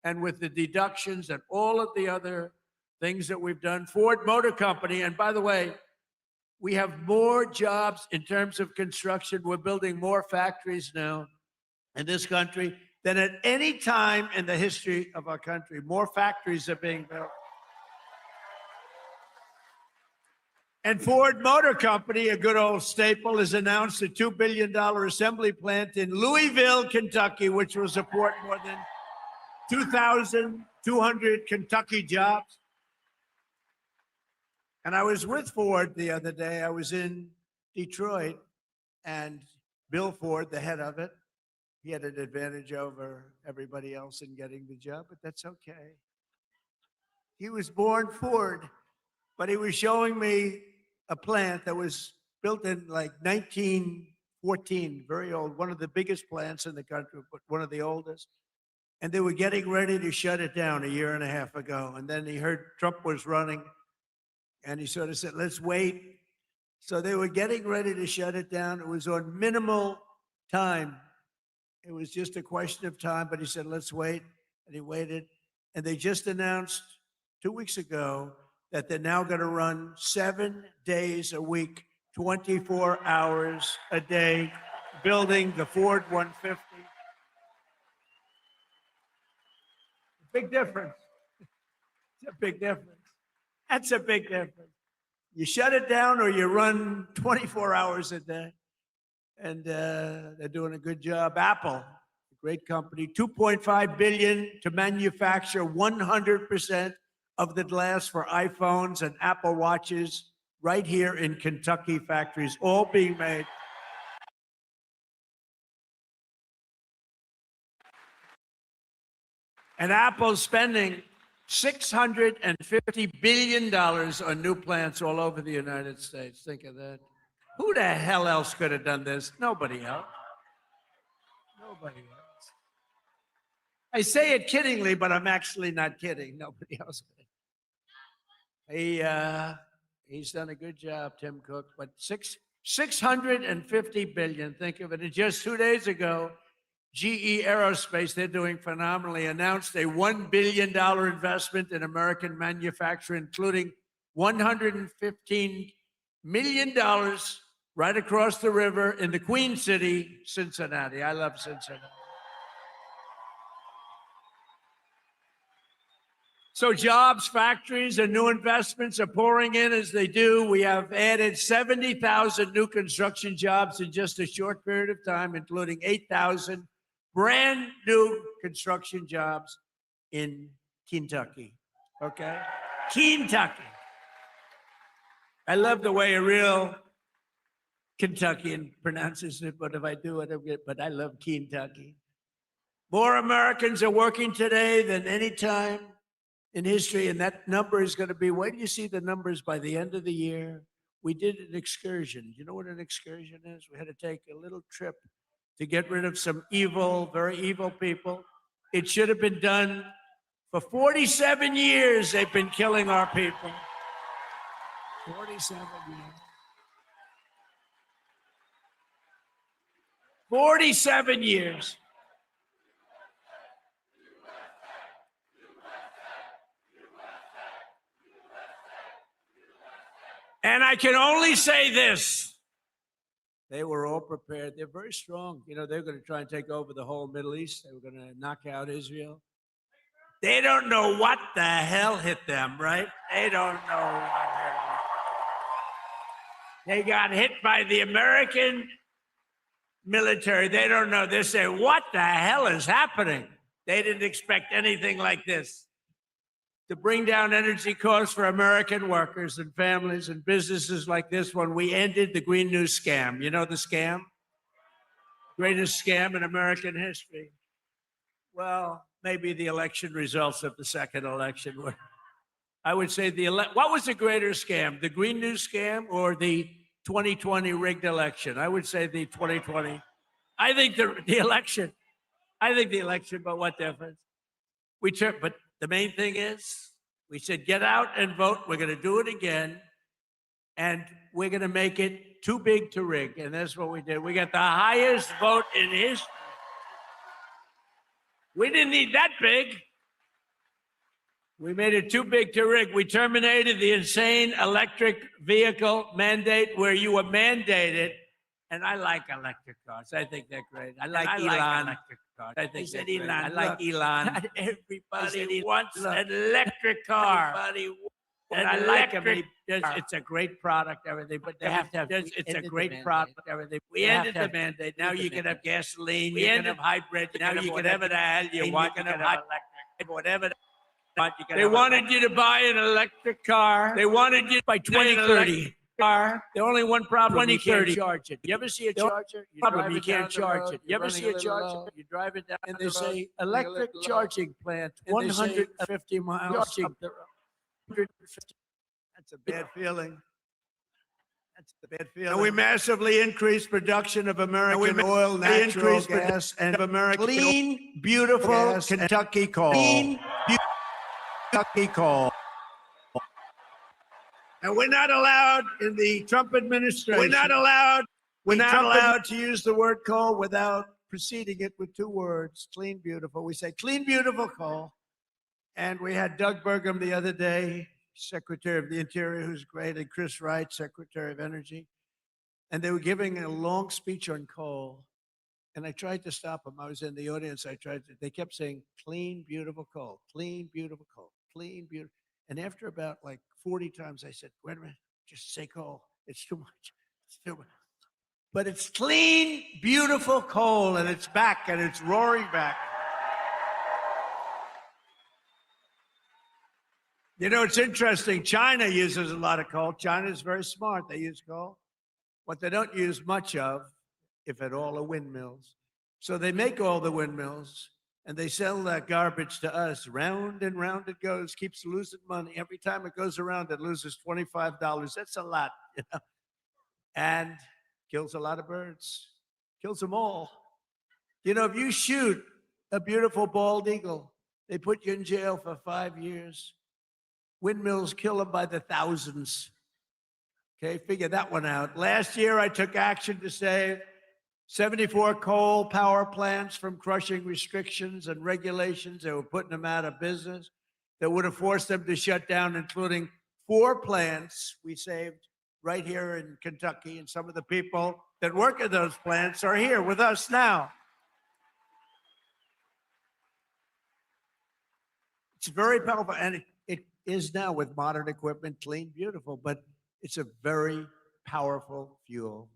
and with the deductions and all of the other things that we've done. Ford Motor Company, and by the way, we have more jobs in terms of construction. We're building more factories now in this country than at any time in the history of our country. More factories are being built. And Ford Motor Company, a good old staple, has announced a $2 billion assembly plant in Louisville, Kentucky, which will support more than 2,200 Kentucky jobs. And I was with Ford the other day. I was in Detroit, and Bill Ford, the head of it, he had an advantage over everybody else in getting the job, but that's okay. He was born Ford, but he was showing me a plant that was built in like 1914, very old, one of the biggest plants in the country, but one of the oldest. And they were getting ready to shut it down a year and a half ago. And then he heard Trump was running, and he sort of said, let's wait. So they were getting ready to shut it down. It was on minimal time. It was just a question of time, but he said, let's wait. And he waited. And they just announced 2 weeks ago that they're now going to run 7 days a week, 24 hours a day, building the Ford 150. Big difference. It's a big difference. That's a big difference. You shut it down or you run 24 hours a day. And they're doing a good job. Apple, a great company, $2.5 billion to manufacture 100% of the glass for iPhones and Apple Watches right here in Kentucky factories, all being made. And Apple's spending $650 billion on new plants all over the United States. Think of that. Who the hell else could have done this? Nobody else. Nobody else. I say it kiddingly, but I'm actually not kidding. Nobody else could. He's done a good job, Tim Cook. But $650 billion. Think of it. And just 2 days ago, GE Aerospace, they're doing phenomenally, announced a $1 billion investment in American manufacturing, including $115 million right across the river in the Queen City, Cincinnati. I love Cincinnati. So jobs, factories, and new investments are pouring in as they do. We have added 70,000 new construction jobs in just a short period of time, including 8,000 brand new construction jobs in Kentucky. Okay? Kentucky. I love the way a real Kentuckian pronounces it, but if I do it, but I love Kentucky. More Americans are working today than any time in history, and that number is going to be, wait till you see the numbers by the end of the year. We did an excursion. You know what an excursion is? We had to take a little trip to get rid of some evil, very evil people. It should have been done for 47 years. They've been killing our people. 47 years. 47 years. And I can only say this. They were all prepared. They're very strong. You know, they're going to try and take over the whole Middle East. They were going to knock out Israel. They don't know what the hell hit them, right? They don't know what hit them. They got hit by the American military, they don't know. They say, what the hell is happening? They didn't expect anything like this. To bring down energy costs for American workers and families and businesses like this one, we ended the Green New scam. You know the scam? Greatest scam in American history. Well, maybe the election results of the second election were. I would say what was the greater scam, the Green New scam or the 2020 rigged election? I would say the 2020. I think the election. I think the election, but what difference? But the main thing is, we said, get out and vote. We're going to do it again. And we're going to make it too big to rig. And that's what we did. We got the highest vote in history. We didn't need that big. We made it too big to rig. We terminated the insane electric vehicle mandate where you were mandated. And I like electric cars. I think they're great. I like Elon. Electric cars. I think they're great. I like Elon. Not everybody wants an electric car. And I like them. It's a great product, everything, but they have to have. It's a great product, everything. We ended the mandate. Now you can have gasoline. You can have hybrid. Now you can have whatever you want. You can have electric, whatever. They wanted you to buy an electric car. They wanted you by 2030. Car. The only one problem, you can't charge it. You ever see a charger? You can't charge it. You ever see a charger? You drive it down and they say electric charging plant, 150 miles up the road. That's a bad feeling. That's a bad feeling. And we massively increased production of American oil, natural gas, and of American clean, beautiful Kentucky coal. Clean, Kentucky coal. And we're not allowed in the Trump administration. We're not allowed to use the word coal without preceding it with two words, clean, beautiful. We say clean, beautiful coal. And we had Doug Burgum the other day, Secretary of the Interior, who's great, and Chris Wright, Secretary of Energy. And they were giving a long speech on coal. And I tried to stop them. I was in the audience. They kept saying, clean, beautiful coal, clean, beautiful coal, clean, beautiful. And after about like 40 times, I said, wait a minute, just say coal. It's too much. It's too much. But it's clean, beautiful coal, and it's back, and it's roaring back. You know, it's interesting. China uses a lot of coal. China is very smart. They use coal. What they don't use much of, if at all, are windmills. So they make all the windmills, and they sell that garbage to us. Round and round it goes, keeps losing money. Every time it goes around, it loses $25. That's a lot, you know? And kills a lot of birds, kills them all. You know, if you shoot a beautiful bald eagle, they put you in jail for 5 years. Windmills kill them by the thousands. Okay, figure that one out. Last year, I took action to save 74 coal power plants from crushing restrictions and regulations that were putting them out of business, that would have forced them to shut down, including 4 plants we saved right here in Kentucky. And some of the people that work at those plants are here with us now. It's very powerful, and it is now with modern equipment, clean, beautiful, but it's a very powerful fuel.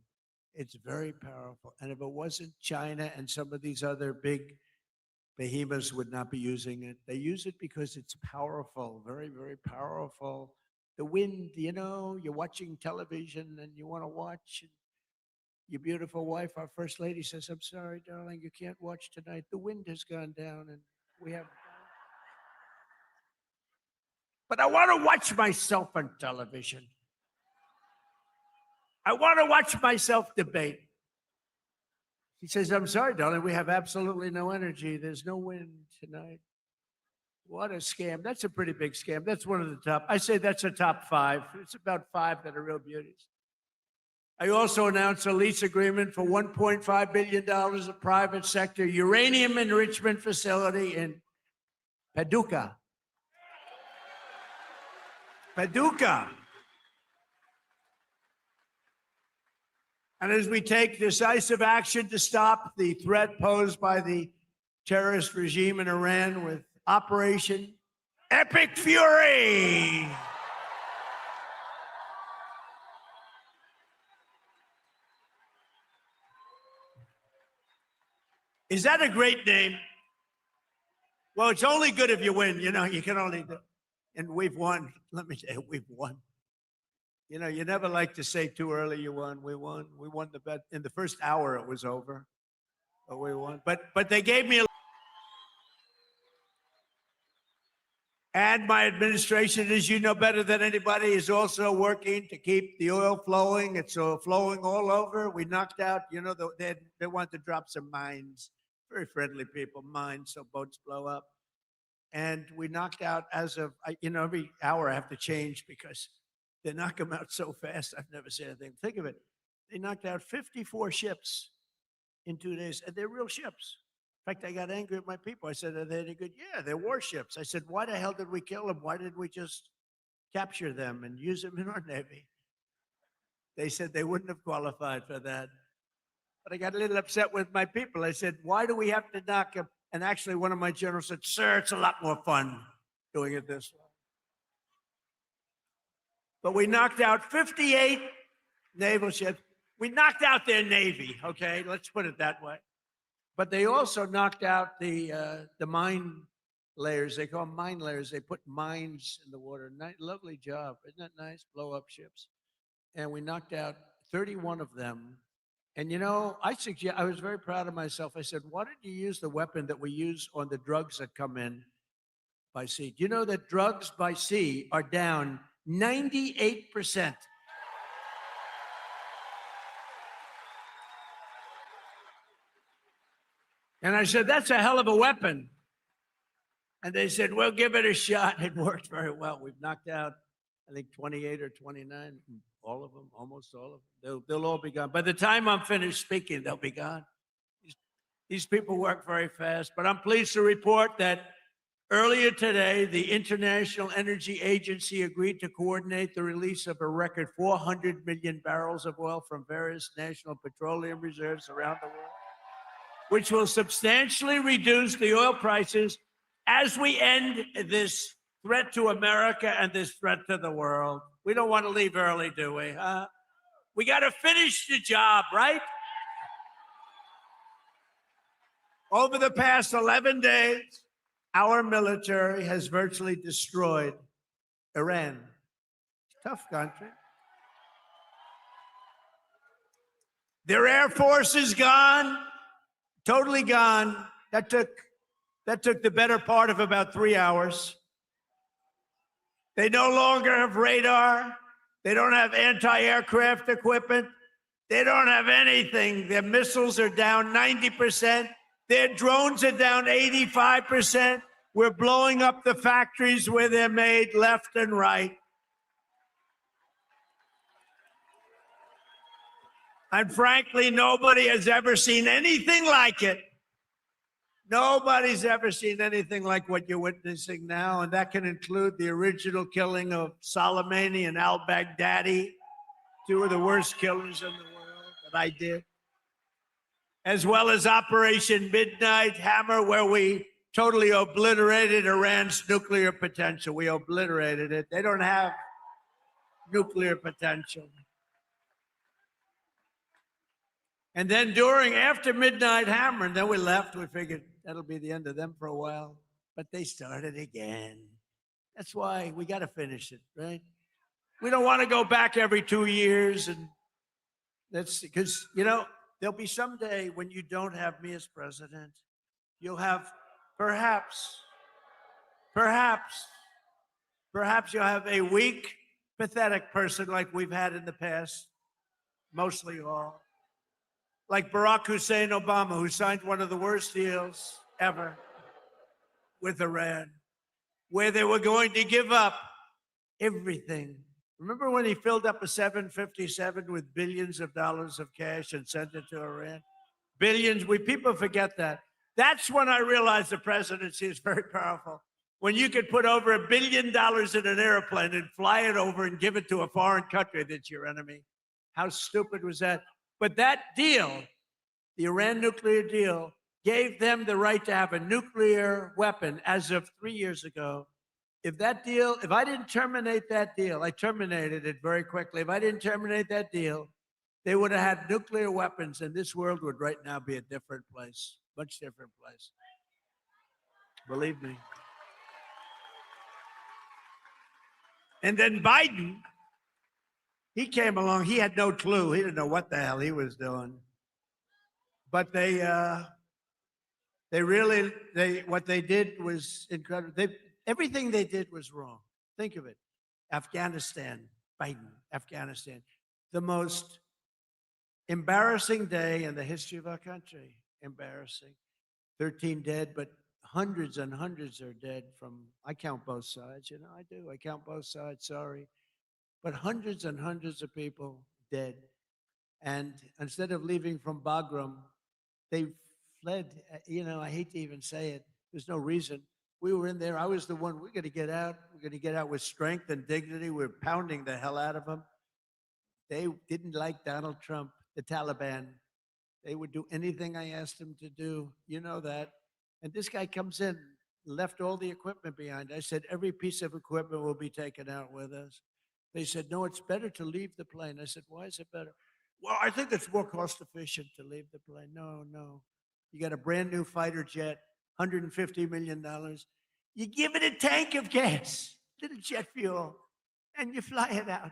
It's very powerful. And if it wasn't China and some of these other big behemoths would not be using it. They use it because it's powerful, very, very powerful. The wind, you know, you're watching television and you want to watch. Your beautiful wife, our first lady, says, I'm sorry, darling, you can't watch tonight. The wind has gone down and we have. But I want to watch myself on television. I want to watch myself debate. He says, I'm sorry, darling, we have absolutely no energy. There's no wind tonight. What a scam. That's a pretty big scam. That's one of the top. I say that's a top 5. It's about 5 that are real beauties. I also announced a lease agreement for $1.5 billion of private sector uranium enrichment facility in Paducah. Paducah. And as we take decisive action to stop the threat posed by the terrorist regime in Iran with Operation Epic Fury. Is that a great name? Well, it's only good if you win. You know, you can only do. And we've won. Let me tell you, we've won. You know, you never like to say too early you won. We won. We won the bet. In the first hour, it was over. But we won. But they gave me a. And my administration, as you know better than anybody, is also working to keep the oil flowing. It's flowing all over. We knocked out, you know, they want to drop some mines. Very friendly people, mines, so boats blow up. And we knocked out as of, you know, every hour I have to change because they knock them out so fast. I've never seen anything. Think of it. They knocked out 54 ships in 2 days, and they're real ships. In fact, I got angry at my people. I said, are they any good? Yeah, they're warships. I said, why the hell did we kill them? Why didn't we just capture them and use them in our Navy? They said they wouldn't have qualified for that. But I got a little upset with my people. I said, why do we have to knock them? And actually, one of my generals said, sir, it's a lot more fun doing it this way. But we knocked out 58 naval ships. We knocked out their Navy, okay? Let's put it that way. But they also knocked out the mine layers. They call them mine layers. They put mines in the water. Lovely job. Isn't that nice? Blow up ships. And we knocked out 31 of them. And, you know, I was very proud of myself. I said, why didn't you use the weapon that we use on the drugs that come in by sea? Do you know that drugs by sea are down 98%? And I said, that's a hell of a weapon. And they said, well, give it a shot. It worked very well. We've knocked out, I think, 28 or 29, all of them, almost all of them. They'll all be gone. By the time I'm finished speaking, they'll be gone. These people work very fast. But I'm pleased to report that earlier today, the International Energy Agency agreed to coordinate the release of a record 400 million barrels of oil from various national petroleum reserves around the world, which will substantially reduce the oil prices as we end this threat to America and this threat to the world. We don't want to leave early, do we? We got to finish the job, right? Over the past 11 days, our military has virtually destroyed Iran. Tough country. Their air force is gone. Totally gone. That took the better part of about 3 hours. They no longer have radar. They don't have anti-aircraft equipment. They don't have anything. Their missiles are down 90%. Their drones are down 85%. We're blowing up the factories where they're made left and right. And frankly, nobody has ever seen anything like it. Nobody's ever seen anything like what you're witnessing now, and that can include the original killing of Soleimani and al-Baghdadi, two of the worst killers in the world that I did, as well as Operation Midnight Hammer, where we totally obliterated Iran's nuclear potential. We obliterated it. They don't have nuclear potential. And then after Midnight Hammer, and then we left, we figured that'll be the end of them for a while. But they started again. That's why we got to finish it, right? We don't want to go back every 2 years. And that's because, you know, there'll be some day when you don't have me as president. You'll have perhaps you'll have a weak, pathetic person like we've had in the past, mostly all. Like Barack Hussein Obama, who signed one of the worst deals ever with Iran, where they were going to give up everything. Remember when he filled up a 757 with billions of dollars of cash and sent it to Iran? Billions. People forget that. That's when I realized the presidency is very powerful. When you could put over $1 billion in an airplane and fly it over and give it to a foreign country that's your enemy. How stupid was that? But that deal, the Iran nuclear deal, gave them the right to have a nuclear weapon as of 3 years ago. If I didn't terminate that deal, I terminated it very quickly. If I didn't terminate that deal, they would have had nuclear weapons, and this world would right now be a different place. much different place. Believe me. And then Biden, he came along. He had no clue. He didn't know what the hell he was doing. But what they did was incredible. Everything they did was wrong. Think of it. Afghanistan, Biden, Afghanistan, the most embarrassing day in the history of our country. Embarrassing. 13 dead, but hundreds and hundreds are dead from, I count both sides, I do. I count both sides, sorry. But hundreds and hundreds of people dead. And instead of leaving from Bagram, they fled. I hate to even say it. There's no reason. We were in there. I was the one, we're going to get out. We're going to get out with strength and dignity. We're pounding the hell out of them. They didn't like Donald Trump, the Taliban. They would do anything I asked them to do. You know that. And this guy comes in, left all the equipment behind. I said, every piece of equipment will be taken out with us. They said, no, it's better to leave the plane. I said, why is it better? Well, I think it's more cost efficient to leave the plane. No. You got a brand new fighter jet, $150 million. You give it a tank of gas, little jet fuel, and you fly it out.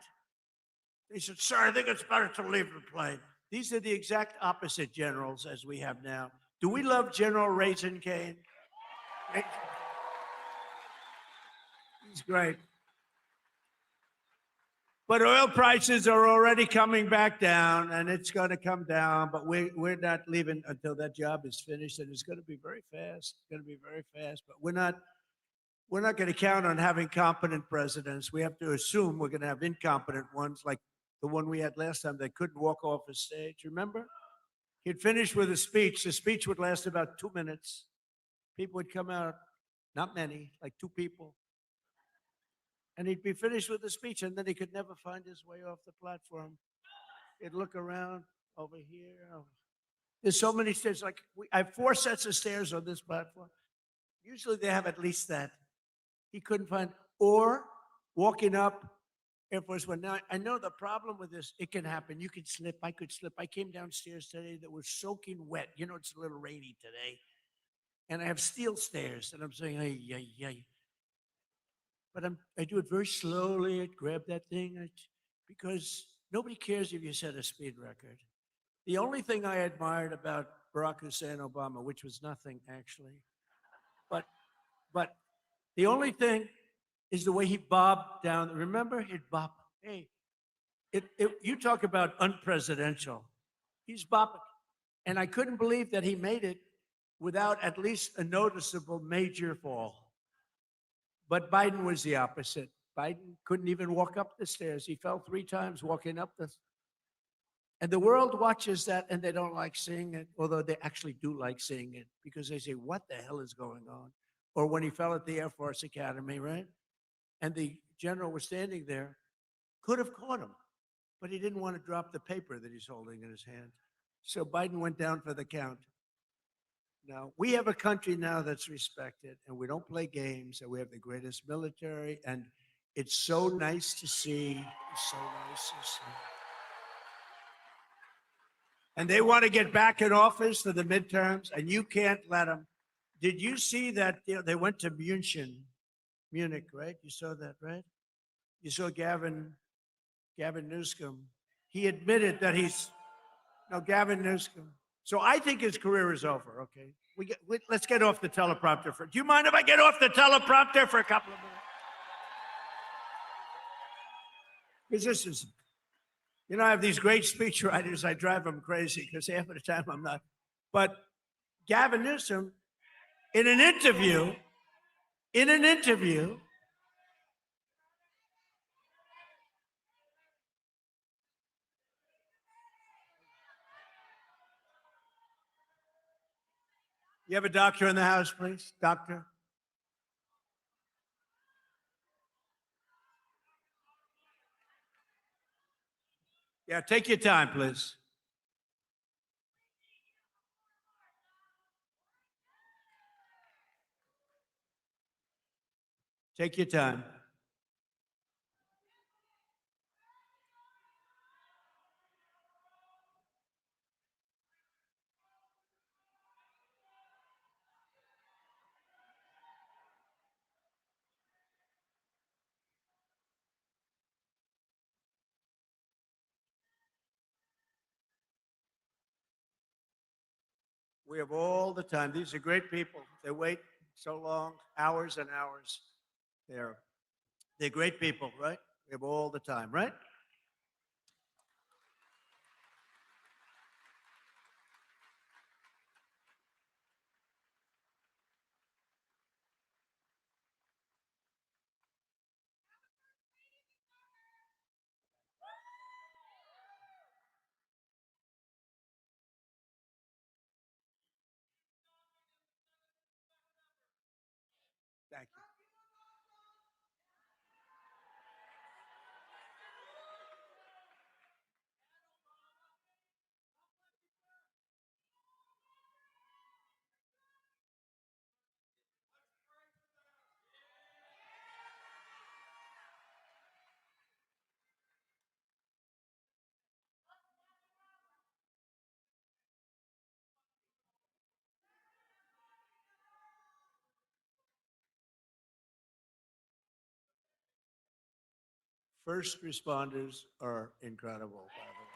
They said, sir, I think it's better to leave the plane. These are the exact opposite generals as we have now. Do we love General Raisin Cane? He's great. But oil prices are already coming back down, and it's going to come down. But we're not leaving until that job is finished, and it's going to be very fast. It's going to be very fast. But we're not going to count on having competent presidents. We have to assume we're going to have incompetent ones, like the one we had last time that couldn't walk off a stage. Remember? He'd finish with a speech. The speech would last about 2 minutes. People would come out, not many, like 2 people. And he'd be finished with the speech, and then he could never find his way off the platform. He'd look around over here. There's so many stairs. Like I have 4 sets of stairs on this platform. Usually they have at least that. He couldn't find, or walking up Air Force One. Now, I know the problem with this, it can happen. You could slip. I could slip. I came downstairs today that was soaking wet. It's a little rainy today. And I have steel stairs, and I'm saying, hey. But I do it very slowly. I grab that thing because nobody cares if you set a speed record. The only thing I admired about Barack Hussein Obama, which was nothing actually, but the only thing is the way he bobbed down. Remember, he'd bob. Hey, you talk about unpresidential. He's bobbing. And I couldn't believe that he made it without at least a noticeable major fall. But Biden was the opposite. Biden couldn't even walk up the stairs. He fell 3 times walking up the. And the world watches that and they don't like seeing it, although they actually do like seeing it because they say, what the hell is going on? Or when he fell at the Air Force Academy, right? And the general was standing there, could have caught him, but he didn't want to drop the paper that he's holding in his hand. So Biden went down for the count. Now, we have a country now that's respected, and we don't play games, and we have the greatest military, and it's so nice to see. It's so nice to see. And they want to get back in office for the midterms, and you can't let them. Did you see that they went to Munich, right? You saw that, right? You saw Gavin Newsom. He admitted that Gavin Newsom. So I think his career is over, okay? Let's get off the teleprompter. Do you mind if I get off the teleprompter for a couple of minutes? Because this is, I have these great speech writers. I drive them crazy because half of the time I'm not. But Gavin Newsom, in an interview, you have a doctor in the house, please? Doctor? Yeah, take your time, please. Take your time. We have all the time. These are great people. They wait so long, hours and hours. They're they're great people, right? We have all the time, right? Thank you. First responders are incredible, by the way.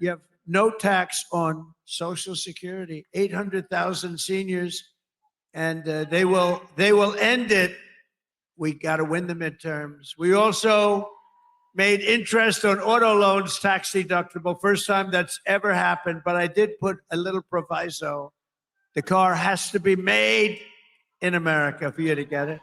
You have no tax on Social Security, 800,000 seniors, and they will end it. We got to win the midterms. We also made interest on auto loans tax deductible. First time that's ever happened, but I did put a little proviso. The car has to be made in America for you to get it.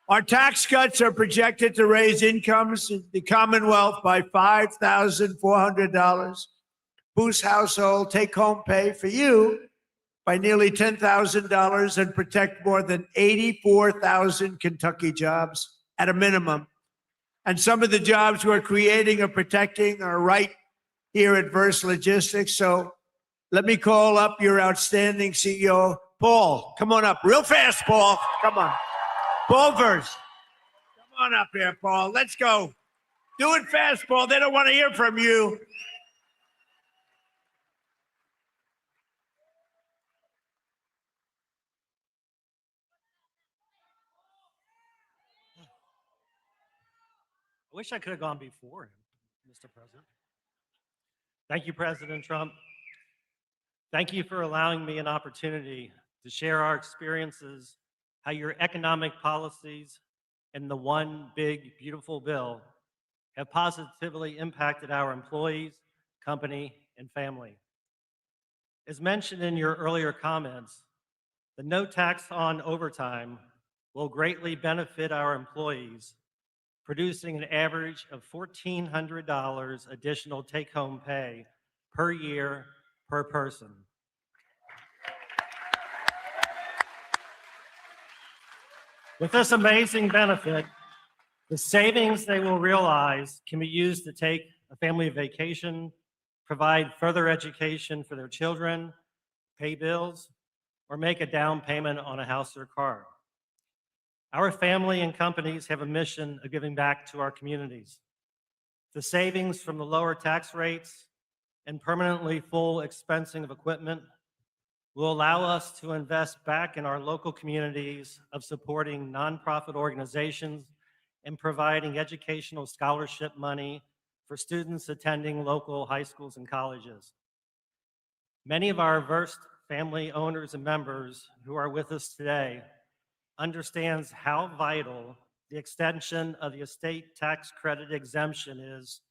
Our tax cuts are projected to raise incomes in the Commonwealth by $5,400, boost household take-home pay for you by nearly $10,000, and protect more than 84,000 Kentucky jobs at a minimum. And some of the jobs we're creating or protecting are right here at Verse Logistics. So let me call up your outstanding CEO, Paul. Come on up real fast, Paul. Come on. Paul Verse. Come on up here, Paul. Let's go. Do it fast, Paul. They don't want to hear from you. I wish I could have gone before him, Mr. President. Thank you, President Trump. Thank you for allowing me an opportunity to share our experiences, how your economic policies and the one big, beautiful bill have positively impacted our employees, company, and family. As mentioned in your earlier comments, the no tax on overtime will greatly benefit our employees, producing an average of $1,400 additional take-home pay per year per person. With this amazing benefit, the savings they will realize can be used to take a family vacation, provide further education for their children, pay bills, or make a down payment on a house or car. Our family and companies have a mission of giving back to our communities. The savings from the lower tax rates and permanently full expensing of equipment will allow us to invest back in our local communities of supporting nonprofit organizations and providing educational scholarship money for students attending local high schools and colleges. Many of our Verse family owners and members who are with us today understands how vital the extension of the estate tax credit exemption is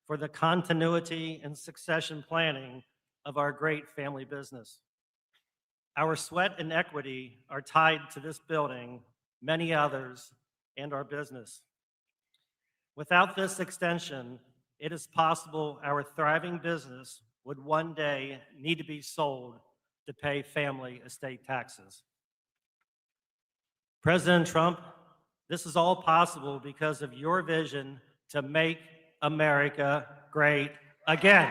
for the continuity and succession planning of our great family business. Our sweat and equity are tied to this building, many others, and our business. Without this extension, it is possible our thriving business would one day need to be sold to pay family estate taxes. President Trump, this is all possible because of your vision to make America great again.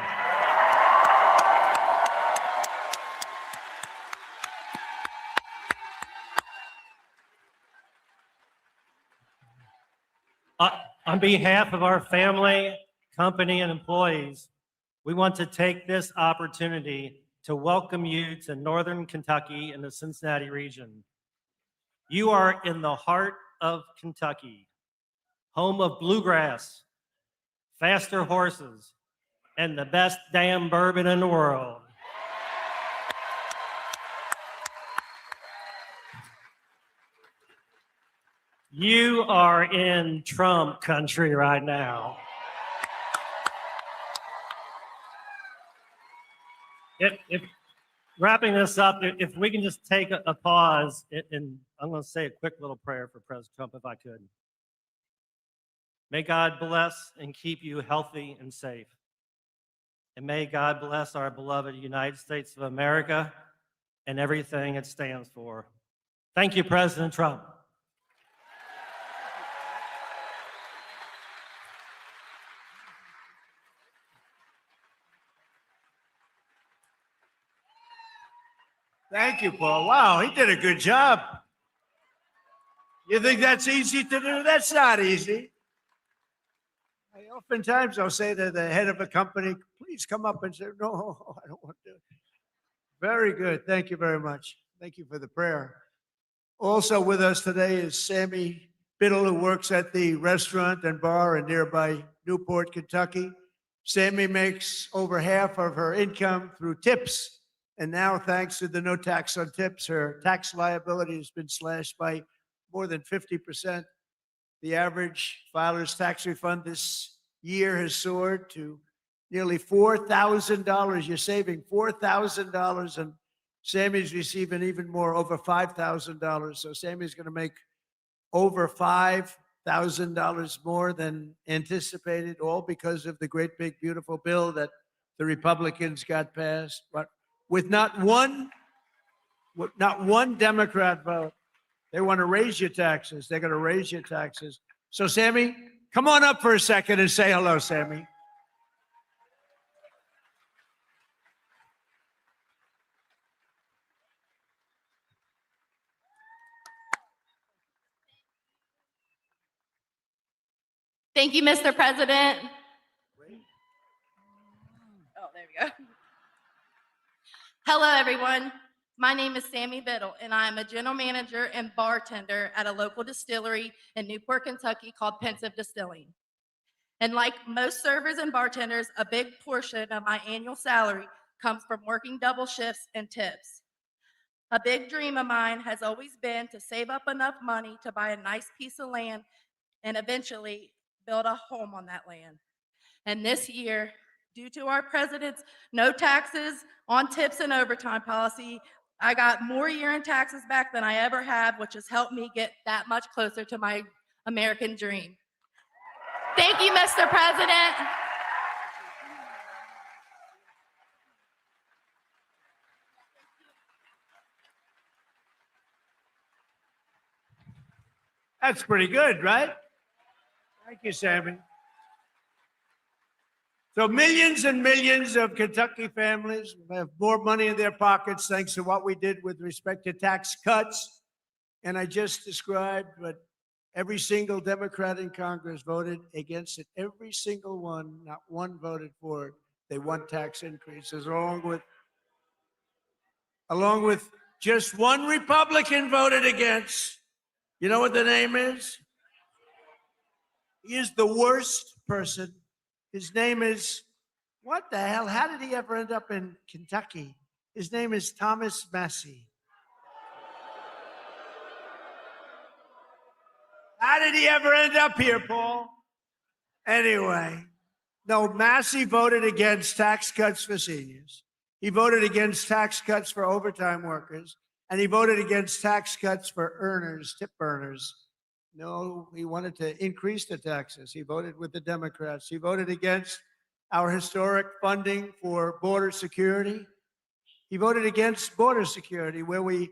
On behalf of our family, company, and employees, we want to take this opportunity to welcome you to Northern Kentucky and the Cincinnati region. You are in the heart of Kentucky, home of bluegrass, faster horses, and the best damn bourbon in the world. You are in Trump country right now. Wrapping this up, if we can just take a pause, and I'm going to say a quick little prayer for President Trump, if I could. May God bless and keep you healthy and safe. And may God bless our beloved United States of America and everything it stands for. Thank you, President Trump. Thank you, Paul. Wow, he did a good job. You think that's easy to do? That's not easy. Oftentimes I'll say to the head of a company, please come up and say, no, I don't want to do it. Very good. Thank you very much. Thank you for the prayer. Also with us today is Sammy Biddle, who works at the restaurant and bar in nearby Newport, Kentucky. Sammy makes over half of her income through tips. And now, thanks to the no tax on tips, her tax liability has been slashed by more than 50%. The average filer's tax refund this year has soared to nearly $4,000. You're saving $4,000, and Sammy's receiving even more, over $5,000. So Sammy's going to make over $5,000 more than anticipated, all because of the great big beautiful bill that the Republicans got passed, but with not one Democrat vote. They want to raise your taxes. They're going to raise your taxes. So Sammy, come on up for a second and say hello, Sammy. Thank you, Mr. President. Oh, there we go. Hello, everyone. My name is Sammy Biddle, and I am a general manager and bartender at a local distillery in Newport, Kentucky called Pensive Distilling. And like most servers and bartenders, a big portion of my annual salary comes from working double shifts and tips. A big dream of mine has always been to save up enough money to buy a nice piece of land and eventually build a home on that land. And this year, due to our president's no taxes on tips and overtime policy, I got more year-end taxes back than I ever have, which has helped me get that much closer to my American dream. Thank you, Mr. President. That's pretty good, right? Thank you, Sammy. So millions and millions of Kentucky families have more money in their pockets thanks to what we did with respect to tax cuts. And I just described, but every single Democrat in Congress voted against it. Every single one, not one voted for it. They want tax increases, along with just one Republican voted against. You know what the name is? He is the worst person. His name is, what the hell? How did he ever end up in Kentucky? His name is Thomas Massie. How did he ever end up here, Paul? Anyway, no, Massie voted against tax cuts for seniors. He voted against tax cuts for overtime workers, and he voted against tax cuts for earners, tip earners. No, he wanted to increase the taxes. He voted with the Democrats. He voted against our historic funding for border security. He voted against border security, where we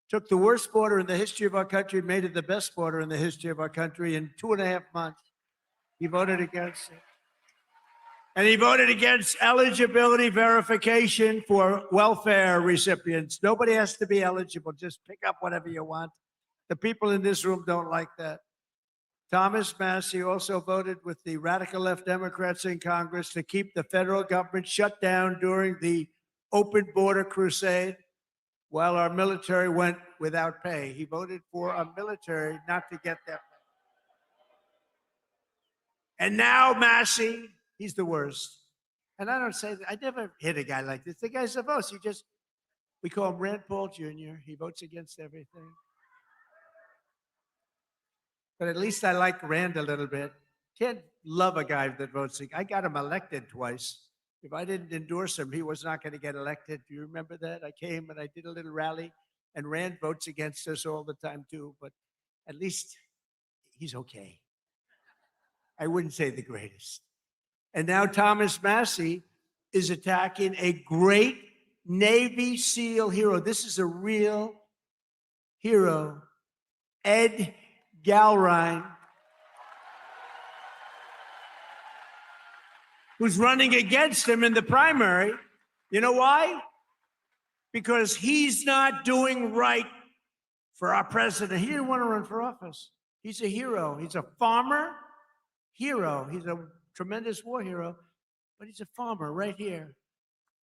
took the worst border in the history of our country and made it the best border in the history of our country in 2.5 months. He voted against it. And he voted against eligibility verification for welfare recipients. Nobody has to be eligible. Just pick up whatever you want. The people in this room don't like that. Thomas Massie also voted with the radical left Democrats in Congress to keep the federal government shut down during the open border crusade while our military went without pay. He voted for our military not to get that pay. And now Massie, he's the worst. And I don't say that. I never hit a guy like this. The guy's a boss. We call him Rand Paul Jr. He votes against everything. But at least I like Rand a little bit. Can't love a guy that votes. I got him elected twice. If I didn't endorse him, he was not going to get elected. Do you remember that? I came and I did a little rally, and Rand votes against us all the time too, but at least he's okay. I wouldn't say the greatest. And now Thomas Massie is attacking a great Navy SEAL hero. This is a real hero, Ed Galrine, who's running against him in the primary. You know why? Because he's not doing right for our president. He didn't want to run for office. He's a hero. He's a farmer hero. He's a tremendous war hero, but he's a farmer right here.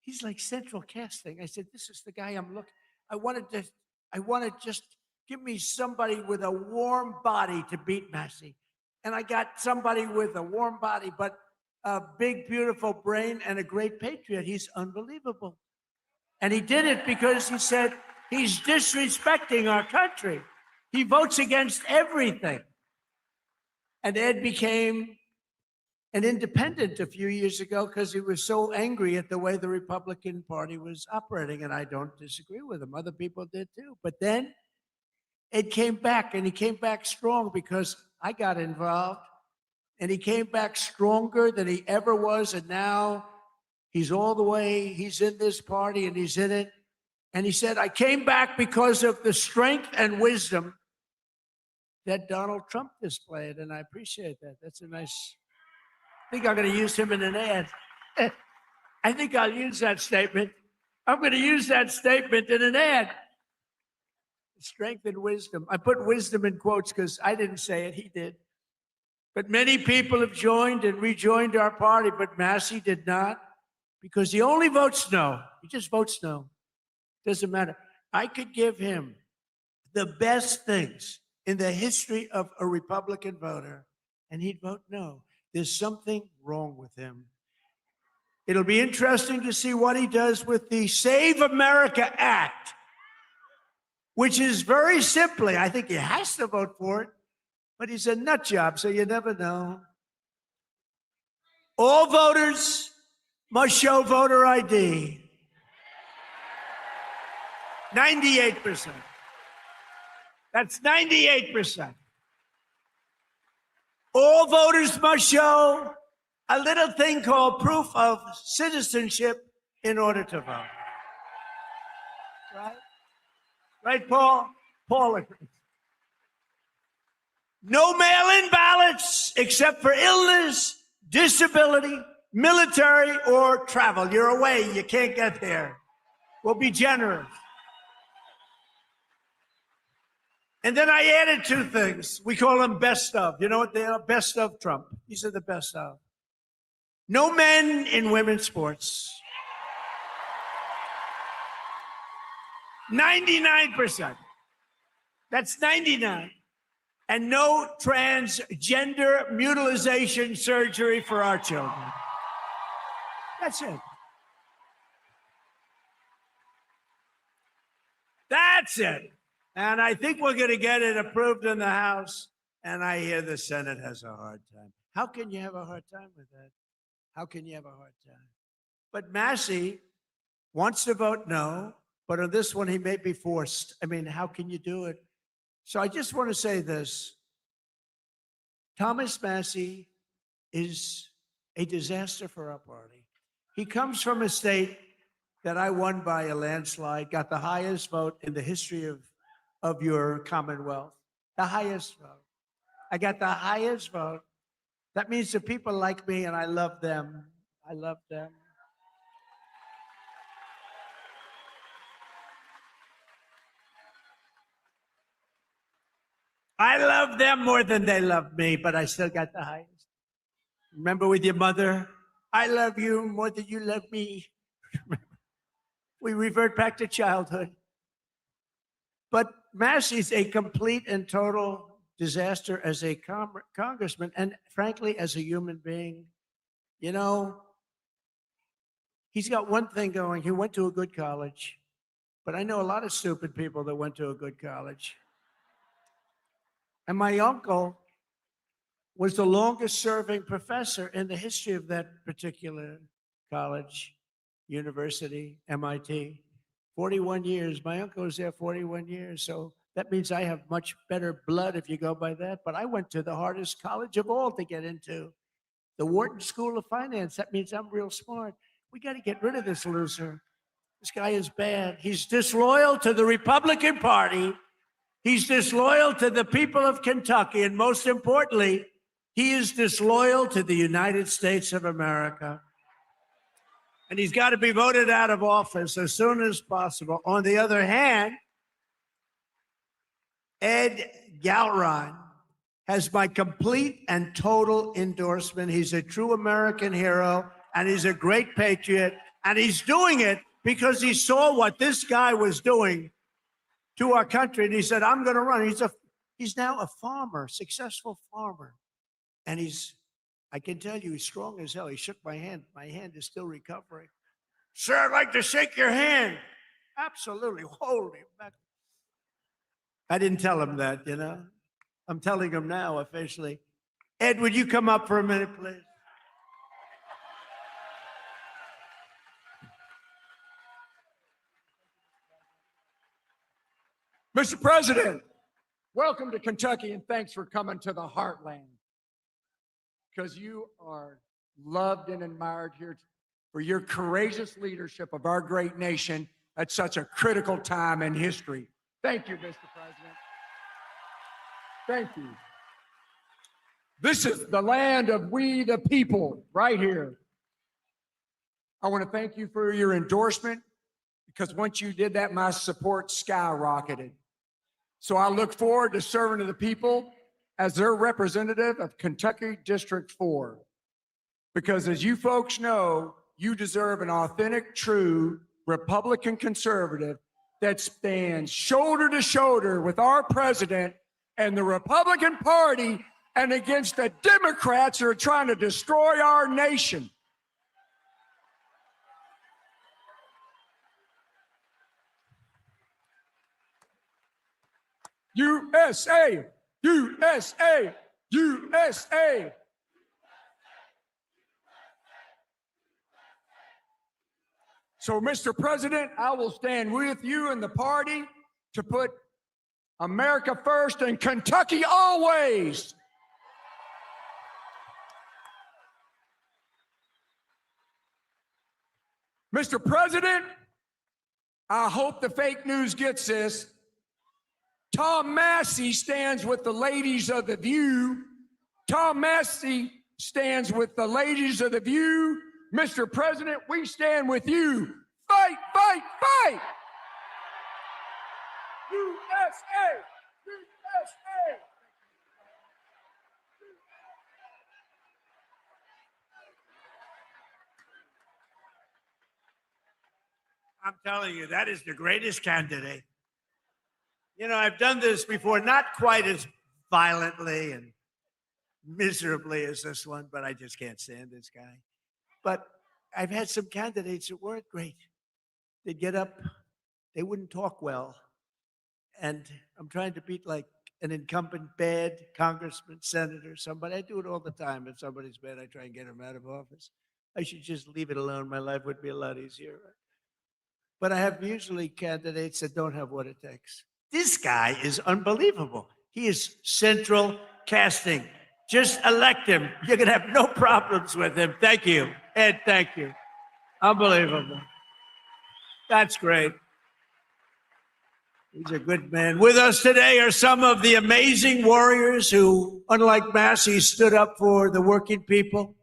He's like central casting. I said, this is the guy I'm looking. I wanted just Give me somebody with a warm body to beat Massey. And I got somebody with a warm body, but a big, beautiful brain and a great patriot. He's unbelievable. And he did it because he said he's disrespecting our country. He votes against everything. And Ed became an independent a few years ago because he was so angry at the way the Republican Party was operating. And I don't disagree with him. Other people did too. But then Ed came back, and he came back strong because I got involved. And he came back stronger than he ever was. And now he's all the way, he's in this party and he's in it. And he said, I came back because of the strength and wisdom that Donald Trump displayed. And I appreciate that. That's a nice, I think I'm going to use him in an ad. I think I'll use that statement. I'm going to use that statement in an ad. Strength and wisdom. I put wisdom in quotes because I didn't say it, he did. But many people have joined and rejoined our party, but Massey did not because he only votes no. He just votes no. Doesn't matter. I could give him the best things in the history of a Republican voter, and he'd vote no. There's something wrong with him. It'll be interesting to see what he does with the Save America Act, which is very simply, I think he has to vote for it, but he's a nut job, so you never know. All voters must show voter ID. 98%. That's 98%. All voters must show a little thing called proof of citizenship in order to vote. Right? Right, Paul? Paul agrees. No mail-in ballots except for illness, disability, military, or travel. You're away. You can't get there. We'll be generous. And then I added two things. We call them best of. You know what they are? Best of Trump. These are the best of. No men in women's sports. 99%. That's 99. And no transgender mutilization surgery for our children. That's it. That's it. And I think we're going to get it approved in the House. And I hear the Senate has a hard time. How can you have a hard time with that? How can you have a hard time? But Massey wants to vote no, but on this one, he may be forced. I mean, how can you do it? So I just want to say this. Thomas Massey is a disaster for our party. He comes from a state that I won by a landslide, got the highest vote in the history of your Commonwealth, the highest vote. I got the highest vote. That means the people like me, and I love them. I love them. I love them more than they love me, but I still got the highest. Remember with your mother, I love you more than you love me. We revert back to childhood. But Massey's a complete and total disaster as a congressman and frankly, as a human being. You know, he's got one thing going. He went to a good college, but I know a lot of stupid people that went to a good college. And my uncle was the longest serving professor in the history of that particular college, university, MIT. 41 years. My uncle was there 41 years. So that means I have much better blood if you go by that. But I went to the hardest college of all to get into, the Wharton School of Finance. That means I'm real smart. We got to get rid of this loser. This guy is bad. He's disloyal to the Republican Party. He's disloyal to the people of Kentucky. And most importantly, he is disloyal to the United States of America. And he's got to be voted out of office as soon as possible. On the other hand, Ed Galron has my complete and total endorsement. He's a true American hero, and he's a great patriot. And he's doing it because he saw what this guy was doing to our country. And he said, I'm going to run. He's now a farmer, successful farmer. And I can tell you, he's strong as hell. He shook my hand. My hand is still recovering. Sir, I'd like to shake your hand. Absolutely. Holy mackerel. I didn't tell him that, you know. I'm telling him now officially. Ed, would you come up for a minute, please? Mr. President, welcome to Kentucky and thanks for coming to the heartland. Because you are loved and admired here for your courageous leadership of our great nation at such a critical time in history. Thank you, Mr. President. Thank you. This is the land of we the people right here. I want to thank you for your endorsement because once you did that, my support skyrocketed. So I look forward to serving to the people as their representative of Kentucky District 4. Because as you folks know, you deserve an authentic, true Republican conservative that stands shoulder to shoulder with our president and the Republican Party and against the Democrats who are trying to destroy our nation. USA, USA, USA. So, Mr. President, I will stand with you and the party to put America first and Kentucky always. Mr. President, I hope the fake news gets this. Tom Massey stands with the ladies of The View. Tom Massey stands with the ladies of The View. Mr. President, we stand with you. Fight, fight, fight! USA! USA! I'm telling you, that is the greatest candidate. You know, I've done this before, not quite as violently and miserably as this one, but I just can't stand this guy. But I've had some candidates that weren't great. They'd get up, they wouldn't talk well. And I'm trying to beat like an incumbent bad congressman, senator, somebody. I do it all the time. If somebody's bad, I try and get him out of office. I should just leave it alone. My life would be a lot easier. But I have usually candidates that don't have what it takes. This guy is unbelievable. He is central casting. Just elect him. You're going to have no problems with him. Thank you. Ed, thank you. Unbelievable. That's great. He's a good man. With us today are some of the amazing warriors who, unlike Massey, stood up for the working people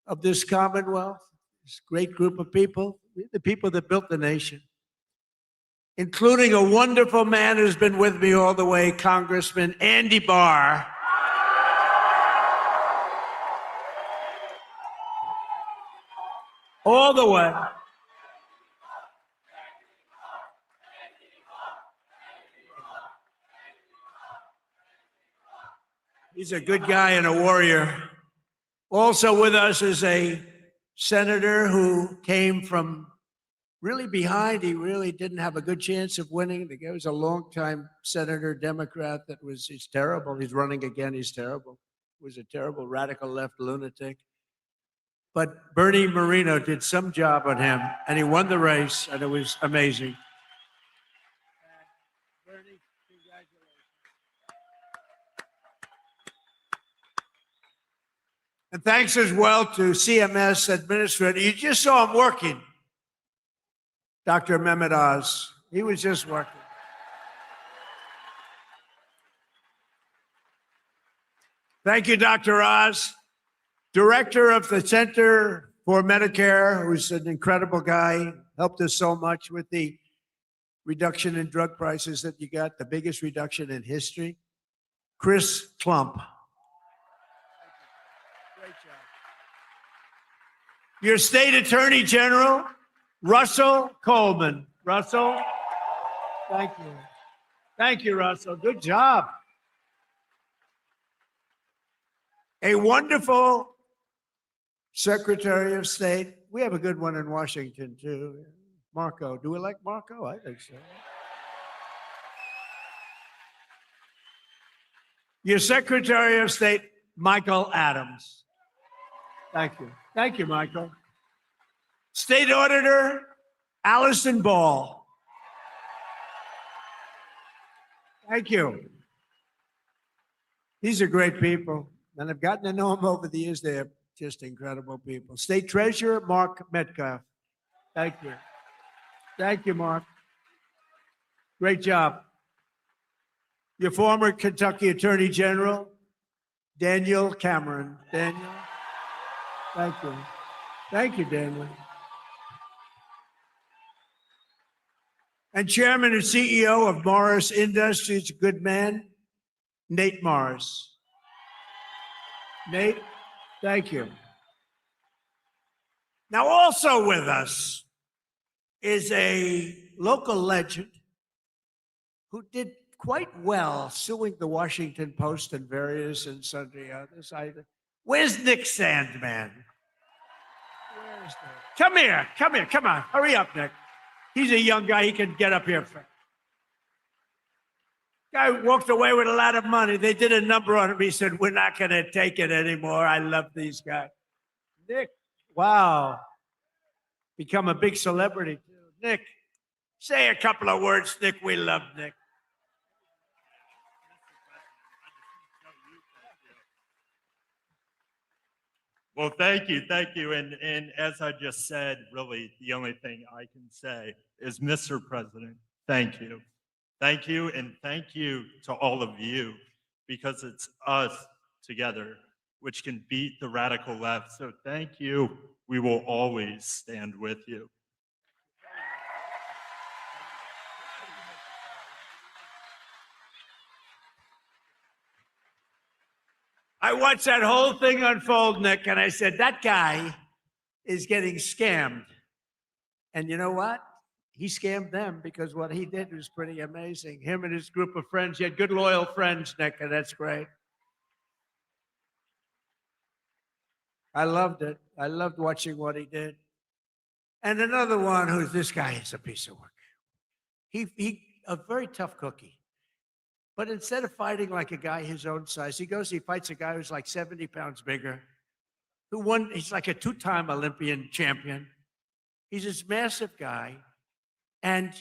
of this Commonwealth, this great group of people, the people that built the nation, including a wonderful man who's been with me all the way, Congressman Andy Barr. All the way. He's a good guy and a warrior. Also with us is a senator who came from really behind. He really didn't have a good chance of winning. The guy was a longtime senator, Democrat he's terrible. He's running again. He's terrible. He was a terrible radical left lunatic. But Bernie Moreno did some job on him, and he won the race, and it was amazing. Bernie, congratulations. And thanks as well to CMS Administrator. You just saw him working. Dr. Mehmet Oz. He was just working. Thank you, Dr. Oz. Director of the Center for Medicare, who's an incredible guy, helped us so much with the reduction in drug prices that you got, the biggest reduction in history. Chris Klump. Great job. Your state attorney general, Russell Coleman. Russell. Thank you. Thank you, Russell. Good job. A wonderful Secretary of State. We have a good one in Washington, too. Marco. Do we like Marco? I think so. Your Secretary of State, Michael Adams. Thank you. Thank you, Michael. State Auditor, Allison Ball. Thank you. These are great people, and I've gotten to know them over the years. They're just incredible people. State Treasurer, Mark Metcalf. Thank you. Thank you, Mark. Great job. Your former Kentucky Attorney General, Daniel Cameron. Daniel, thank you. Thank you, Daniel. And Chairman and CEO of Morris Industries, good man, Nate Morris. Nate, thank you. Now, also with us is a local legend who did quite well suing the Washington Post and various and sundry others. Where's Nick Sandman? Where's Nick? Come here, come on. Hurry up, Nick. He's a young guy. He can get up here. Guy walked away with a lot of money. They did a number on him. He said, we're not going to take it anymore. I love these guys. Nick, wow. Become a big celebrity, too. Nick, say a couple of words, Nick. We love Nick. Well, thank you. And as I just said, really, the only thing I can say is, Mr. President, thank you. Thank you, and thank you to all of you, because it's us together which can beat the radical left. So thank you. We will always stand with you. I watched that whole thing unfold, Nick, and I said, that guy is getting scammed. And you know what? He scammed them, because what he did was pretty amazing. Him and his group of friends. He had good, loyal friends, Nick, and that's great. I loved it. I loved watching what he did. And another one who's, this guy is a piece of work. He a very tough cookie. But instead of fighting like a guy his own size, he fights a guy who's like 70 pounds bigger, who won, he's like a two-time Olympian champion. He's this massive guy. And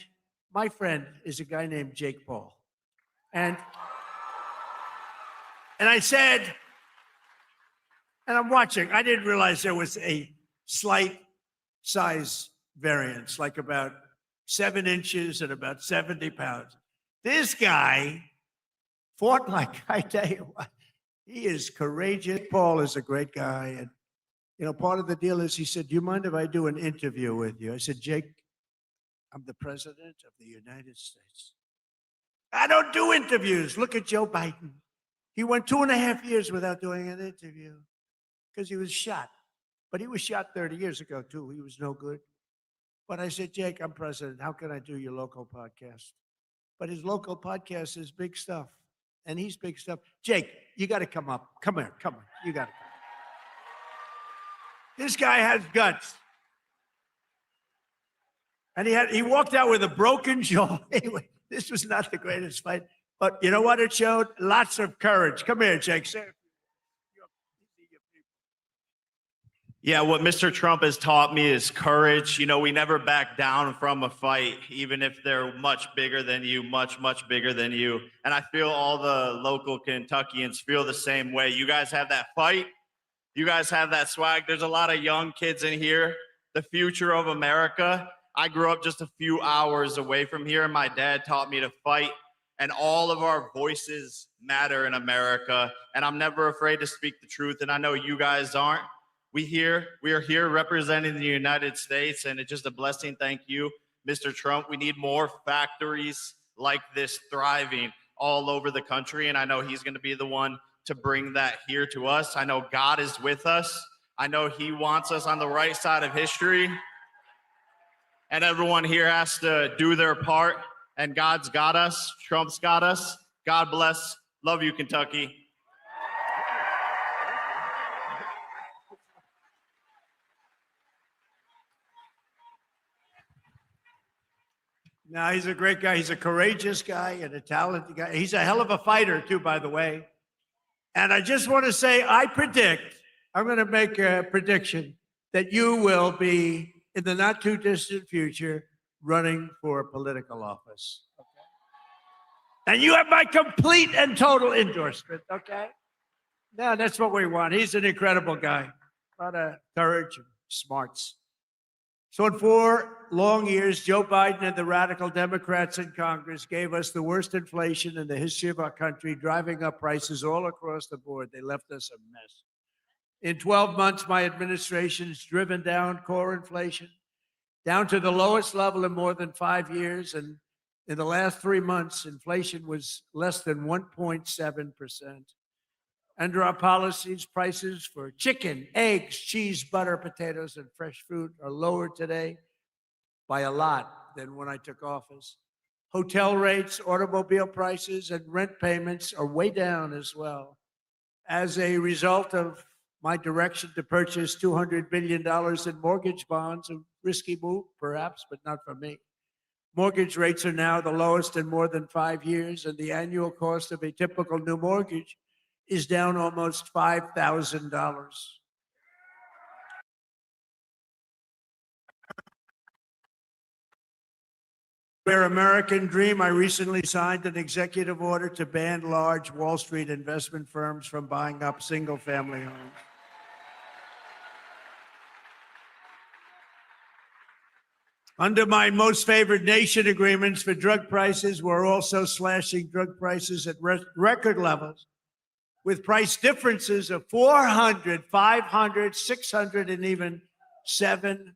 my friend is a guy named Jake Paul. And I said, and I'm watching, I didn't realize there was a slight size variance, like about 7 inches and about 70 pounds. This guy fought like, I tell you what, he is courageous. Paul is a great guy. And, you know, part of the deal is, he said, do you mind if I do an interview with you? I said, Jake, I'm the president of the United States. I don't do interviews. Look at Joe Biden. He went 2.5 years without doing an interview because he was shot. But he was shot 30 years ago, too. He was no good. But I said, Jake, I'm president. How can I do your local podcast? But his local podcast is big stuff. And he's big stuff. Jake, you got to come up. Come here. Come on. You got to come. This guy has guts. And he walked out with a broken jaw. Anyway, this was not the greatest fight. But you know what it showed? Lots of courage. Come here, Jake. Yeah, what Mr. Trump has taught me is courage. You know, we never back down from a fight, even if they're much bigger than you, much, much bigger than you. And I feel all the local Kentuckians feel the same way. You guys have that fight. You guys have that swag. There's a lot of young kids in here. The future of America. I grew up just a few hours away from here, and my dad taught me to fight. And all of our voices matter in America. And I'm never afraid to speak the truth. And I know you guys aren't. We are here representing the United States, and it's just a blessing. Thank you, Mr. Trump. We need more factories like this thriving all over the country, and I know he's going to be the one to bring that here to us. I know God is with us. I know he wants us on the right side of history, and everyone here has to do their part. And God's got us. Trump's got us. God bless. Love you, Kentucky. Now, he's a great guy. He's a courageous guy and a talented guy. He's a hell of a fighter, too, by the way. And I just want to say, I'm going to make a prediction that you will be, in the not too distant future, running for political office. Okay? And you have my complete and total endorsement, okay? No, that's what we want. He's an incredible guy. A lot of courage and smarts. So in 4 long years, Joe Biden and the radical Democrats in Congress gave us the worst inflation in the history of our country, driving up prices all across the board. They left us a mess. In 12 months, my administration has driven down core inflation down to the lowest level in more than 5 years. And in the last 3 months, inflation was less than 1.7%. Under our policies, prices for chicken, eggs, cheese, butter, potatoes, and fresh fruit are lower today by a lot than when I took office. Hotel rates, automobile prices, and rent payments are way down as well. As a result of my direction to purchase $200 billion in mortgage bonds, a risky move, perhaps, but not for me. Mortgage rates are now the lowest in more than 5 years, and the annual cost of a typical new mortgage is down almost $5,000. For American Dream, I recently signed an executive order to ban large Wall Street investment firms from buying up single-family homes. Under my most favored nation agreements for drug prices, we're also slashing drug prices at record levels, with price differences of 400, 500, 600, and even 700%.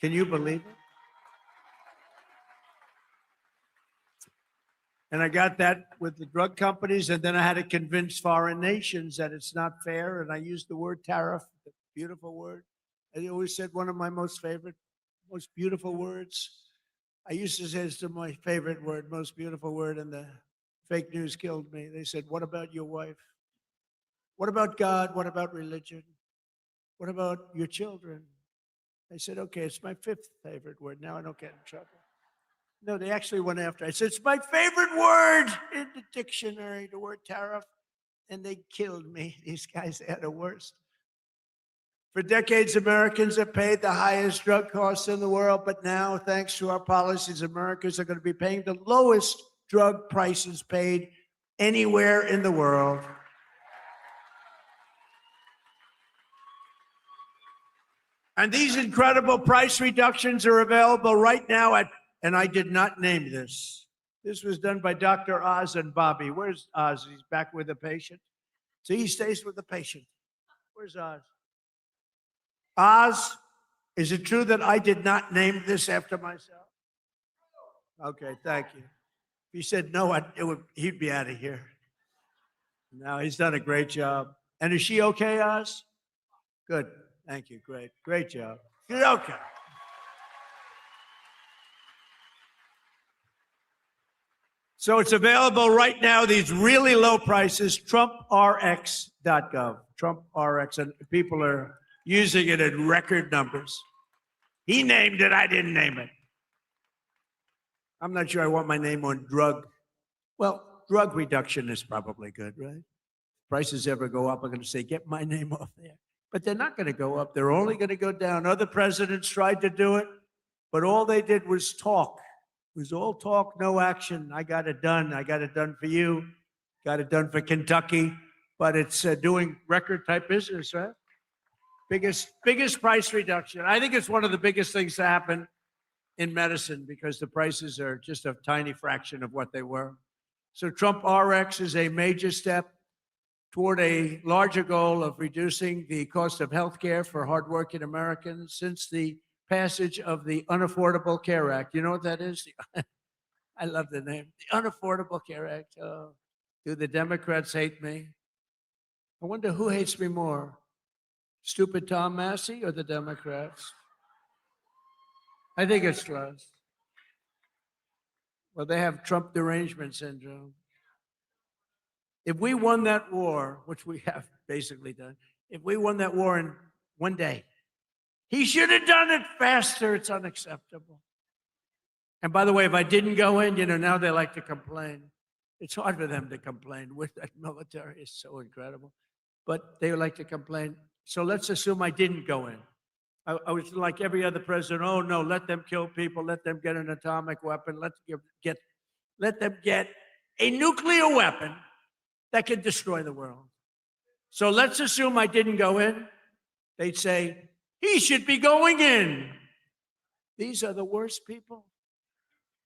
Can you believe it? And I got that with the drug companies, and then I had to convince foreign nations that it's not fair, and I used the word tariff, the beautiful word. I always said one of my most favorite, most beautiful words. I used to say it's my favorite word, most beautiful word, and the fake news killed me. They said, what about your wife? What about God? What about religion? What about your children? I said, okay, it's my 5th favorite word. Now I don't get in trouble. No, they actually went after. I said, it's my favorite word in the dictionary, the word tariff. And they killed me. These guys, they had the worst. For decades, Americans have paid the highest drug costs in the world. But now, thanks to our policies, Americans are going to be paying the lowest drug prices paid anywhere in the world. And these incredible price reductions are available right now at, and I did not name this. This was done by Dr. Oz and Bobby. Where's Oz? He's back with the patient. So he stays with the patient. Where's Oz? Oz, is it true that I did not name this after myself? Okay, thank you. If he said no, he'd be out of here. No, he's done a great job. And is she okay, Oz? Good. Thank you. Great. Great job. You're okay. So it's available right now, these really low prices, TrumpRx.gov. TrumpRx, and people are using it in record numbers. He named it, I didn't name it. I'm not sure I want my name on drug. Well, drug reduction is probably good, right? Prices ever go up, I'm going to say, get my name off there. But they're not going to go up. They're only going to go down. Other presidents tried to do it, but all they did was talk. It was all talk, no action. I got it done. I got it done for you. Got it done for Kentucky. But it's doing record type business, right? Biggest price reduction. I think it's one of the biggest things to happen in medicine because the prices are just a tiny fraction of what they were. So Trump RX is a major step toward a larger goal of reducing the cost of health care for hardworking Americans since the passage of the Unaffordable Care Act. You know what that is? I love the name. The Unaffordable Care Act. Oh, do the Democrats hate me? I wonder who hates me more, stupid Tom Massey or the Democrats? I think it's us. Well, they have Trump derangement syndrome. If we won that war, which we have basically done, if we won that war in one day, he should have done it faster. It's unacceptable. And by the way, if I didn't go in, now they like to complain. It's hard for them to complain with that military. It's so incredible. But they like to complain. So let's assume I didn't go in. I was like every other president. Oh no, let them kill people. Let them get an atomic weapon. Let them get a nuclear weapon that can destroy the world. So let's assume I didn't go in. They'd say, he should be going in. These are the worst people.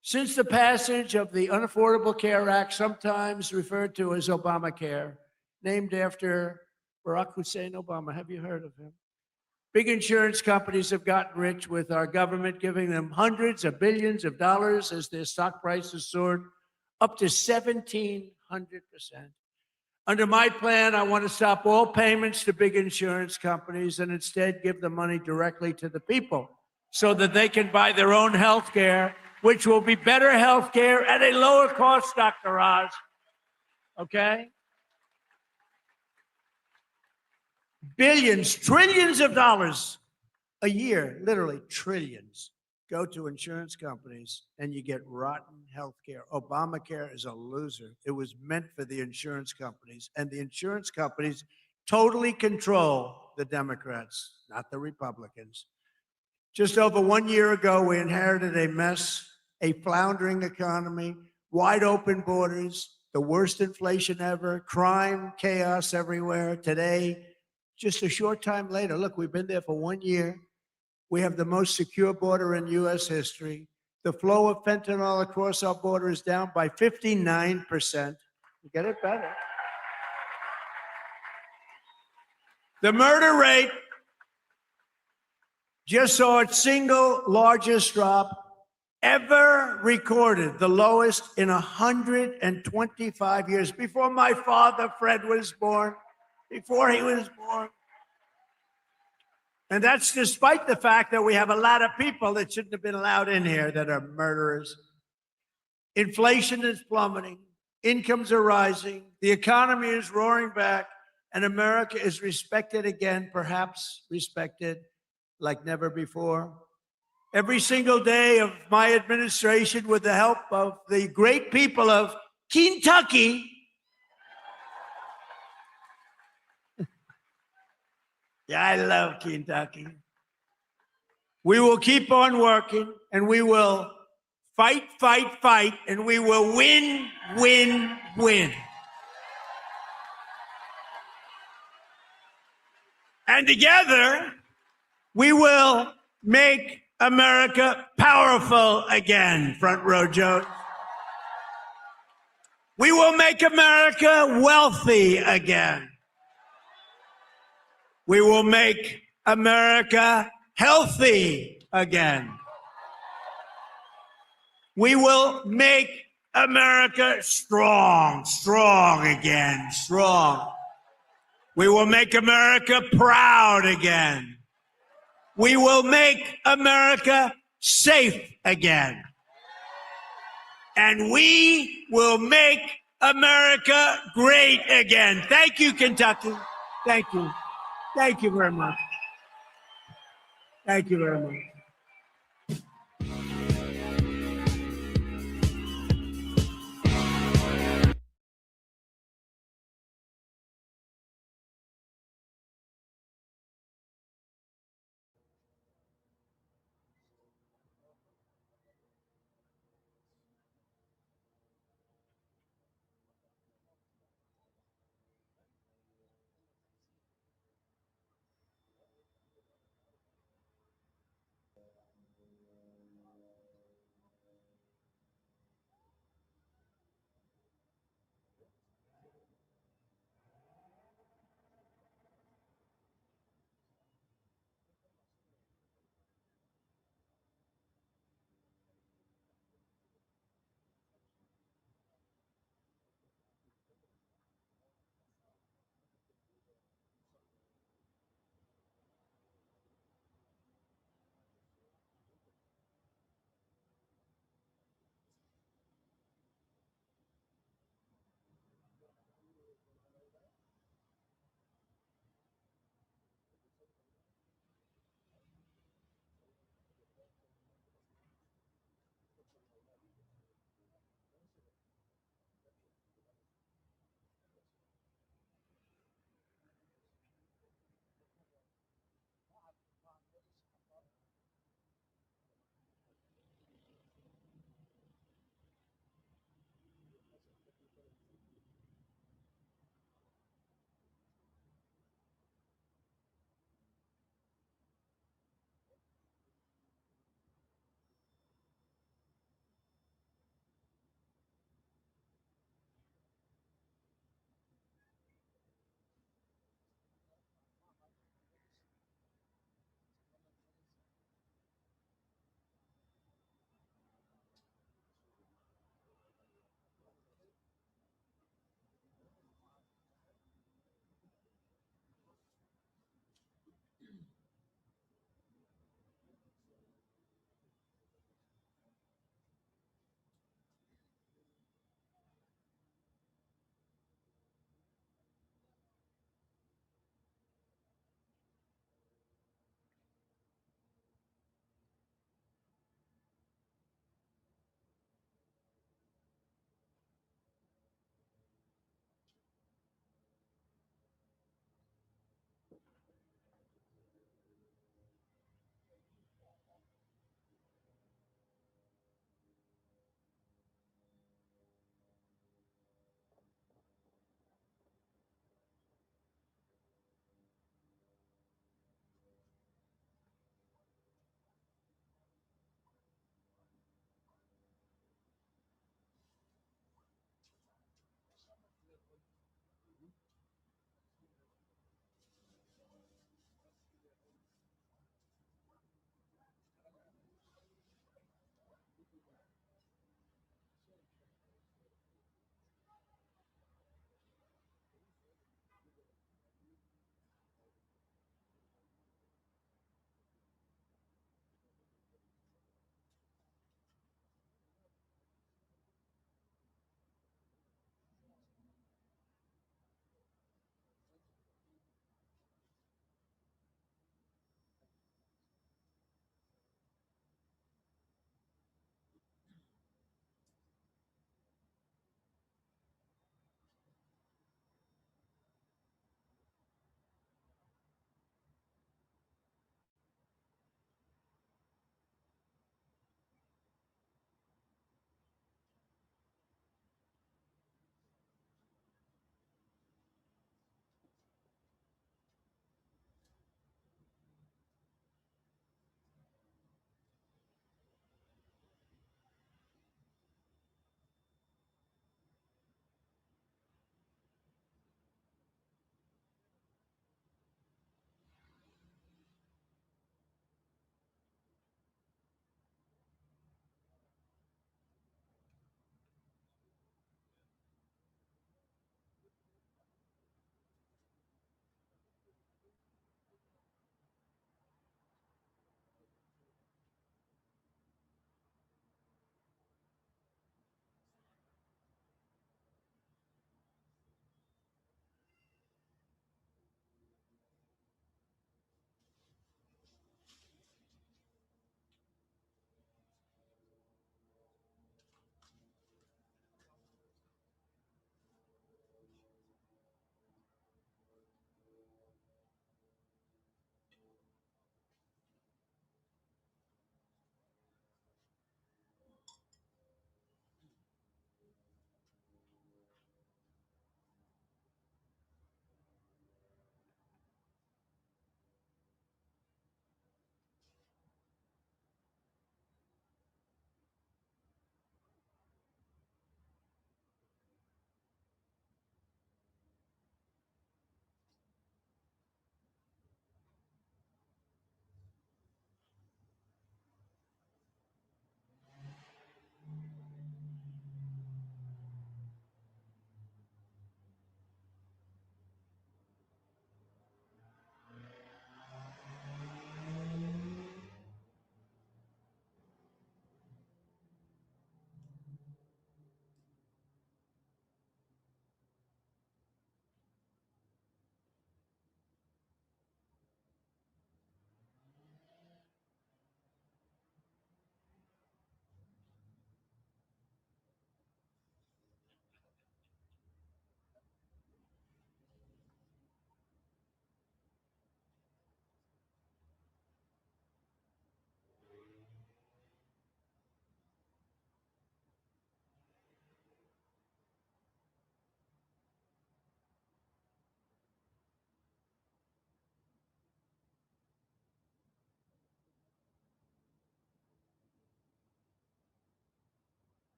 Since the passage of the Unaffordable Care Act, sometimes referred to as Obamacare, named after Barack Hussein Obama, have you heard of him? Big insurance companies have gotten rich with our government giving them hundreds of billions of dollars as their stock prices soared up to 1,700%. Under my plan, I want to stop all payments to big insurance companies and instead give the money directly to the people so that they can buy their own health care, which will be better health care at a lower cost, Dr. Oz. Okay? Billions, trillions of dollars a year, literally trillions, go to insurance companies and you get rotten health care. Obamacare is a loser. It was meant for the insurance companies, and the insurance companies totally control the Democrats, not the Republicans. Just over 1 year ago, we inherited a mess, a floundering economy, wide open borders, the worst inflation ever, crime, chaos everywhere. Today, just a short time later, look, we've been there for 1 year. We have the most secure border in U.S. history. The flow of fentanyl across our border is down by 59%. You get it better. The murder rate just saw its single largest drop ever recorded, the lowest in 125 years, before my father, Fred, was born, before he was born. And that's despite the fact that we have a lot of people that shouldn't have been allowed in here that are murderers. Inflation is plummeting. Incomes are rising. The economy is roaring back. And America is respected again, perhaps respected like never before. Every single day of my administration, with the help of the great people of Kentucky, yeah, I love Kentucky. We will keep on working, and we will fight, fight, fight, and we will win, win, win. And together, we will make America powerful again, front row Joe. We will make America wealthy again. We will make America healthy again. We will make America strong again, strong. We will make America proud again. We will make America safe again. And we will make America great again. Thank you, Kentucky. Thank you. Thank you very much. Thank you very much.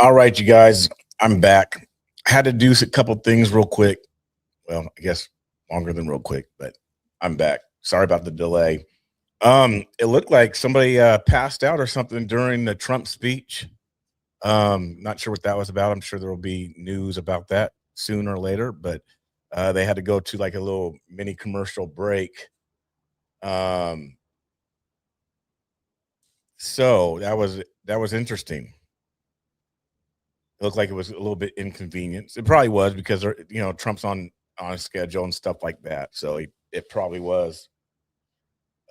All right, you guys, I'm back. I had to do a couple things real quick. Well, I guess longer than real quick, but I'm back. Sorry about the delay. It looked like somebody passed out or something during the Trump speech. Not sure what that was about. I'm sure there will be news about that sooner or later, but they had to go to like a little mini commercial break. So that was interesting. It looked like it was a little bit inconvenient. It probably was because Trump's on a schedule and stuff like that. So it probably was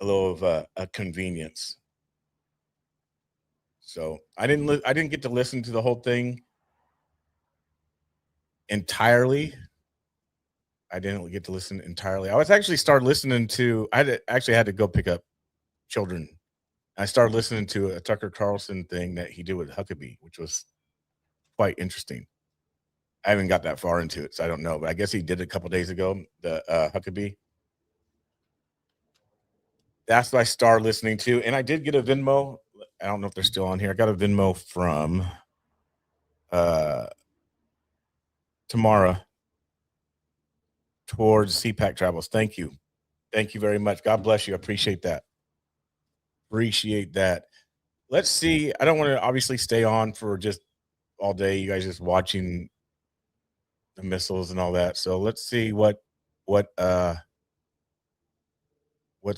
a little of a convenience. So I didn't get to listen to the whole thing entirely. I didn't get to listen entirely. I was actually started listening to. Actually had to go pick up children. I started listening to a Tucker Carlson thing that he did with Huckabee, which was quite interesting. I haven't got that far into it, so I don't know. But I guess he did it a couple days ago. The Huckabee. That's what I started listening to, and I did get a Venmo. I don't know if they're still on here. I got a Venmo from Tamara towards CPAC Travels. Thank you very much. God bless you. I appreciate that. Let's see. I don't want to obviously stay on for just all day. You guys just watching the missiles and all that. So let's see what's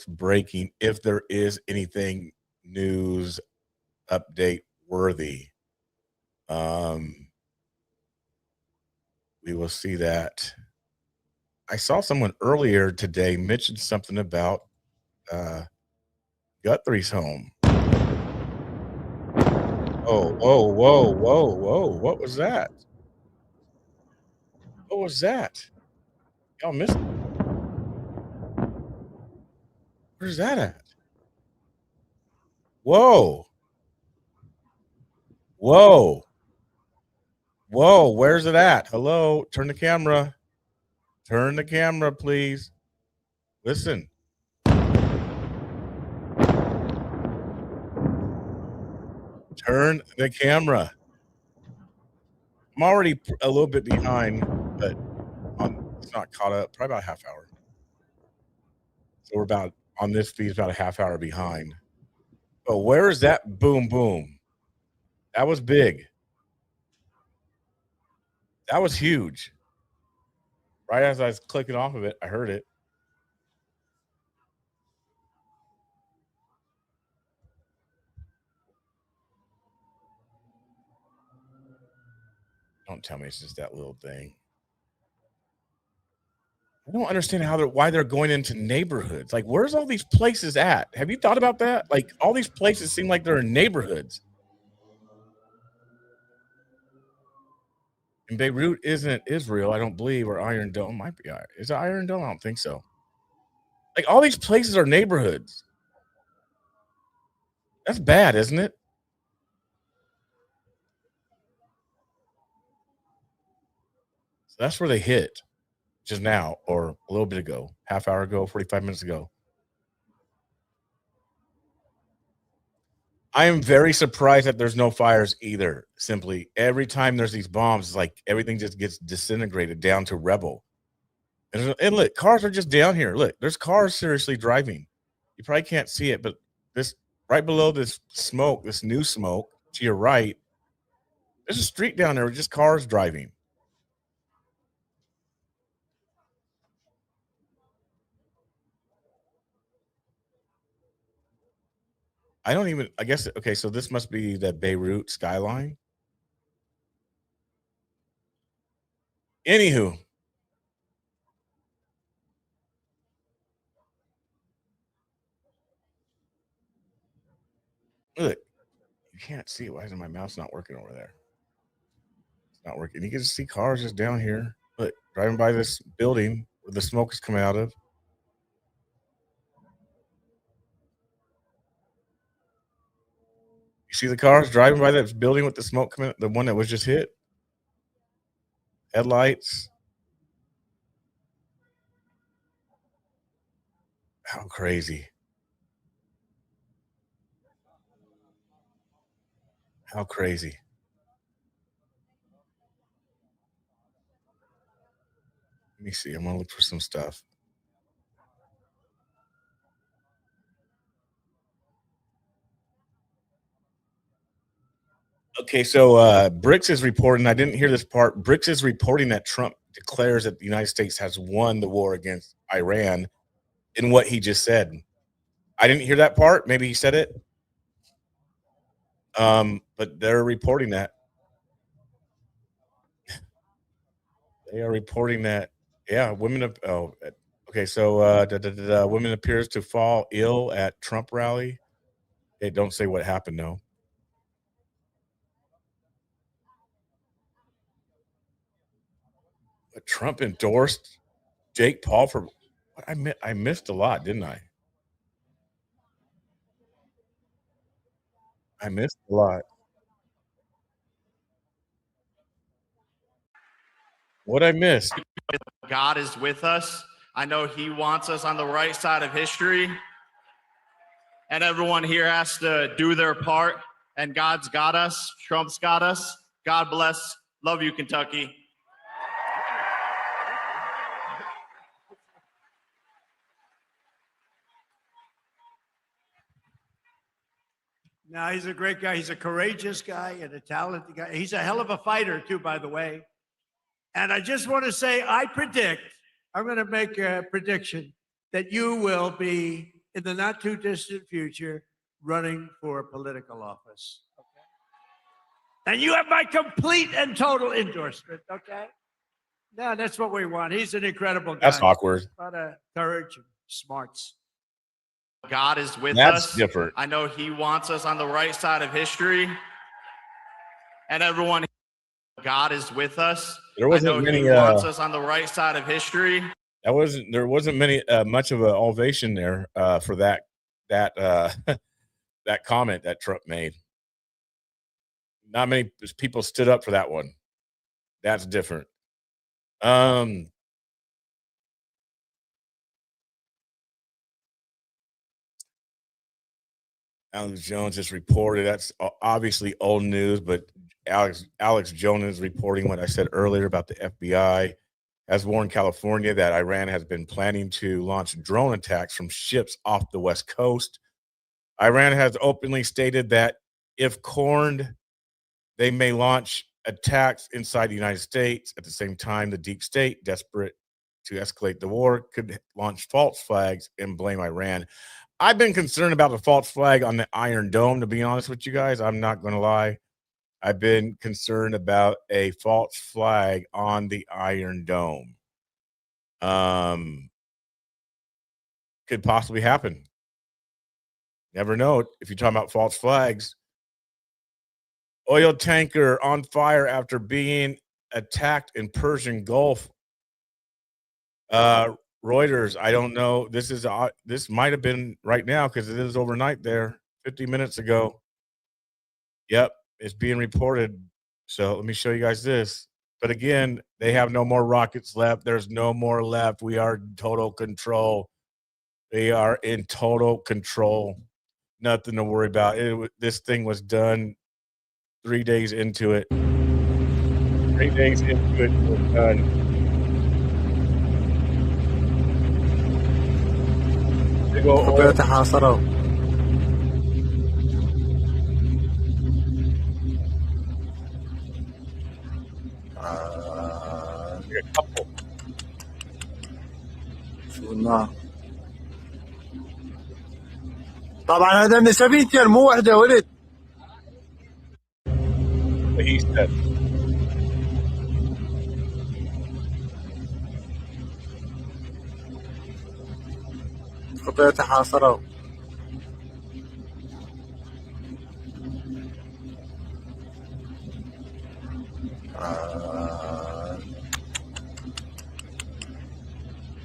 breaking, if there is anything news update worthy. We will see that. I saw someone earlier today mention something about Guthrie's home. Oh, whoa. What was that? What was that? Y'all missed it. Where's that at? Whoa. Where's it at? Hello, turn the camera. Turn the camera, please. Listen. Turn the camera. I'm already a little bit behind, but it's not caught up. Probably about a half hour. So we're about on this feed about a half hour behind. But where is that boom boom? That was big. That was huge. Right as I was clicking off of it, I heard it. Don't tell me it's just that little thing. I don't understand why they're going into neighborhoods. Like, where's all these places at? Have you thought about that? Like, all these places seem like they're in neighborhoods. And Beirut isn't Israel, I don't believe, or Iron Dome. Might be. Is it Iron Dome? I don't think so. Like, all these places are neighborhoods. That's bad, isn't it? So that's where they hit just now, or a little bit ago, half hour ago, 45 minutes ago. I am very surprised that there's no fires either. Simply, every time there's these bombs, it's like everything just gets disintegrated down to rebel. And look, cars are just down here. Look, there's cars seriously driving. You probably can't see it, but this right below this smoke, this new smoke to your right, there's a street down there with just cars driving. I guess, okay, so this must be the Beirut skyline. Anywho. Look, you can't see it. Why isn't my mouse not working over there? It's not working. You can just see cars just down here. Look, driving by this building where the smoke is coming out of. You see the cars driving by that building with the smoke coming out, the one that was just hit? Headlights. How crazy. How crazy. me see. I'm gonna look for some stuff. Okay, so Bricks is reporting. I didn't hear this part. Bricks is reporting that Trump declares that the United States has won the war against Iran in what he just said. I didn't hear that part. Maybe he said it. But they're reporting that. They are reporting that. Yeah, women. Okay. So women appears to fall ill at Trump rally. They don't say what happened though. But Trump endorsed Jake Paul for. I missed a lot, didn't I? I missed a lot. What I missed? God is with us. I know he wants us on the right side of history. And everyone here has to do their part. And God's got us. Trump's got us. God bless. Love you, Kentucky. No, he's a great guy. He's a courageous guy and a talented guy. He's a hell of a fighter, too, by the way. And I just want to say, I'm going to make a prediction that you will be, in the not too distant future, running for political office. Okay? And you have my complete and total endorsement, okay? No, that's what we want. He's an incredible guy. That's awkward. A lot of courage and smarts. God is with That's us. different. I know he wants us on the right side of history. And everyone, God is with us. There wasn't I know many, he wants us on the right side of history. There wasn't many much of an ovation there for that that comment that Trump made. Not many people stood up for that one. That's different. Alex Jones just reported. That's obviously old news, but Alex Jones is reporting what I said earlier about the FBI has warned California that Iran has been planning to launch drone attacks from ships off the West Coast. Iran has openly stated that if cornered, they may launch attacks inside the United States. At the same time, the deep state, desperate to escalate the war, could launch false flags and blame Iran. I've been concerned about the false flag on the Iron Dome, to be honest with you guys. I'm not going to lie. I've been concerned about a false flag on the Iron Dome. Could possibly happen. Never know if you're talking about false flags. Oil tanker on fire after being attacked in Persian Gulf. Reuters, I don't know. This might have been right now because it is overnight there, 50 minutes ago. Yep, it's being reported. So let me show you guys this. But again, they have no more rockets left. There's no more left. We are in total control. They are in total control. Nothing to worry about. This thing was done 3 days into it. 3 days into it, it was done. يتحاصروا شو النار طبعا هذا نسبيتين مو وحده ولد He said. يتحاصروا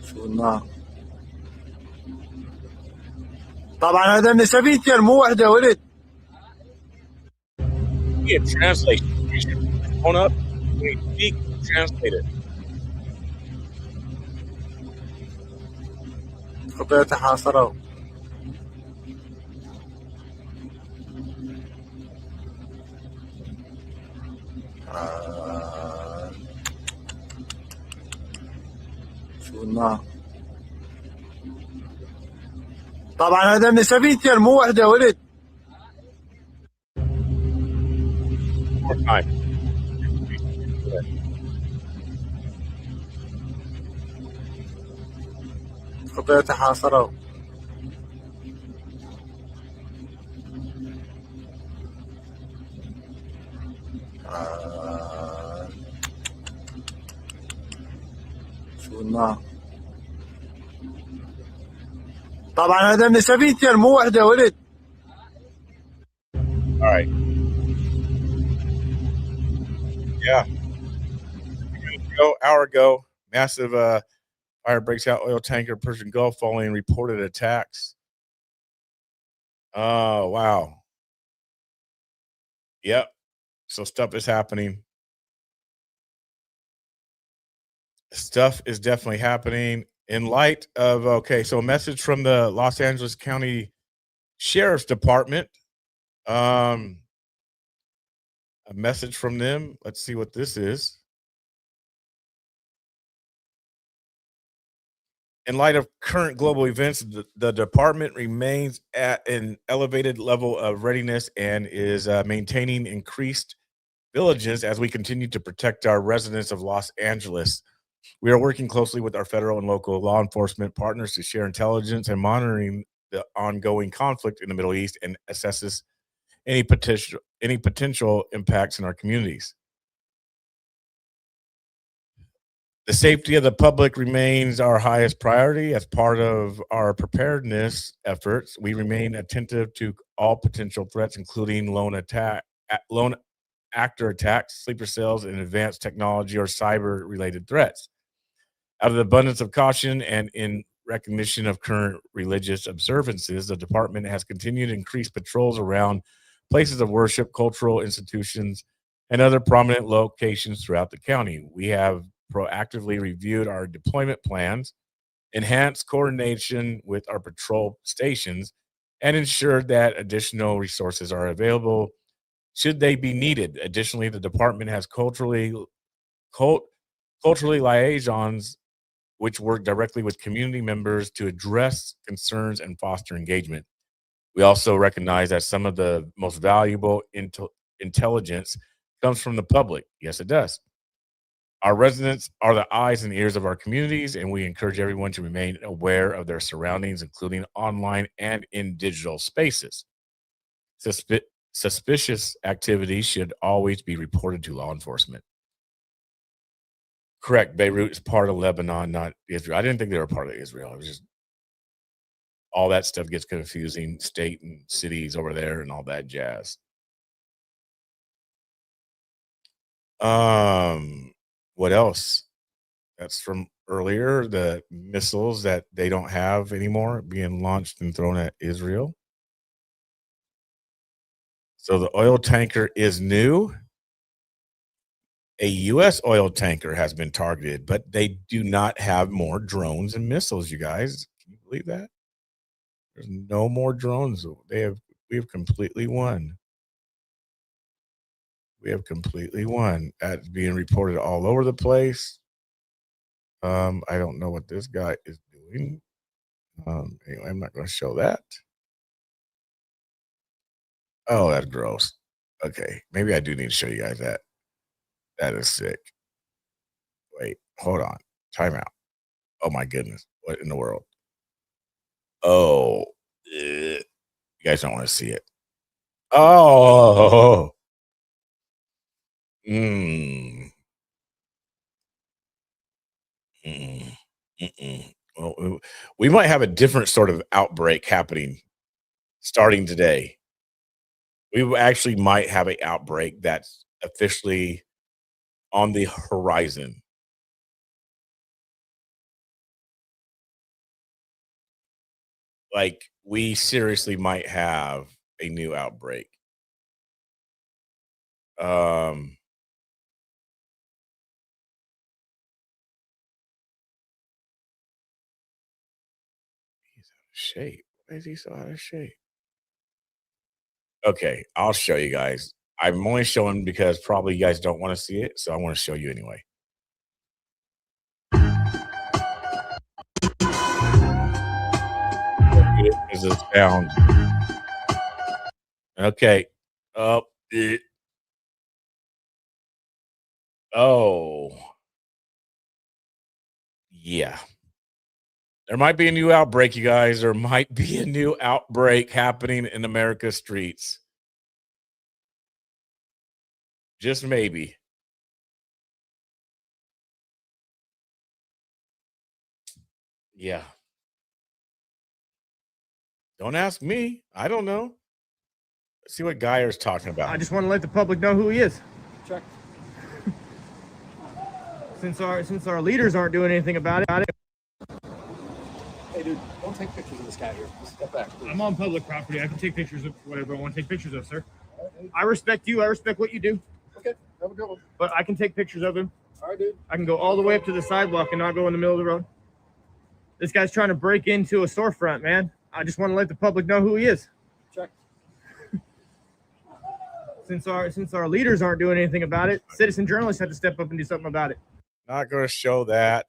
شو النار طبعا هذا نسبيتين مو وحده ولد Yeah, translate. You should phone up. We speak, translate it. يتحاصروا طبعا هذا من سفينتين مو واحدة ولد. More time. خطيتها حاصروا. شو النار. طبعا هذا من سفينتين مو واحدة ولد. All right. Yeah. Hour ago, massive fire breaks out oil tanker Persian Gulf following reported attacks. Oh, wow. Yep. So stuff is happening. Stuff is definitely happening in light of, okay, so a message from the Los Angeles County Sheriff's Department. A message from them. Let's see what this is. In light of current global events, the department remains at an elevated level of readiness and is maintaining increased vigilance as we continue to protect our residents of Los Angeles. We are working closely with our federal and local law enforcement partners to share intelligence and monitoring the ongoing conflict in the Middle East and assesses any potential impacts in our communities. The safety of the public remains our highest priority. As part of our preparedness efforts, we remain attentive to all potential threats, including lone actor attacks, sleeper cells, and advanced technology or cyber-related threats. Out of the abundance of caution and in recognition of current religious observances, the department has continued to increase patrols around places of worship, cultural institutions, and other prominent locations throughout the county. We have proactively reviewed our deployment plans, enhanced coordination with our patrol stations, and ensured that additional resources are available should they be needed. Additionally, the department has culturally liaisons which work directly with community members to address concerns and foster engagement. We also recognize that some of the most valuable intelligence comes from the public. Yes, it does. Our residents are the eyes and ears of our communities, and we encourage everyone to remain aware of their surroundings, including online and in digital spaces. Suspicious activity should always be reported to law enforcement. Correct. Beirut is part of Lebanon, not Israel. I didn't think they were part of Israel. It was just all that stuff gets confusing, state and cities over there and all that jazz. What else? That's from earlier, the missiles that they don't have anymore being launched and thrown at Israel. So the oil tanker is new. A U.S. oil tanker has been targeted, but they do not have more drones and missiles, you guys. Can you believe that? There's no more drones. We have completely won. We have completely won. That's being reported all over the place. I don't know what this guy is doing. Anyway, I'm not going to show that. Oh, that's gross. Okay, maybe I do need to show you guys that. That is sick. Wait, hold on. Time out. Oh my goodness. What in the world? Oh, you guys don't want to see it. Oh. Well, we might have a different sort of outbreak happening starting today. We actually might have an outbreak that's officially on the horizon. Like, we seriously might have a new outbreak. He's out of shape. Why is he so out of shape? Okay, I'll show you guys. I'm only showing because probably you guys don't want to see it, so I want to show you anyway. witnesses found. Okay. Oh. Oh. Yeah. There might be a new outbreak, you guys. There might be a new outbreak happening in America's streets. Just maybe. Yeah. Don't ask me. I don't know. Let's see what Geyer's talking about. I just want to let the public know who he is. Check. Since our leaders aren't doing anything about it. Hey, dude, don't take pictures of this guy here. Just step back, please. I'm on public property. I can take pictures of whatever I want to take pictures of, sir. I respect you. I respect what you do. Okay, have a good one. But I can take pictures of him. All right, dude. I can go all the way up to the sidewalk and not go in the middle of the road. This guy's trying to break into a storefront, man. I just want to let the public know who he is. Check. Since our leaders aren't doing anything about it, citizen journalists have to step up and do something about it. Not going to show that.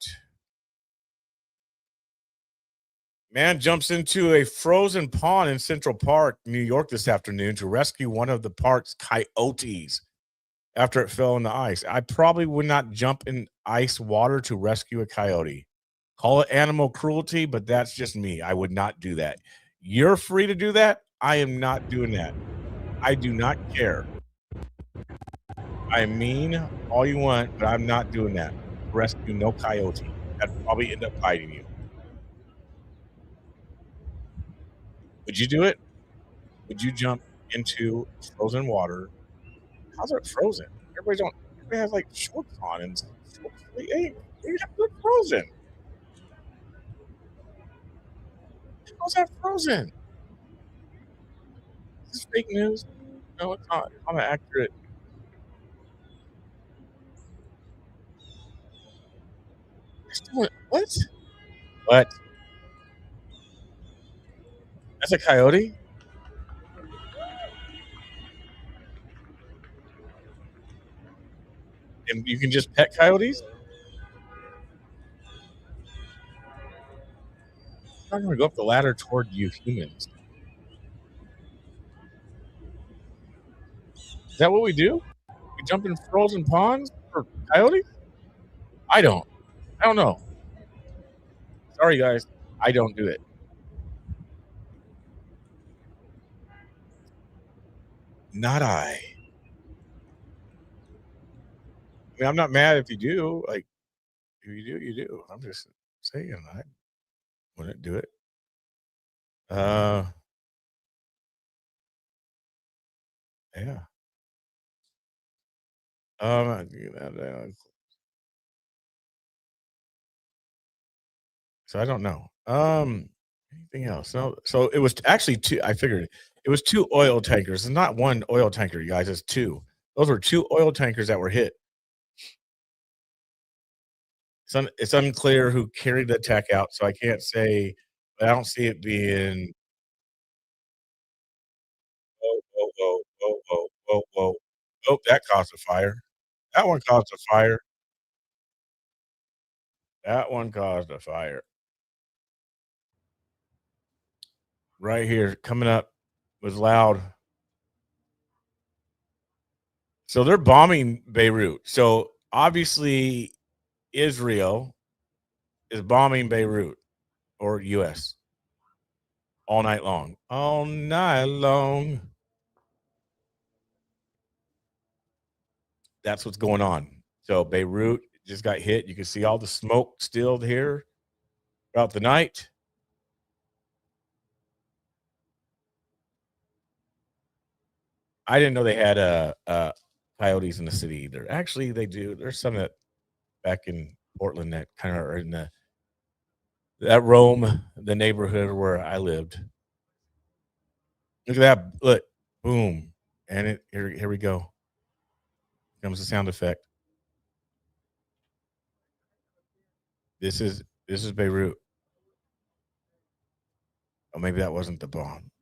Man jumps into a frozen pond in Central Park, New York this afternoon to rescue one of the park's coyotes after it fell in the ice. I probably would not jump in ice water to rescue a coyote. Call it animal cruelty, but that's just me. I would not do that. You're free to do that. I am not doing that. I do not care. I mean all you want, but I'm not doing that. Rescue no coyote. That'd probably end up biting you. Would you do it? Would you jump into frozen water? How's it frozen? Everybody has like shorts on and hey, you're frozen. How's that frozen? Is this fake news? No, it's not. I'm accurate. What? What? That's a coyote? And you can just pet coyotes? I'm not going to go up the ladder toward you humans. Is that what we do? We jump in frozen ponds for coyotes? I don't know. Sorry, guys. I don't do it. Not I. I mean, I'm not mad if you do. Like, if you do, you do. I'm just saying I wouldn't do it. Yeah. So I don't know. Anything else? No. So it was actually two. I figured it was two oil tankers. It's not one oil tanker, you guys. It's two. Those were two oil tankers that were hit. It's unclear who carried the attack out, so I can't say. But I don't see it being. Whoa. Oh, that caused a fire. That one caused a fire. That one caused a fire. Right here, coming up was loud. So they're bombing Beirut. So obviously Israel is bombing Beirut or US all night long. All night long. That's what's going on. So Beirut just got hit. You can see all the smoke still here throughout the night. I didn't know they had coyotes in the city either. Actually, they do. There's some that back in Portland that kind of are in that roam the neighborhood where I lived. Look at that! Look, boom, and here we go. Comes the sound effect. This is Beirut. Oh, maybe that wasn't the bomb.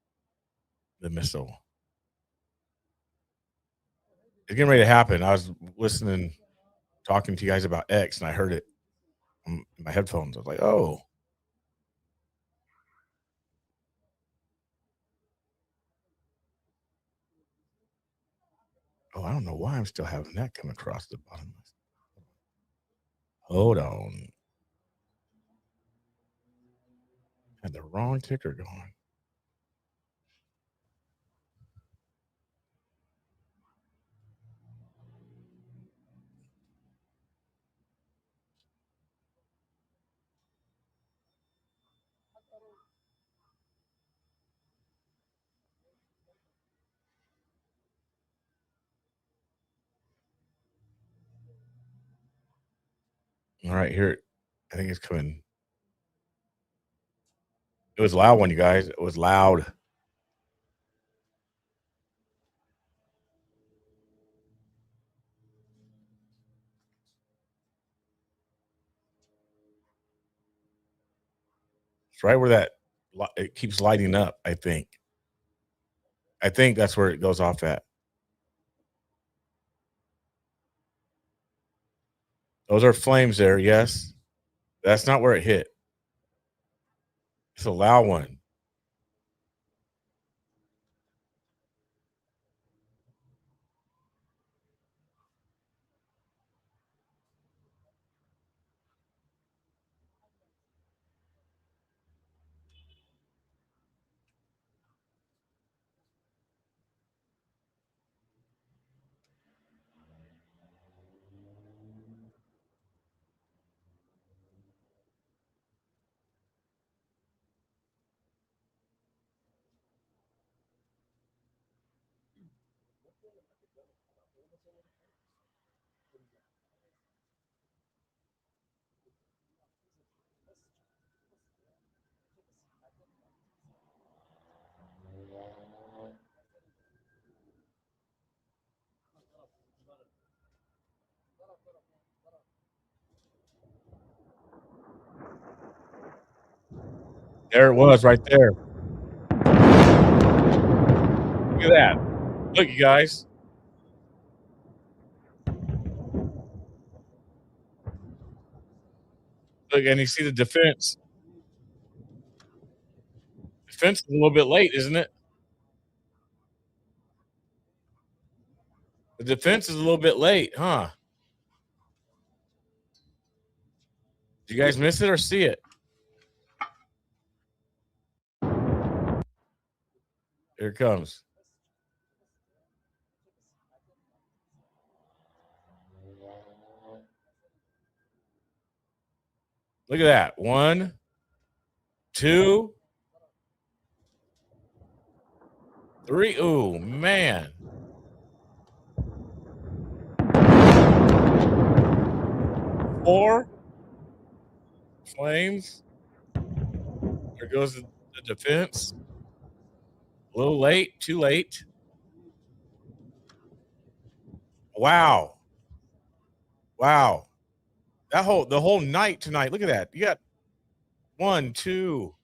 The missile. It's getting ready to happen. I was listening, talking to you guys about X, and I heard it on my headphones. I was like, oh. Oh, I don't know why I'm still having that come across the bottom. Hold on. Had the wrong ticker going. All right, here. I think it's coming. It was loud one, you guys. It was loud. It's right where that it keeps lighting up, I think. I think that's where it goes off at. Those are flames there, yes. That's not where it hit. It's a loud one. There it was right there. Look at that. Look, you guys. Look, and you see the defense. Defense is a little bit late, isn't it? The defense is a little bit late, huh? Did you guys miss it or see it? Here it comes. Look at that. 1, 2, 3. Ooh, man. 4. Flames. There goes the defense. A little late. Too late. Wow. Wow. The whole night tonight. Look at that. You got 1, 2,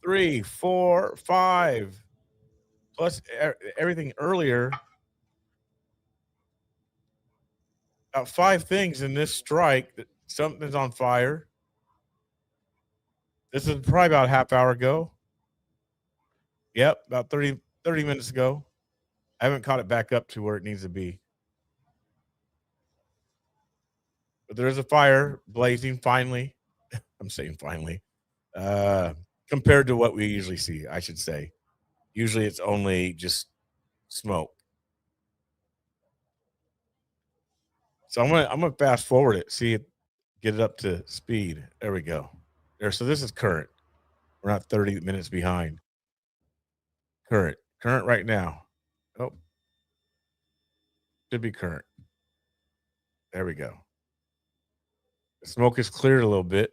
3, 4, 5. Plus everything earlier. About 5 things in this strike that something's on fire. This is probably about a half hour ago. Yep, about 30 minutes ago. I haven't caught it back up to where it needs to be. But there is a fire blazing finally. I'm saying finally. Compared to what we usually see, I should say. Usually it's only just smoke. So I'm gonna fast forward it, see it, get it up to speed. There we go. There. So this is current. We're not 30 minutes behind. Current right now. Oh, should be current. There we go. The smoke is cleared a little bit.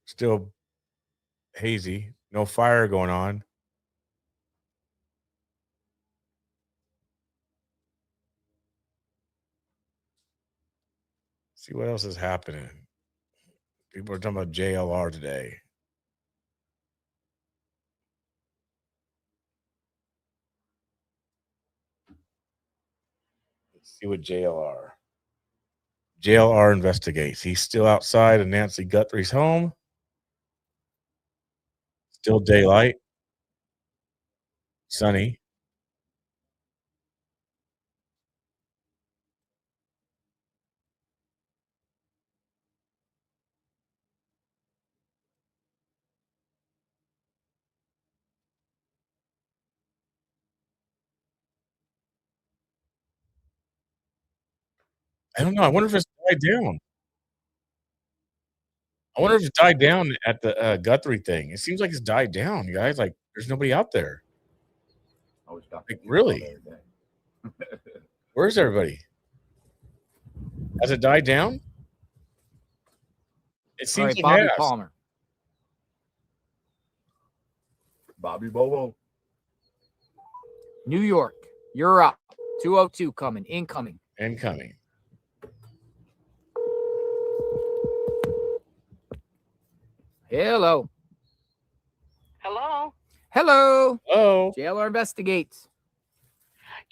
Still hazy. No fire going on. See what else is happening. People are talking about JLR today. Let's see what JLR investigates. He's still outside of Nancy Guthrie's home. Still daylight. Sunny. I don't know. I wonder if it's died down. I wonder if it's died down at the, Guthrie thing. It seems like it's died down, guys. Like, there's nobody out there. Like, really? Where's everybody? Has it died down? It All seems right, it Bobby has. Palmer. Bobby Bobo. New York, you're up. 202 coming, incoming. Incoming. Hello. Hello. Hello. Oh. JLR investigates.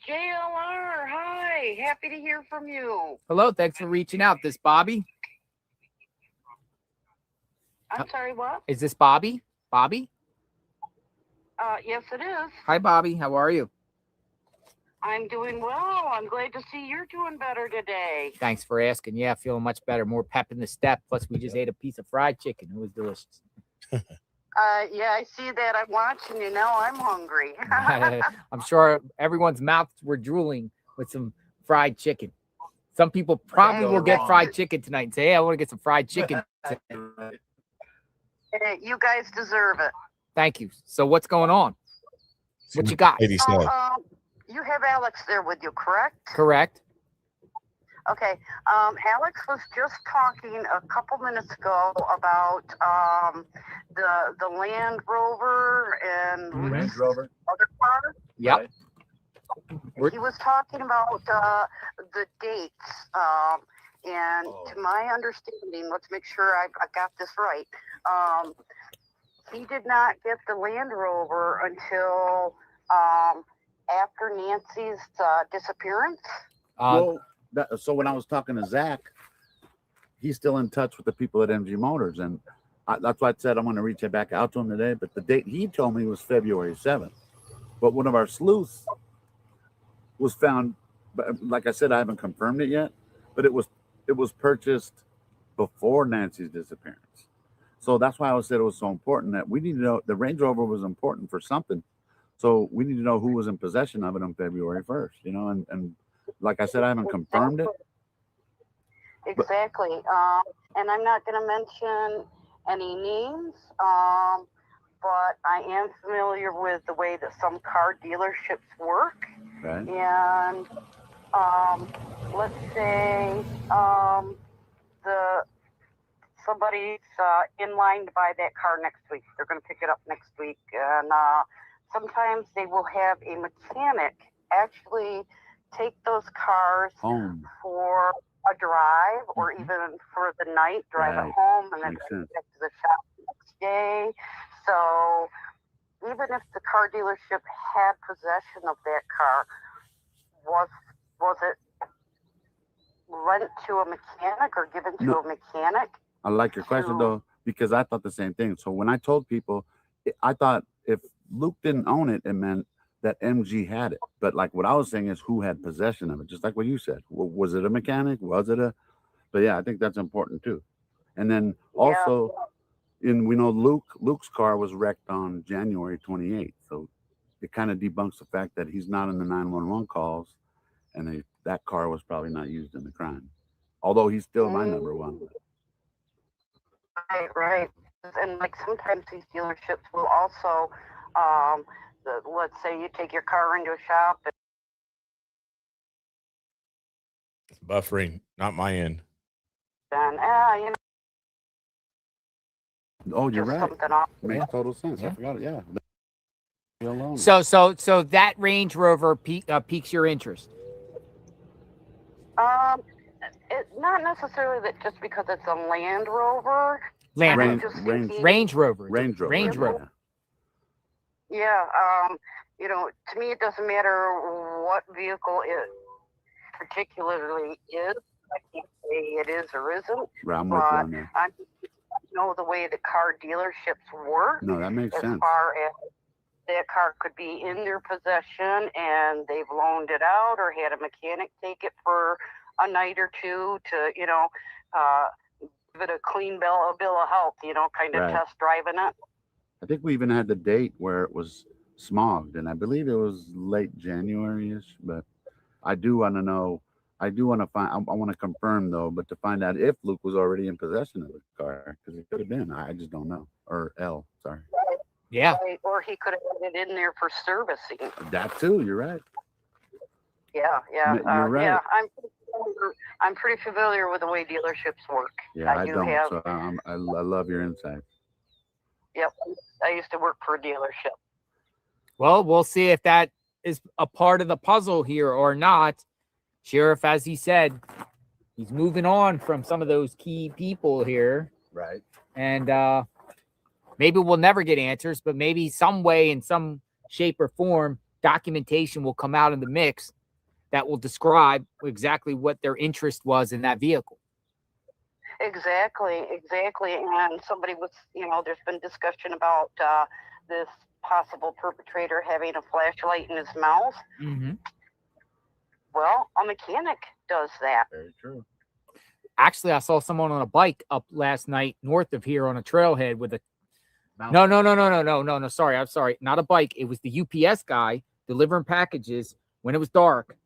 JLR, hi. Happy to hear from you. Hello. Thanks for reaching out. This Bobby? I'm sorry, what? Is this Bobby? Bobby? Yes, it is. Hi, Bobby. How are you? I'm doing well. I'm glad to see you're doing better today. Thanks for asking. Yeah, feeling much better. More pep in the step. Plus, we just ate a piece of fried chicken. It was delicious. Yeah, I see that. I'm watching you now. I'm hungry. I'm sure everyone's mouths were drooling with some fried chicken. Some people probably will get fried chicken tonight and say, hey, I want to get some fried chicken. Hey, you guys deserve it. Thank you. So what's going on? What you got? You have Alex there with you, correct? Correct. Okay. Alex was just talking a couple minutes ago about the Land Rover and Range Rover. other cars. Yep. He was talking about the dates. And to my understanding, let's make sure I got this right. He did not get the Land Rover until after Nancy's disappearance. So when I was talking to Zach, he's still in touch with the people at MG Motors, and that's why I said I'm going to reach back out to him today. But the date he told me was February 7th. But one of our sleuths was found. But like I said, I haven't confirmed it yet. But it was purchased before Nancy's disappearance. So that's why I said it was so important that we need to know the Range Rover was important for something. So we need to know who was in possession of it on February 1st, you know, and like I said, I haven't confirmed it. Exactly. And I'm not going to mention any names, but I am familiar with the way that some car dealerships work. Right. And let's say somebody's in line to buy that car next week. They're going to pick it up next week. And sometimes they will have a mechanic actually take those cars home for a drive or even for the night, drive it home, and then drive it back to the shop the next day. So even if the car dealership had possession of that car, was it lent to a mechanic or given to a mechanic? I like your question though, because I thought the same thing. So when I told people, I thought if Luke didn't own it, it meant that MG had it. But like what I was saying is who had possession of it, just like what you said. Was it a mechanic? Was it but yeah, I think that's important too. And then also we know Luke's car was wrecked on January 28th. So it kind of debunks the fact that he's not in the 911 calls and that car was probably not used in the crime. Although he's still my number one. Right. And like sometimes these dealerships will also, let's say you take your car into a shop. It's buffering, not my end. And, you know. Oh, you're right. Something off. Makes total sense. I forgot it. Yeah. Alone. So that Range Rover piques your interest. Not necessarily that just because it's a Land Rover. Range Rover. Range Rover. Yeah. You know, to me, it doesn't matter what vehicle it particularly is. I can't say it is or isn't. Right, I'm with you on that. I know the way the car dealerships work. No, that makes sense. As far as that car could be in their possession and they've loaned it out or had a mechanic take it for a night or two to, you know, give it a clean bill of health, you know, kind of test driving it. I think we even had the date where it was smogged, and I believe it was late January-ish, but I do want to know I do want to find. I want to confirm though, but to find out if Luke was already in possession of the car, because it could have been. I just don't know. Or L. Sorry. Yeah. Right, or he could have had it in there for servicing. That too. You're right. Yeah, yeah, You're right. yeah. I'm pretty familiar with the way dealerships work. Yeah, I do don't. have. So I love your insight. Yep, I used to work for a dealership. Well, we'll see if that is a part of the puzzle here or not. Sheriff, as he said, he's moving on from some of those key people here. Right. And maybe we'll never get answers, but maybe some way, in some shape or form, documentation will come out in the mix that will describe exactly what their interest was in that vehicle. Exactly. And somebody was, there's been discussion about this possible perpetrator having a flashlight in his mouth. Mm-hmm. Well, a mechanic does that. Very true. Actually, I saw someone on a bike up last night north of here on a trailhead with a No. Sorry, I'm sorry. Not a bike. It was the UPS guy delivering packages when it was dark.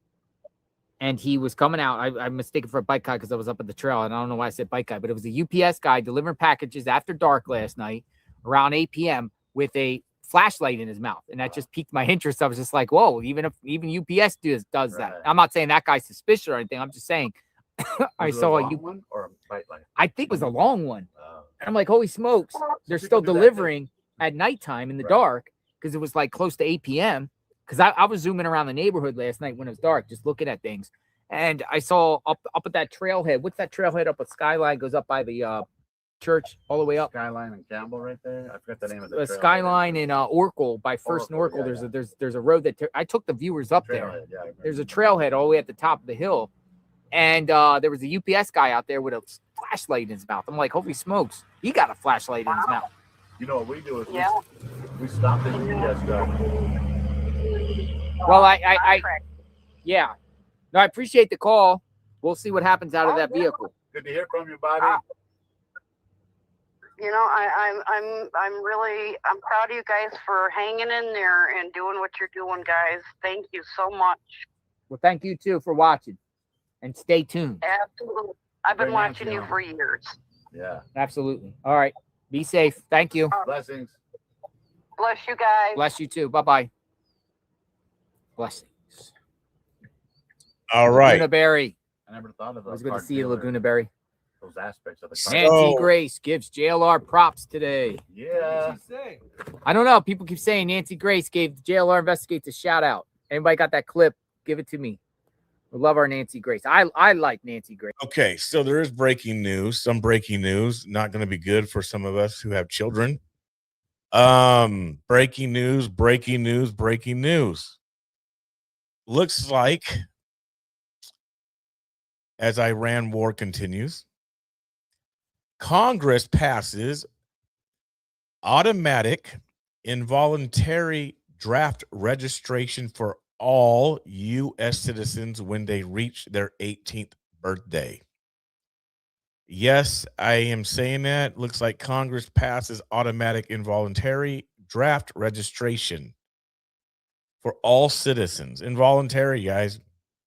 And he was coming out. I'm mistaken for a bike guy because I was up at the trail. And I don't know why I said bike guy, but it was a UPS guy delivering packages after dark last night around 8 p.m. with a flashlight in his mouth. And that just piqued my interest. I was just like, whoa, even UPS does that. I'm not saying that guy's suspicious or anything. I'm just saying I saw a one or a bike light. I think it was a long one. And I'm like, holy smokes, they're still delivering at nighttime in the dark because it was like close to 8 p.m. Because I was zooming around the neighborhood last night when it was dark, just looking at things. And I saw up at that trailhead. What's that trailhead up at Skyline? Goes up by the church all the way up. Skyline and Campbell right there. I forgot the name of the trail. Skyline in Oracle by First and Oracle. There's a road that I took the viewers up there. Yeah, There's a trailhead all the way at the top of the hill. And there was a UPS guy out there with a flashlight in his mouth. I'm like, holy smokes, he got a flashlight in his mouth. You know what we do is we stop the UPS guy. Well, yeah. No, I appreciate the call. We'll see what happens out of that vehicle. Good to hear from you, Bobby. I'm proud of you guys for hanging in there and doing what you're doing, guys. Thank you so much. Well, thank you too for watching, and stay tuned. Absolutely. I've been watching you for years. Yeah. Absolutely. All right. Be safe. Thank you. Blessings. Bless you guys. Bless you too. Bye-bye. Blessings. All right. Laguna Berry. I never thought of It was good to see you, Laguna Berry. Those aspects of the car. Nancy Grace gives JLR props today. Yeah. I don't know. People keep saying Nancy Grace gave JLR Investigates a shout out. Anybody got that clip? Give it to me. We love our Nancy Grace. I like Nancy Grace. Okay, so there is breaking news. Some breaking news, not going to be good for some of us who have children. Breaking news. Looks like as Iran war continues, Congress passes automatic involuntary draft registration for all U.S. citizens when they reach their 18th birthday. Yes, I am saying that. Looks like Congress passes automatic involuntary draft registration for all citizens. Involuntary, guys.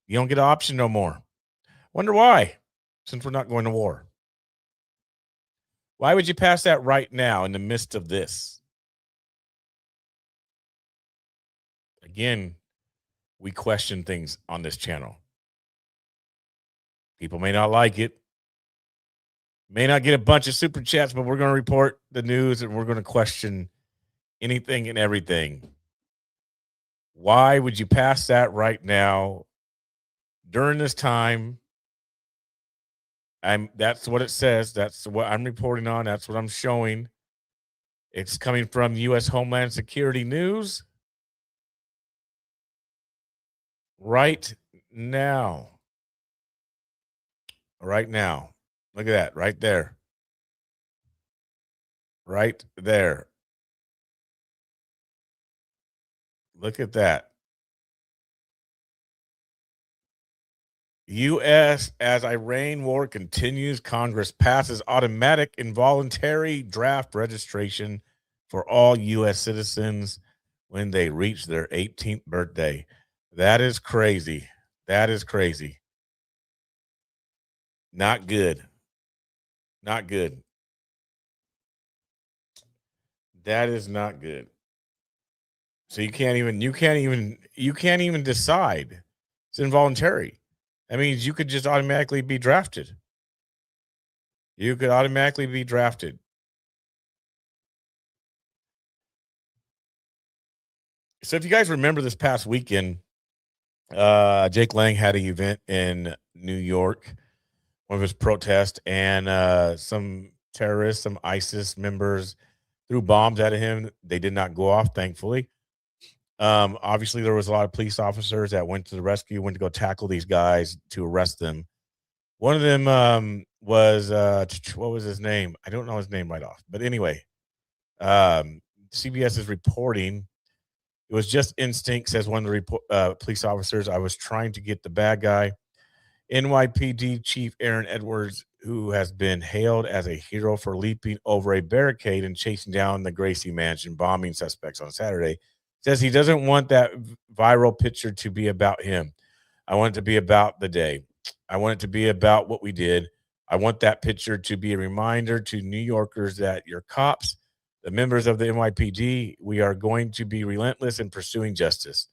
You don't get an option no more. Wonder why, since we're not going to war. Why would you pass that right now in the midst of this? Again, we question things on this channel. People may not like it. May not get a bunch of super chats, but we're going to report the news and we're going to question anything and everything. Why would you pass that right now during this time? That's what it says. That's what I'm reporting on. That's what I'm showing. It's coming from U.S. Homeland Security News right now. Right now. Look at that right there. Right there. Look at that. U.S. as Iran war continues, Congress passes automatic involuntary draft registration for all U.S. citizens when they reach their 18th birthday. That is crazy. That is crazy. Not good. Not good. That is not good. So you can't even decide. It's involuntary. That means you could just automatically be drafted. You could automatically be drafted. So if you guys remember this past weekend, Jake Lang had an event in New York, one of his protests, and some terrorists, some ISIS members threw bombs at him. They did not go off, thankfully. Obviously, there was a lot of police officers that went to the rescue, went to go tackle these guys to arrest them. One of them was, what was his name? I don't know his name right off. But anyway, CBS is reporting, it was just instinct, says one of the police officers. I was trying to get the bad guy. NYPD Chief Aaron Edwards, who has been hailed as a hero for leaping over a barricade and chasing down the Gracie Mansion bombing suspects on Saturday, says he doesn't want that viral picture to be about him. I want it to be about the day. I want it to be about what we did. I want that picture to be a reminder to New Yorkers that your cops, the members of the NYPD, we are going to be relentless in pursuing justice.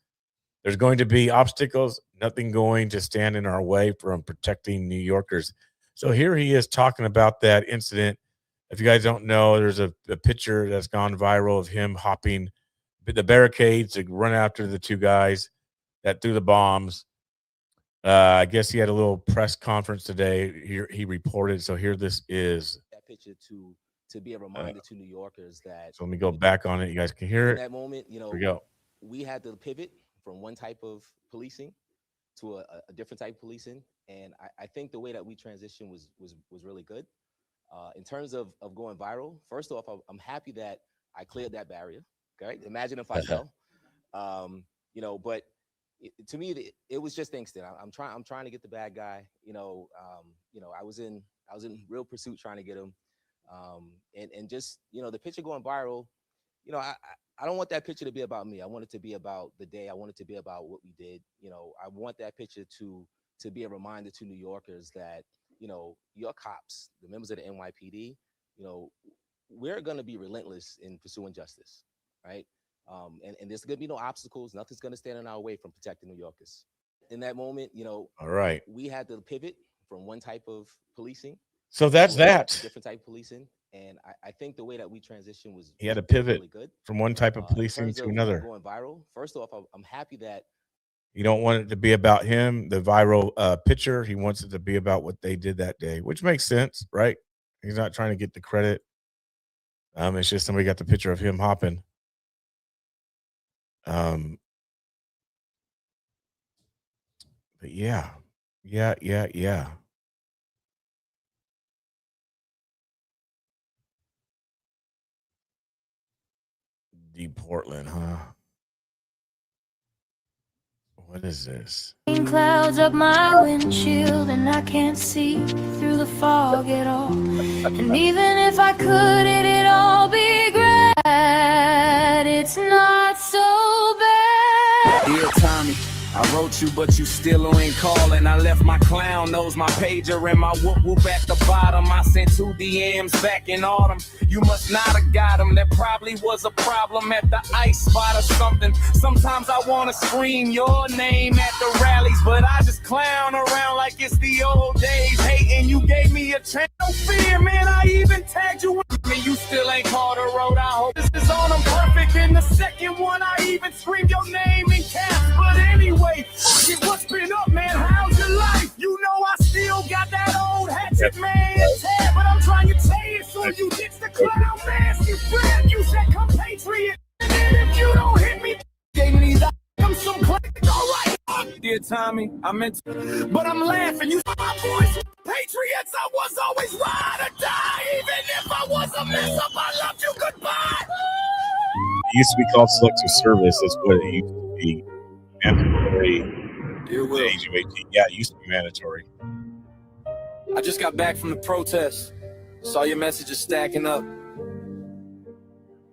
There's going to be obstacles, nothing going to stand in our way from protecting New Yorkers. So here he is talking about that incident. If you guys don't know, there's a picture that's gone viral of him hopping the barricades to run after the two guys that threw the bombs. I guess he had a little press conference today. Here he reported. So here this is. That picture to be a reminder to New Yorkers that. So let me go back on it. You guys can hear in it. that moment, you know, Here we go. We had to pivot from one type of policing to a different type of policing, and I think the way that we transitioned was really good. In terms of going viral, first off, I'm happy that I cleared that barrier. Okay, imagine if I fell. You know, but to me, it was just instant. I'm trying to get the bad guy. You know, I was in real pursuit trying to get him, and just, you know, the picture going viral. You know, I don't want that picture to be about me. I want it to be about the day. I want it to be about what we did. You know, I want that picture to be a reminder to New Yorkers that, you know, your cops, the members of the NYPD, you know, we're going to be relentless in pursuing justice, right? And there's going to be no obstacles. Nothing's going to stand in our way from protecting New Yorkers. In that moment, you know, All right. we had to pivot from one type of policing. So that's to a that. different type of policing. And I think the way that we transitioned was He had to was pivot really good. from one type of In policing terms to of another. going viral, first off, I'm happy that You don't want it to be about him, the viral picture. He wants it to be about what they did that day, which makes sense, right? He's not trying to get the credit. It's just somebody got the picture of him hopping. But yeah. Deep Portland, huh? What is this? Clouds up my windshield and I can't see through the fog at all. And even if I could, it'd all be great. It's not so bad. Dear Tommy, I wrote you, but you still ain't calling. I left my clown nose, my pager, and my whoop whoop at the bottom. I sent 2 DMs back in autumn. You must not have got them. There probably was a problem at the ice spot or something. Sometimes I want to scream your name at the rallies, but I just clown around like it's the old days. Hating, you gave me a chance. No fear, man, I even tagged you. I mean, you still ain't called a road. I hope this is on them perfect. In the second one, I even screamed your name in caps. But anyway, fuck it, what's been up, man? How's your life? You know I still got that old hatchet man tag, but I'm trying to tell you so you ditch the clown mask. You friend, you said compatriot. And then if you don't hit me, gave me these I'm some click. All right, dear Tommy, I meant to, but I'm laughing. You saw my voice. Patriots, I was always ride or die. Even if I was a mess up, I loved you goodbye. It used to be called selective service. That's what it used to be. Mandatory. The age of 18. Yeah, it used to be mandatory. I just got back from the protest. Saw your messages stacking up.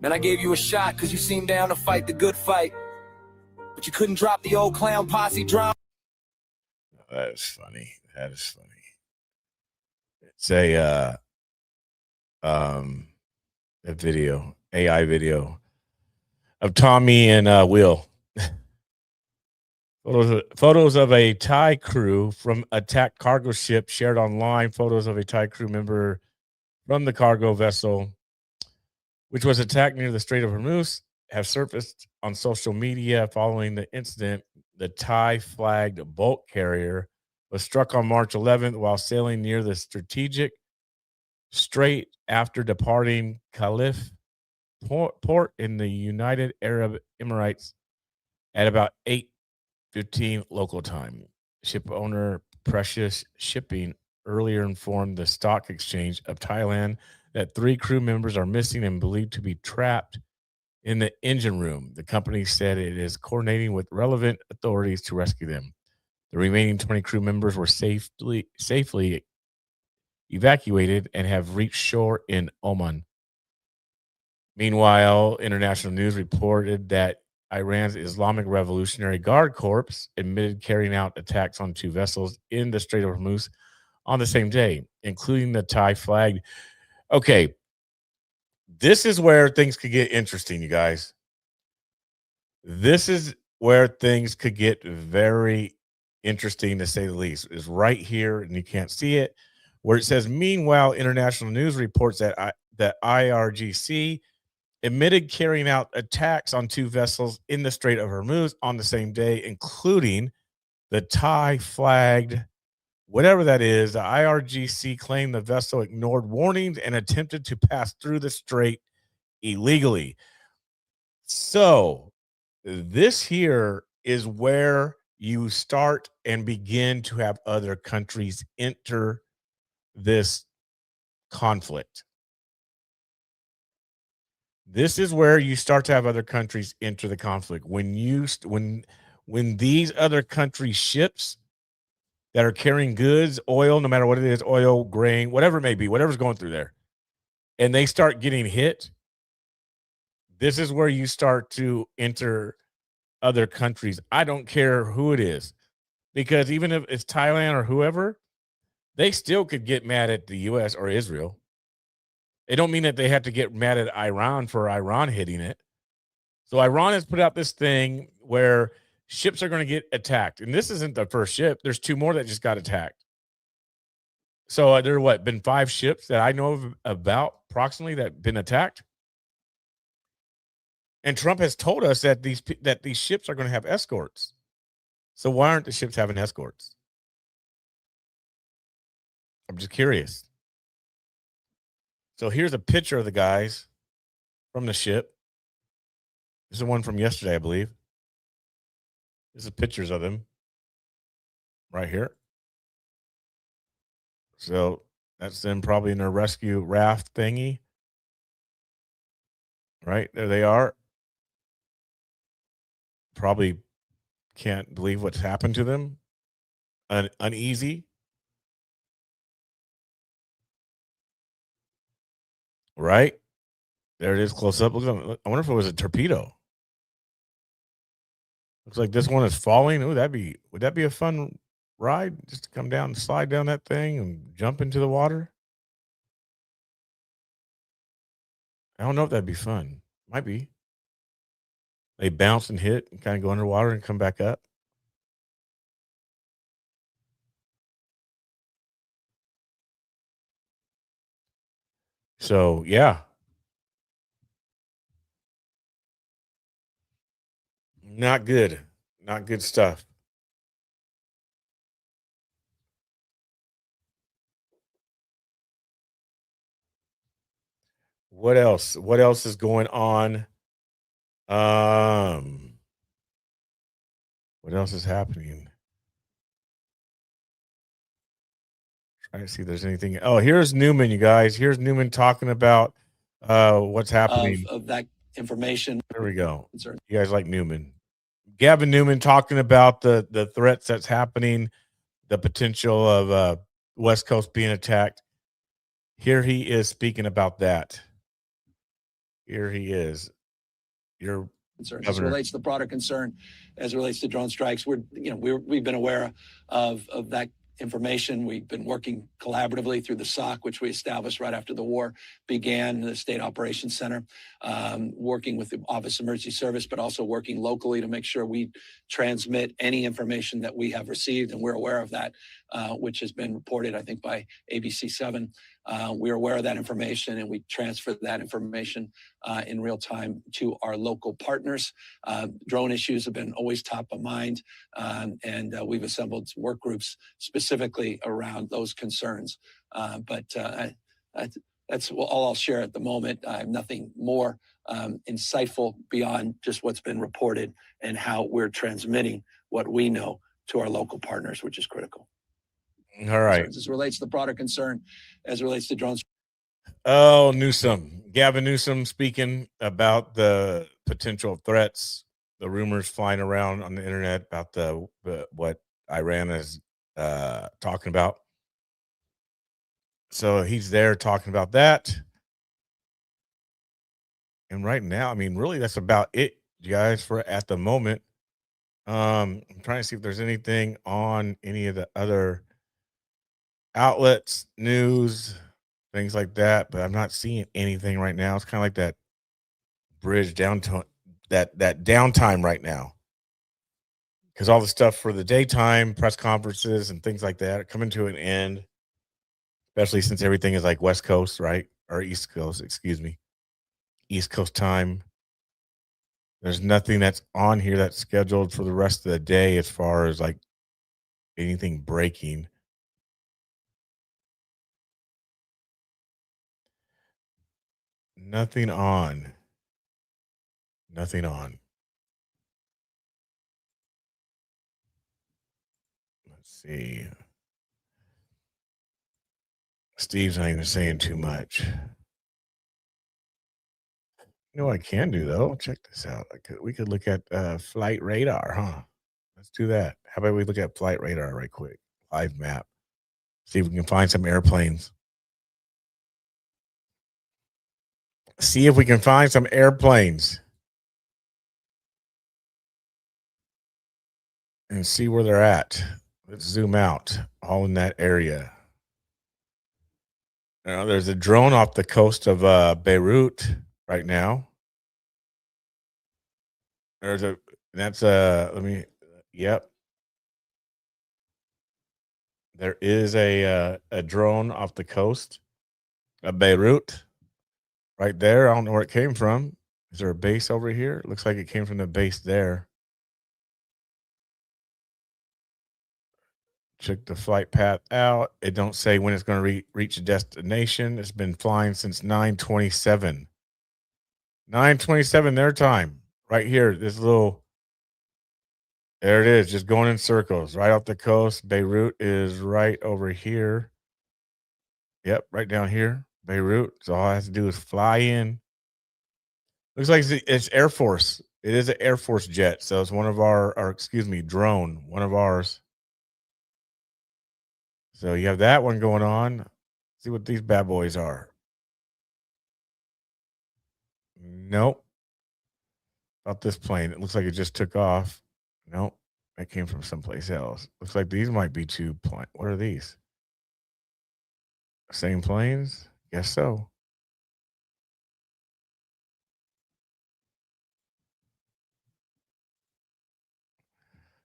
Man, I gave you a shot because you seemed down to fight the good fight. But you couldn't drop the old clown posse drama. That is funny. That is funny. say a video, AI video of Tommy and Will. Photos of a Thai crew from attacked cargo ship shared online. Photos of a Thai crew member from the cargo vessel, which was attacked near the Strait of Hormuz, have surfaced on social media following the incident. The Thai flagged bulk carrier was struck on March 11th while sailing near the strategic strait after departing Khalif port in the United Arab Emirates at about 8:15 local time. Ship owner Precious Shipping earlier informed the Stock Exchange of Thailand that 3 crew members are missing and believed to be trapped in the engine room. The company said it is coordinating with relevant authorities to rescue them. The remaining 20 crew members were safely evacuated and have reached shore in Oman. Meanwhile, international news reported that Iran's Islamic Revolutionary Guard Corps admitted carrying out attacks on 2 vessels in the Strait of Hormuz on the same day, including the Thai flagged. Okay, this is where things could get interesting, you guys. This is where things could get very interesting, to say the least. Is right here, and you can't see it, where it says, meanwhile, international news reports that IRGC admitted carrying out attacks on 2 vessels in the Strait of Hormuz on the same day, including the Thai flagged, whatever that is. The IRGC claimed the vessel ignored warnings and attempted to pass through the strait illegally. So this here is where you start and begin to have other countries enter this conflict. This is where you start to have other countries enter the conflict. When these other countries' ships that are carrying goods, oil, no matter what it is, oil, grain, whatever it may be, whatever's going through there, and they start getting hit, this is where you start to enter other countries. I don't care who it is, because even if it's Thailand or whoever, they still could get mad at the U.S. or Israel. It don't mean that they have to get mad at Iran for Iran hitting it. So Iran has put out this thing where ships are going to get attacked. And this isn't the first ship. There's 2 more that just got attacked. So there been 5 ships that I know of about approximately that have been attacked. And Trump has told us that these ships are going to have escorts. So why aren't the ships having escorts? I'm just curious. So here's a picture of the guys from the ship. This is the one from yesterday, I believe. This is pictures of them right here. So that's them probably in their rescue raft thingy. Right, there they are. Probably can't believe what's happened to them. Uneasy. Right? There it is, close up. I wonder if it was a torpedo. Looks like this one is falling. Ooh, would that be a fun ride? Just to come down and slide down that thing and jump into the water? I don't know if that'd be fun. Might be. They bounce and hit and kind of go underwater and come back up. So, yeah. Not good. Not good stuff. What else? What else is going on? What else is happening? Trying to see if there's anything. Oh, here's Newman, you guys. Here's Newman talking about what's happening. Of that information. There we go. Concern. You guys like Newman. Gavin Newman talking about the threats that's happening, the potential of West Coast being attacked. Here he is speaking about that. Here he is. Your concern as it relates to the broader concern, as it relates to drone strikes. We've been aware of that information. We've been working collaboratively through the SOC, which we established right after the war began, the State Operations Center, working with the Office of Emergency Service, but also working locally to make sure we transmit any information that we have received, and we're aware of that, which has been reported, I think, by ABC7. We're aware of that information, and we transfer that information in real time to our local partners. Drone issues have been always top of mind, and we've assembled work groups specifically around those concerns. But that's all I'll share at the moment. I have nothing more insightful beyond just what's been reported and how we're transmitting what we know to our local partners, which is critical. All right. As it relates to the broader concern, as it relates to drones. Oh, Newsom, Gavin Newsom speaking about the potential threats, the rumors flying around on the internet about the what Iran is talking about. So he's there talking about that. And right now, I mean, really, that's about it, you guys, for at the moment. I'm trying to see if there's anything on any of the other outlets, news, things like that, but I'm not seeing anything right now. It's kind of like that bridge downtown, that downtime right now, because all the stuff for the daytime press conferences and things like that are coming to an end, especially since everything is like West Coast, right? Or East Coast, excuse me. East Coast time. There's nothing that's on here that's scheduled for the rest of the day as far as like anything breaking. Nothing on. Nothing on. Let's see. Steve's not even saying too much. You know what I can do though? Check this out. We could look at flight radar, huh? Let's do that. How about we look at flight radar right quick? Live map. See if we can find some airplanes. See if we can find some airplanes. And see where they're at. Let's zoom out. All in that area. Now, there's a drone off the coast of Beirut right now. Yep. There is a drone off the coast of Beirut right there. I don't know where it came from. Is there a base over here? It looks like it came from the base there. Check the flight path out. It don't say when it's going to reach a destination. It's been flying since 9:27. 9:27 their time. Right here, this little. There it is, just going in circles right off the coast. Beirut is right over here. Yep, right down here. Beirut. So all I have to do is fly in. Looks like it's Air Force. It is an Air Force jet. So it's one of drone, one of ours. So you have that one going on. See what these bad boys are. Nope. About this plane. It looks like it just took off. Nope. That came from someplace else. Looks like these might be two planes. What are these? Same planes? Guess so.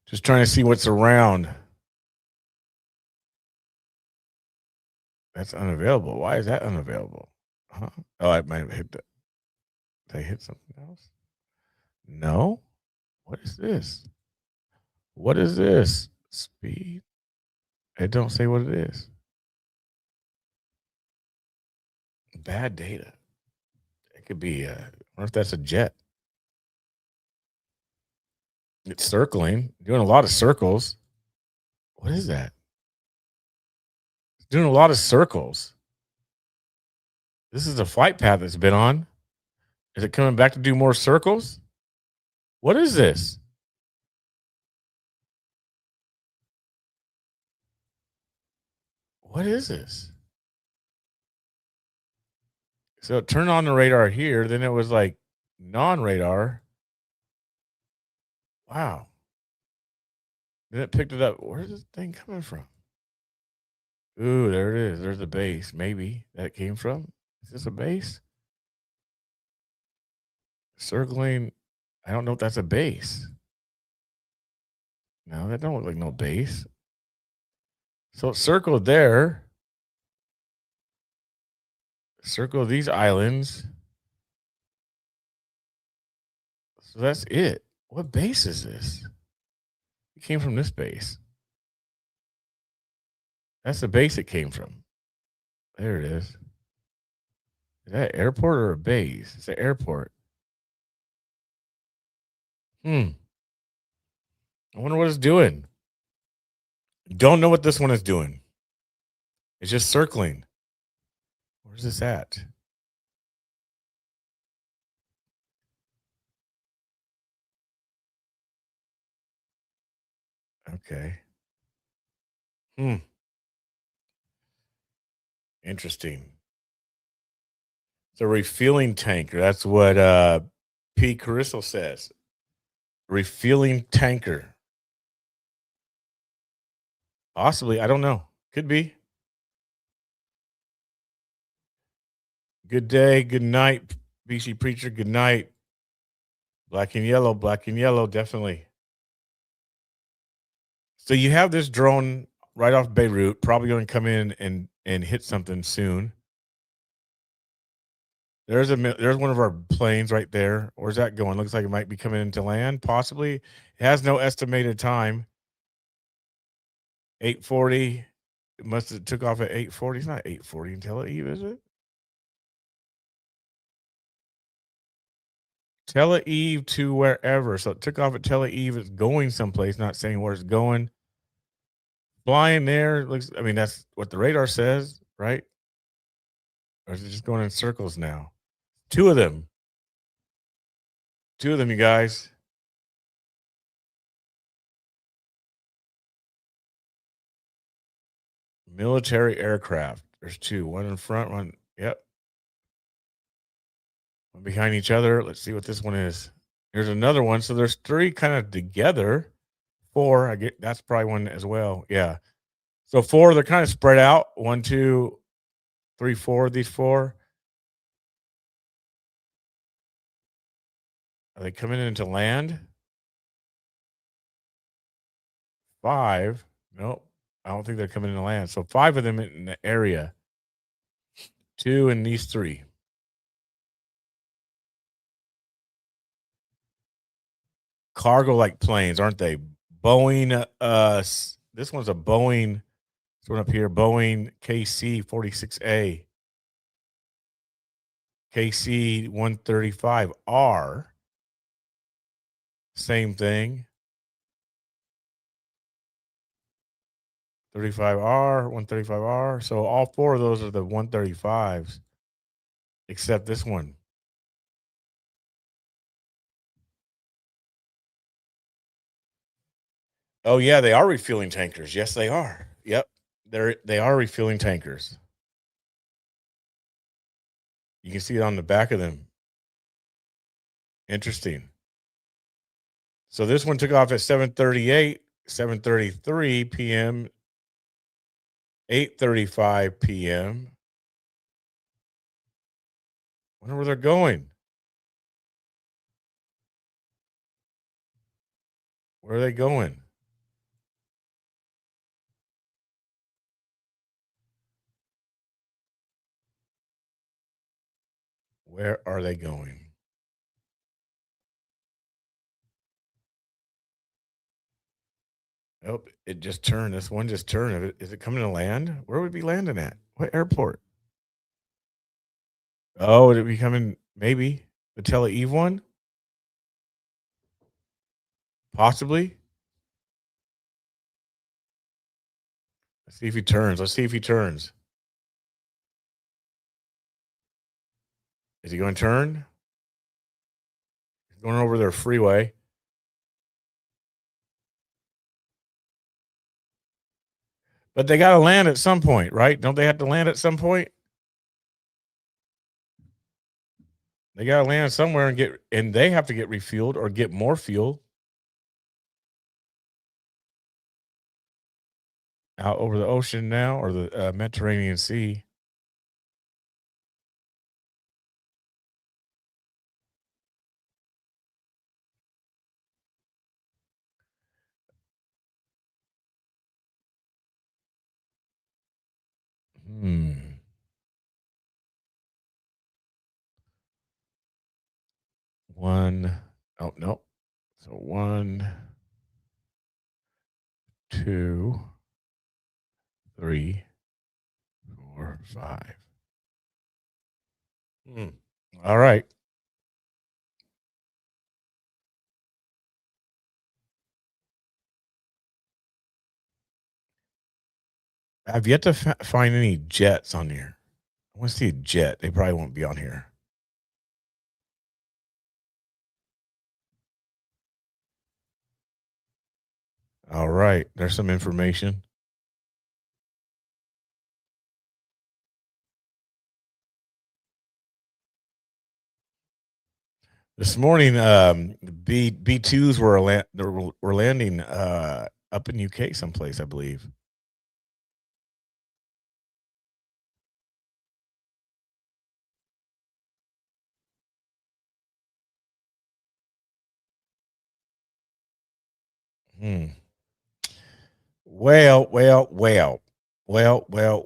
Just trying to see what's around. That's unavailable. Why is that unavailable? Huh? Oh, I might have hit that. Did I hit something else? No. What is this? What is this? Speed. It don't say what it is. Bad data. It could be. I wonder if that's a jet. It's circling, doing a lot of circles. What is that? It's doing a lot of circles. This is a flight path it's been on. Is it coming back to do more circles? What is this? What is this? So it turned on the radar here. Then it was like non-radar. Wow. Then it picked it up. Where's this thing coming from? Ooh, there it is. There's a base. Maybe that came from. Is this a base? Circling. I don't know if that's a base. No, that don't look like no base. So it circled there. Circle these islands. So that's it. What base is this? It came from this base. That's the base it came from. There it is. Is that an airport or a base? It's an airport. I wonder what it's doing. Don't know what this one is doing. It's just circling. Where's this at? Okay. Interesting. It's a refueling tanker. That's what P. Carrizo says. Refueling tanker. Possibly. I don't know. Could be. Good day. Good night, BC Preacher. Good night. Black and yellow. Black and yellow. Definitely. So you have this drone right off Beirut, probably going to come in and hit something soon. There's one of our planes right there. Where's that going? Looks like it might be coming into land, possibly. It has no estimated time. 8:40. It must have took off at 8:40. It's not 8:40 in Tel Aviv, is it? Tel Aviv to wherever. So it took off at Tel Aviv. It's going someplace, not saying where it's going. Flying there looks, I mean, that's what the radar says, right? Or is it just going in circles now? Two of them, you guys. Military aircraft. There's two. One in front, one. Yep. One behind each other. Let's see what this one is. Here's another one. So there's three kind of together. Four. I get that's probably one as well. Yeah. So four, they're kind of spread out. 1, 2, 3, 4. These four. Are they coming into land? 5. Nope. I don't think they're coming into land. So 5 of them in the area. 2 and these 3. Cargo like planes, aren't they? Boeing. This one's a Boeing. This one up here, Boeing KC-46A. KC-135R. Same thing. 35R, 135R. So all four of those are the 135s, except this one. Oh yeah, they are refueling tankers. Yes, they are. Yep, they are refueling tankers. You can see it on the back of them. Interesting. So this one took off at 7:38, 7:33 p.m., 8:35 p.m. Wonder where they're going. Where are they going? Where are they going? Oh, it just turned. This one just turned. Is it coming to land? Where would it be landing at? What airport? Oh, would it be coming? Maybe the Tel Aviv one? Possibly. Let's see if he turns. Let's see if he turns. Is he going to turn? He's going over their freeway. But they got to land at some point, right? Don't they have to land at some point? They got to land somewhere and they have to get refueled or get more fuel. out over the ocean now, or the Mediterranean Sea. Hmm. Oh no. So 1, 2, 3, 4, 5. All right. I've yet to find any jets on here. I want to see a jet. They probably won't be on here. All right. There's some information. This morning, B2s were landing up in UK someplace, I believe.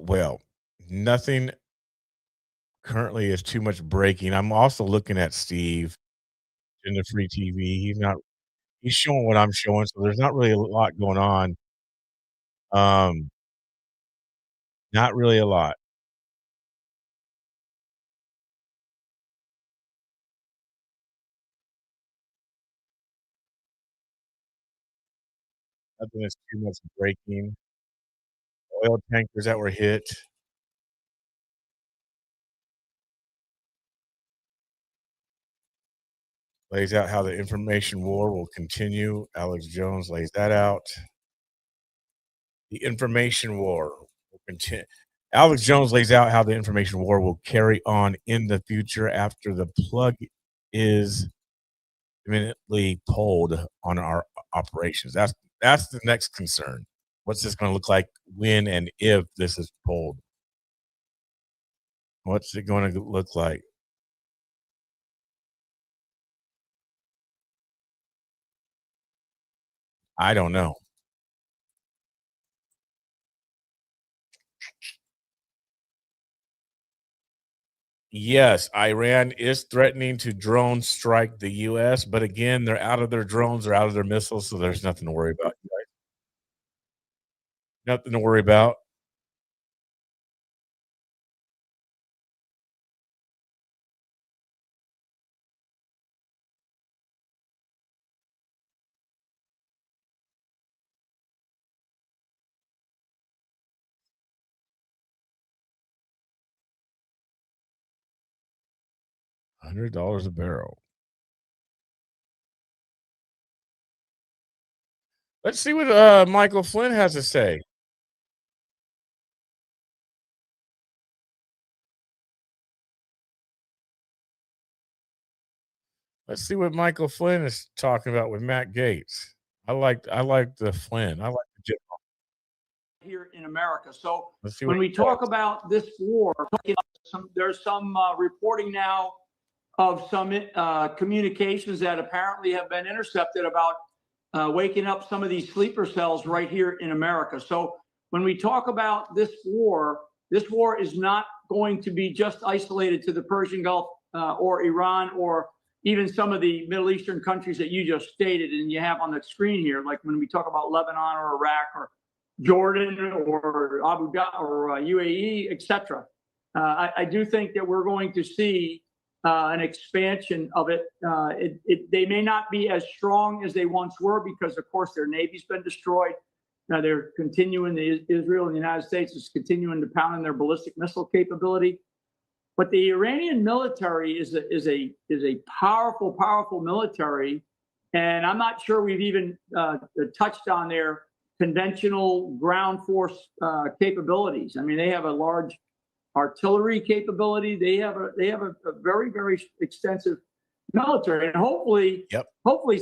Well. Nothing currently is too much breaking. I'm also looking at Steve in the free TV. He's showing what I'm showing, so there's not really a lot going on. Not really a lot. Nothing is too much breaking. Oil tankers that were hit. Lays out how the information war will continue. Alex Jones lays that out. The information war will continue. Alex Jones lays out how the information war will carry on in the future after the plug is imminently pulled on our operations. That's the next concern. What's this going to look like when and if this is pulled? What's it going to look like? I don't know. Yes, Iran is threatening to drone strike the US, but again, they're out of their drones, they're out of their missiles, so there's nothing to worry about. Nothing to worry about. $100 a barrel. Let's see what Michael Flynn has to say. Let's see what Michael Flynn is talking about with Matt Gaetz. I like the Flynn. I like the general. Here in America. So Let's see when what we he talk says. about this war, there's some reporting now of some communications that apparently have been intercepted about waking up some of these sleeper cells right here in America. So when we talk about this war is not going to be just isolated to the Persian Gulf or Iran or even some of the Middle Eastern countries that you just stated and you have on the screen here, like when we talk about Lebanon or Iraq or Jordan or Abu Dhabi or UAE, etc. I do think that we're going to see an expansion of it. They may not be as strong as they once were because, of course, their Navy's been destroyed. Now they're continuing. Israel and the United States is continuing to pound on their ballistic missile capability. But the Iranian military is a powerful military, and I'm not sure we've even touched on their conventional ground force capabilities. I mean, they have a large artillery capability. They have a very extensive military, and hopefully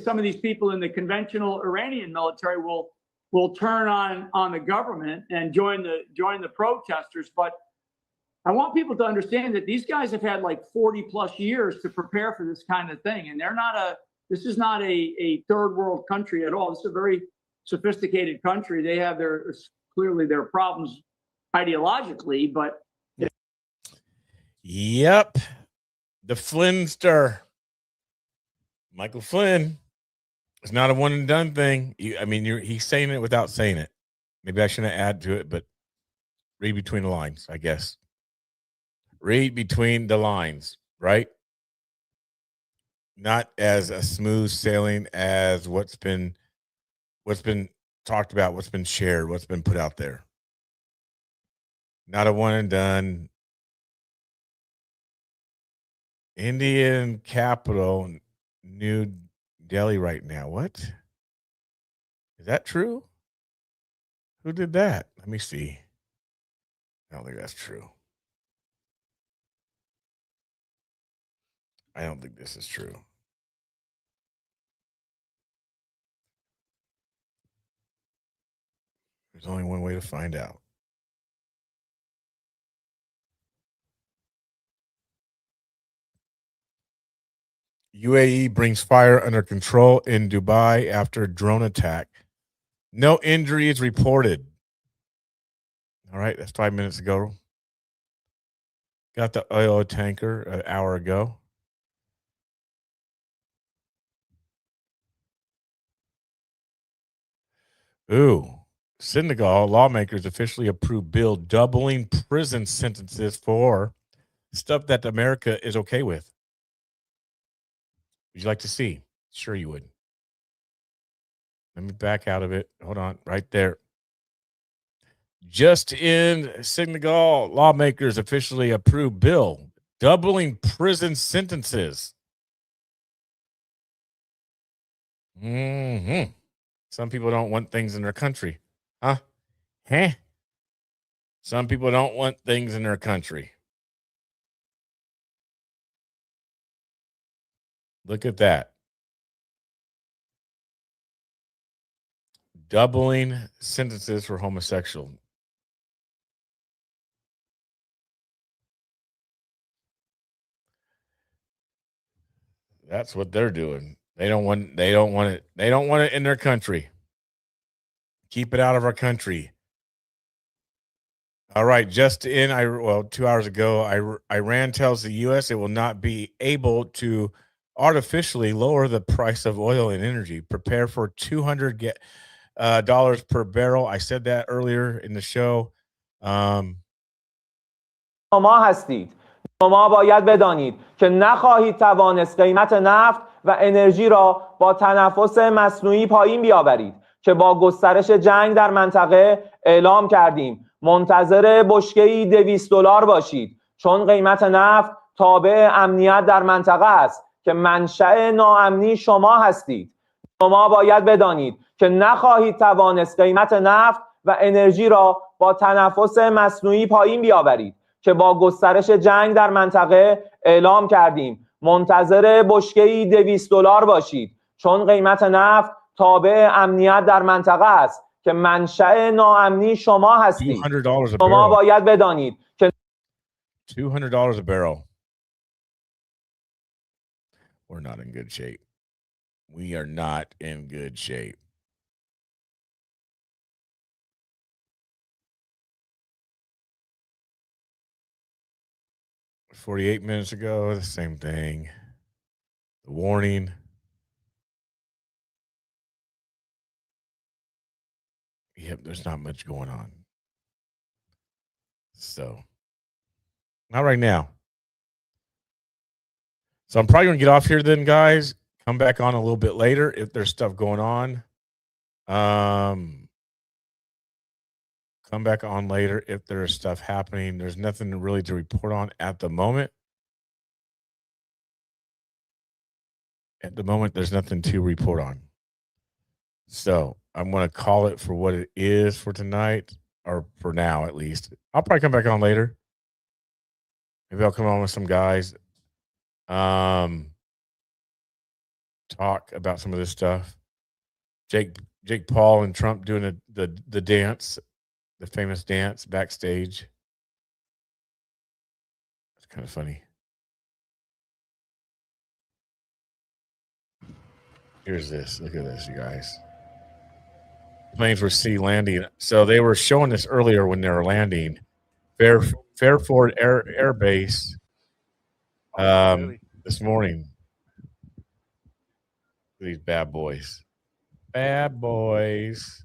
some of these people in the conventional Iranian military will will turn on the government and join the protesters. But I want people to understand that these guys have had like 40 plus years to prepare for this kind of thing. And this is not a third world country at all. It's a very sophisticated country. They have clearly their problems ideologically, but. Yep. The Flynnster. Michael Flynn. It's not a one and done thing. He's saying it without saying it. Maybe I shouldn't add to it, but read between the lines, I guess. Read between the lines, right? Not as a smooth sailing as what's been talked about, what's been shared, what's been put out there. Not a one and done. Indian capital, New Delhi right now. What? Is that true? Who did that? Let me see. I don't think that's true. I don't think this is true. There's only one way to find out. UAE brings fire under control in Dubai after drone attack. No injuries reported. All right, that's 5 minutes ago. Got the oil tanker an hour ago. Ooh. Senegal lawmakers officially approved bill doubling prison sentences for stuff that America is okay with. Would you like to see? Sure you would. Let me back out of it. Hold on. Right there. Just in Senegal, lawmakers officially approved bill doubling prison sentences. Mm-hmm. Some people don't want things in their country. Huh? Some people don't want things in their country. Look at that. Doubling sentences for homosexual. That's what they're doing. They don't want it. They don't want it in their country. Keep it out of our country. All right, just in 2 hours ago, Iran tells the U.S. it will not be able to artificially lower the price of oil and energy. Prepare for $200 per barrel. I said that earlier in the show. شما هستید. شما باید بدانید که نخواهید توانست قیمت نفت و انرژی را با تنفس مصنوعی پایین بیاورید که با گسترش جنگ در منطقه اعلام کردیم منتظر بشکه‌ای $200 باشید چون قیمت نفت تابع امنیت در منطقه است که منشأ ناامنی شما هستید. شما باید بدانید که نخواهید توانست قیمت نفت و انرژی را با تنفس مصنوعی پایین بیاورید که با گسترش جنگ در منطقه اعلام کردیم منتظر بشکه‌ای $200 باشید چون قیمت نفت تابع امنیت در منطقه است که منشأ ناامنی شما هستید. شما باید بدانید که $200 a barrel. We're not in good shape. We are not in good shape. $48 minutes ago, the same thing. The warning. Yep, there's not much going on. So, not right now. So I'm probably going to get off here then, guys. Come back on a little bit later if there's stuff going on. Come back on later if there's stuff happening. There's nothing really to report on at the moment. At the moment, there's nothing to report on. So I'm going to call it for what it is for tonight, or for now at least. I'll probably come back on later. Maybe I'll come on with some guys. Talk about some of this stuff. Jake Jake Paul and Trump doing the dance, the famous dance backstage. It's kind of funny. Here's this. Look at this, you guys. Planes were seen landing. So they were showing this earlier when they were landing. Fairford Air Base this morning. These bad boys. Bad boys.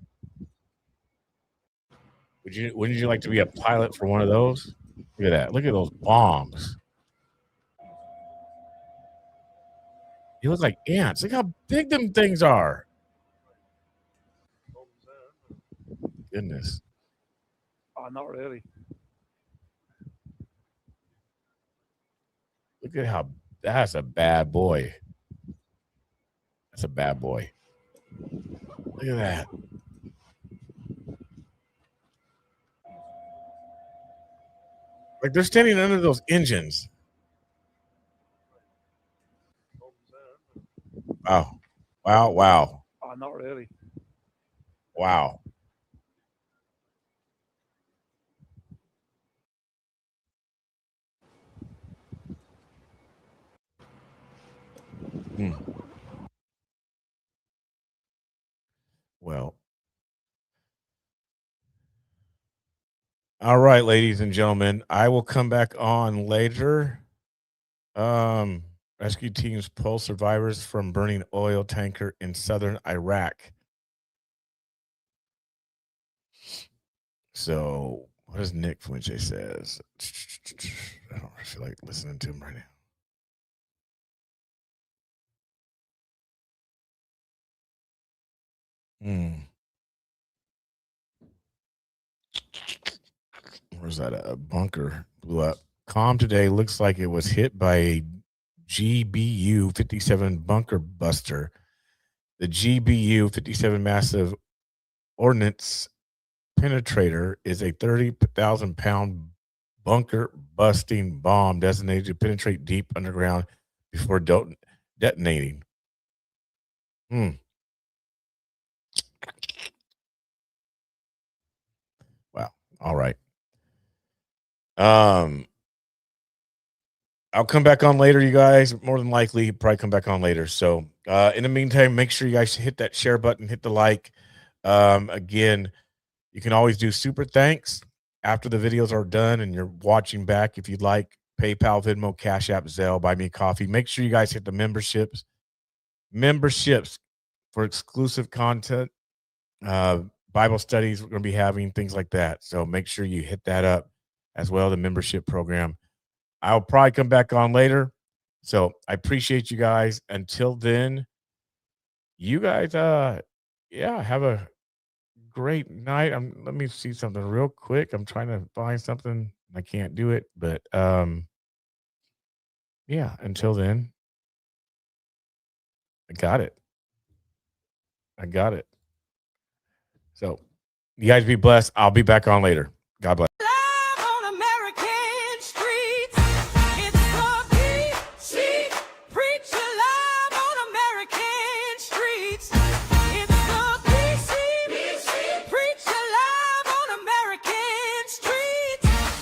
Wouldn't you like to be a pilot for one of those? Look at that. Look at those bombs. You look like ants. Look how big them things are. Goodness. Oh, not really. Look at how that's a bad boy. That's a bad boy. Look at that. Like they're standing under those engines. Wow. Wow. Wow. Oh, not really. Wow. Well. All right, ladies and gentlemen, I will come back on later. Rescue teams pull survivors from burning oil tanker in southern Iraq. So, what does Nick Fuente says? I don't feel like listening to him right now. Where's that? A bunker blew up. Calm today looks like it was hit by a GBU 57 bunker buster. The GBU 57 massive ordnance penetrator is a 30,000-pound bunker busting bomb designated to penetrate deep underground before detonating. Wow. All right. I'll come back on later, you guys. More than likely, probably come back on later. So, in the meantime, make sure you guys hit that share button, hit the like. Again, you can always do super thanks after the videos are done and you're watching back. If you'd like, PayPal, Venmo, Cash App, Zelle, Buy Me a Coffee. Make sure you guys hit the memberships for exclusive content, Bible studies we're going to be having, things like that. So make sure you hit that up as well, the membership program. I'll probably come back on later. So I appreciate you guys. Until then, you guys, have a great night. Let me see something real quick. I'm trying to find something. I can't do it, but until then, I got it. So you guys be blessed. I'll be back on later. God bless.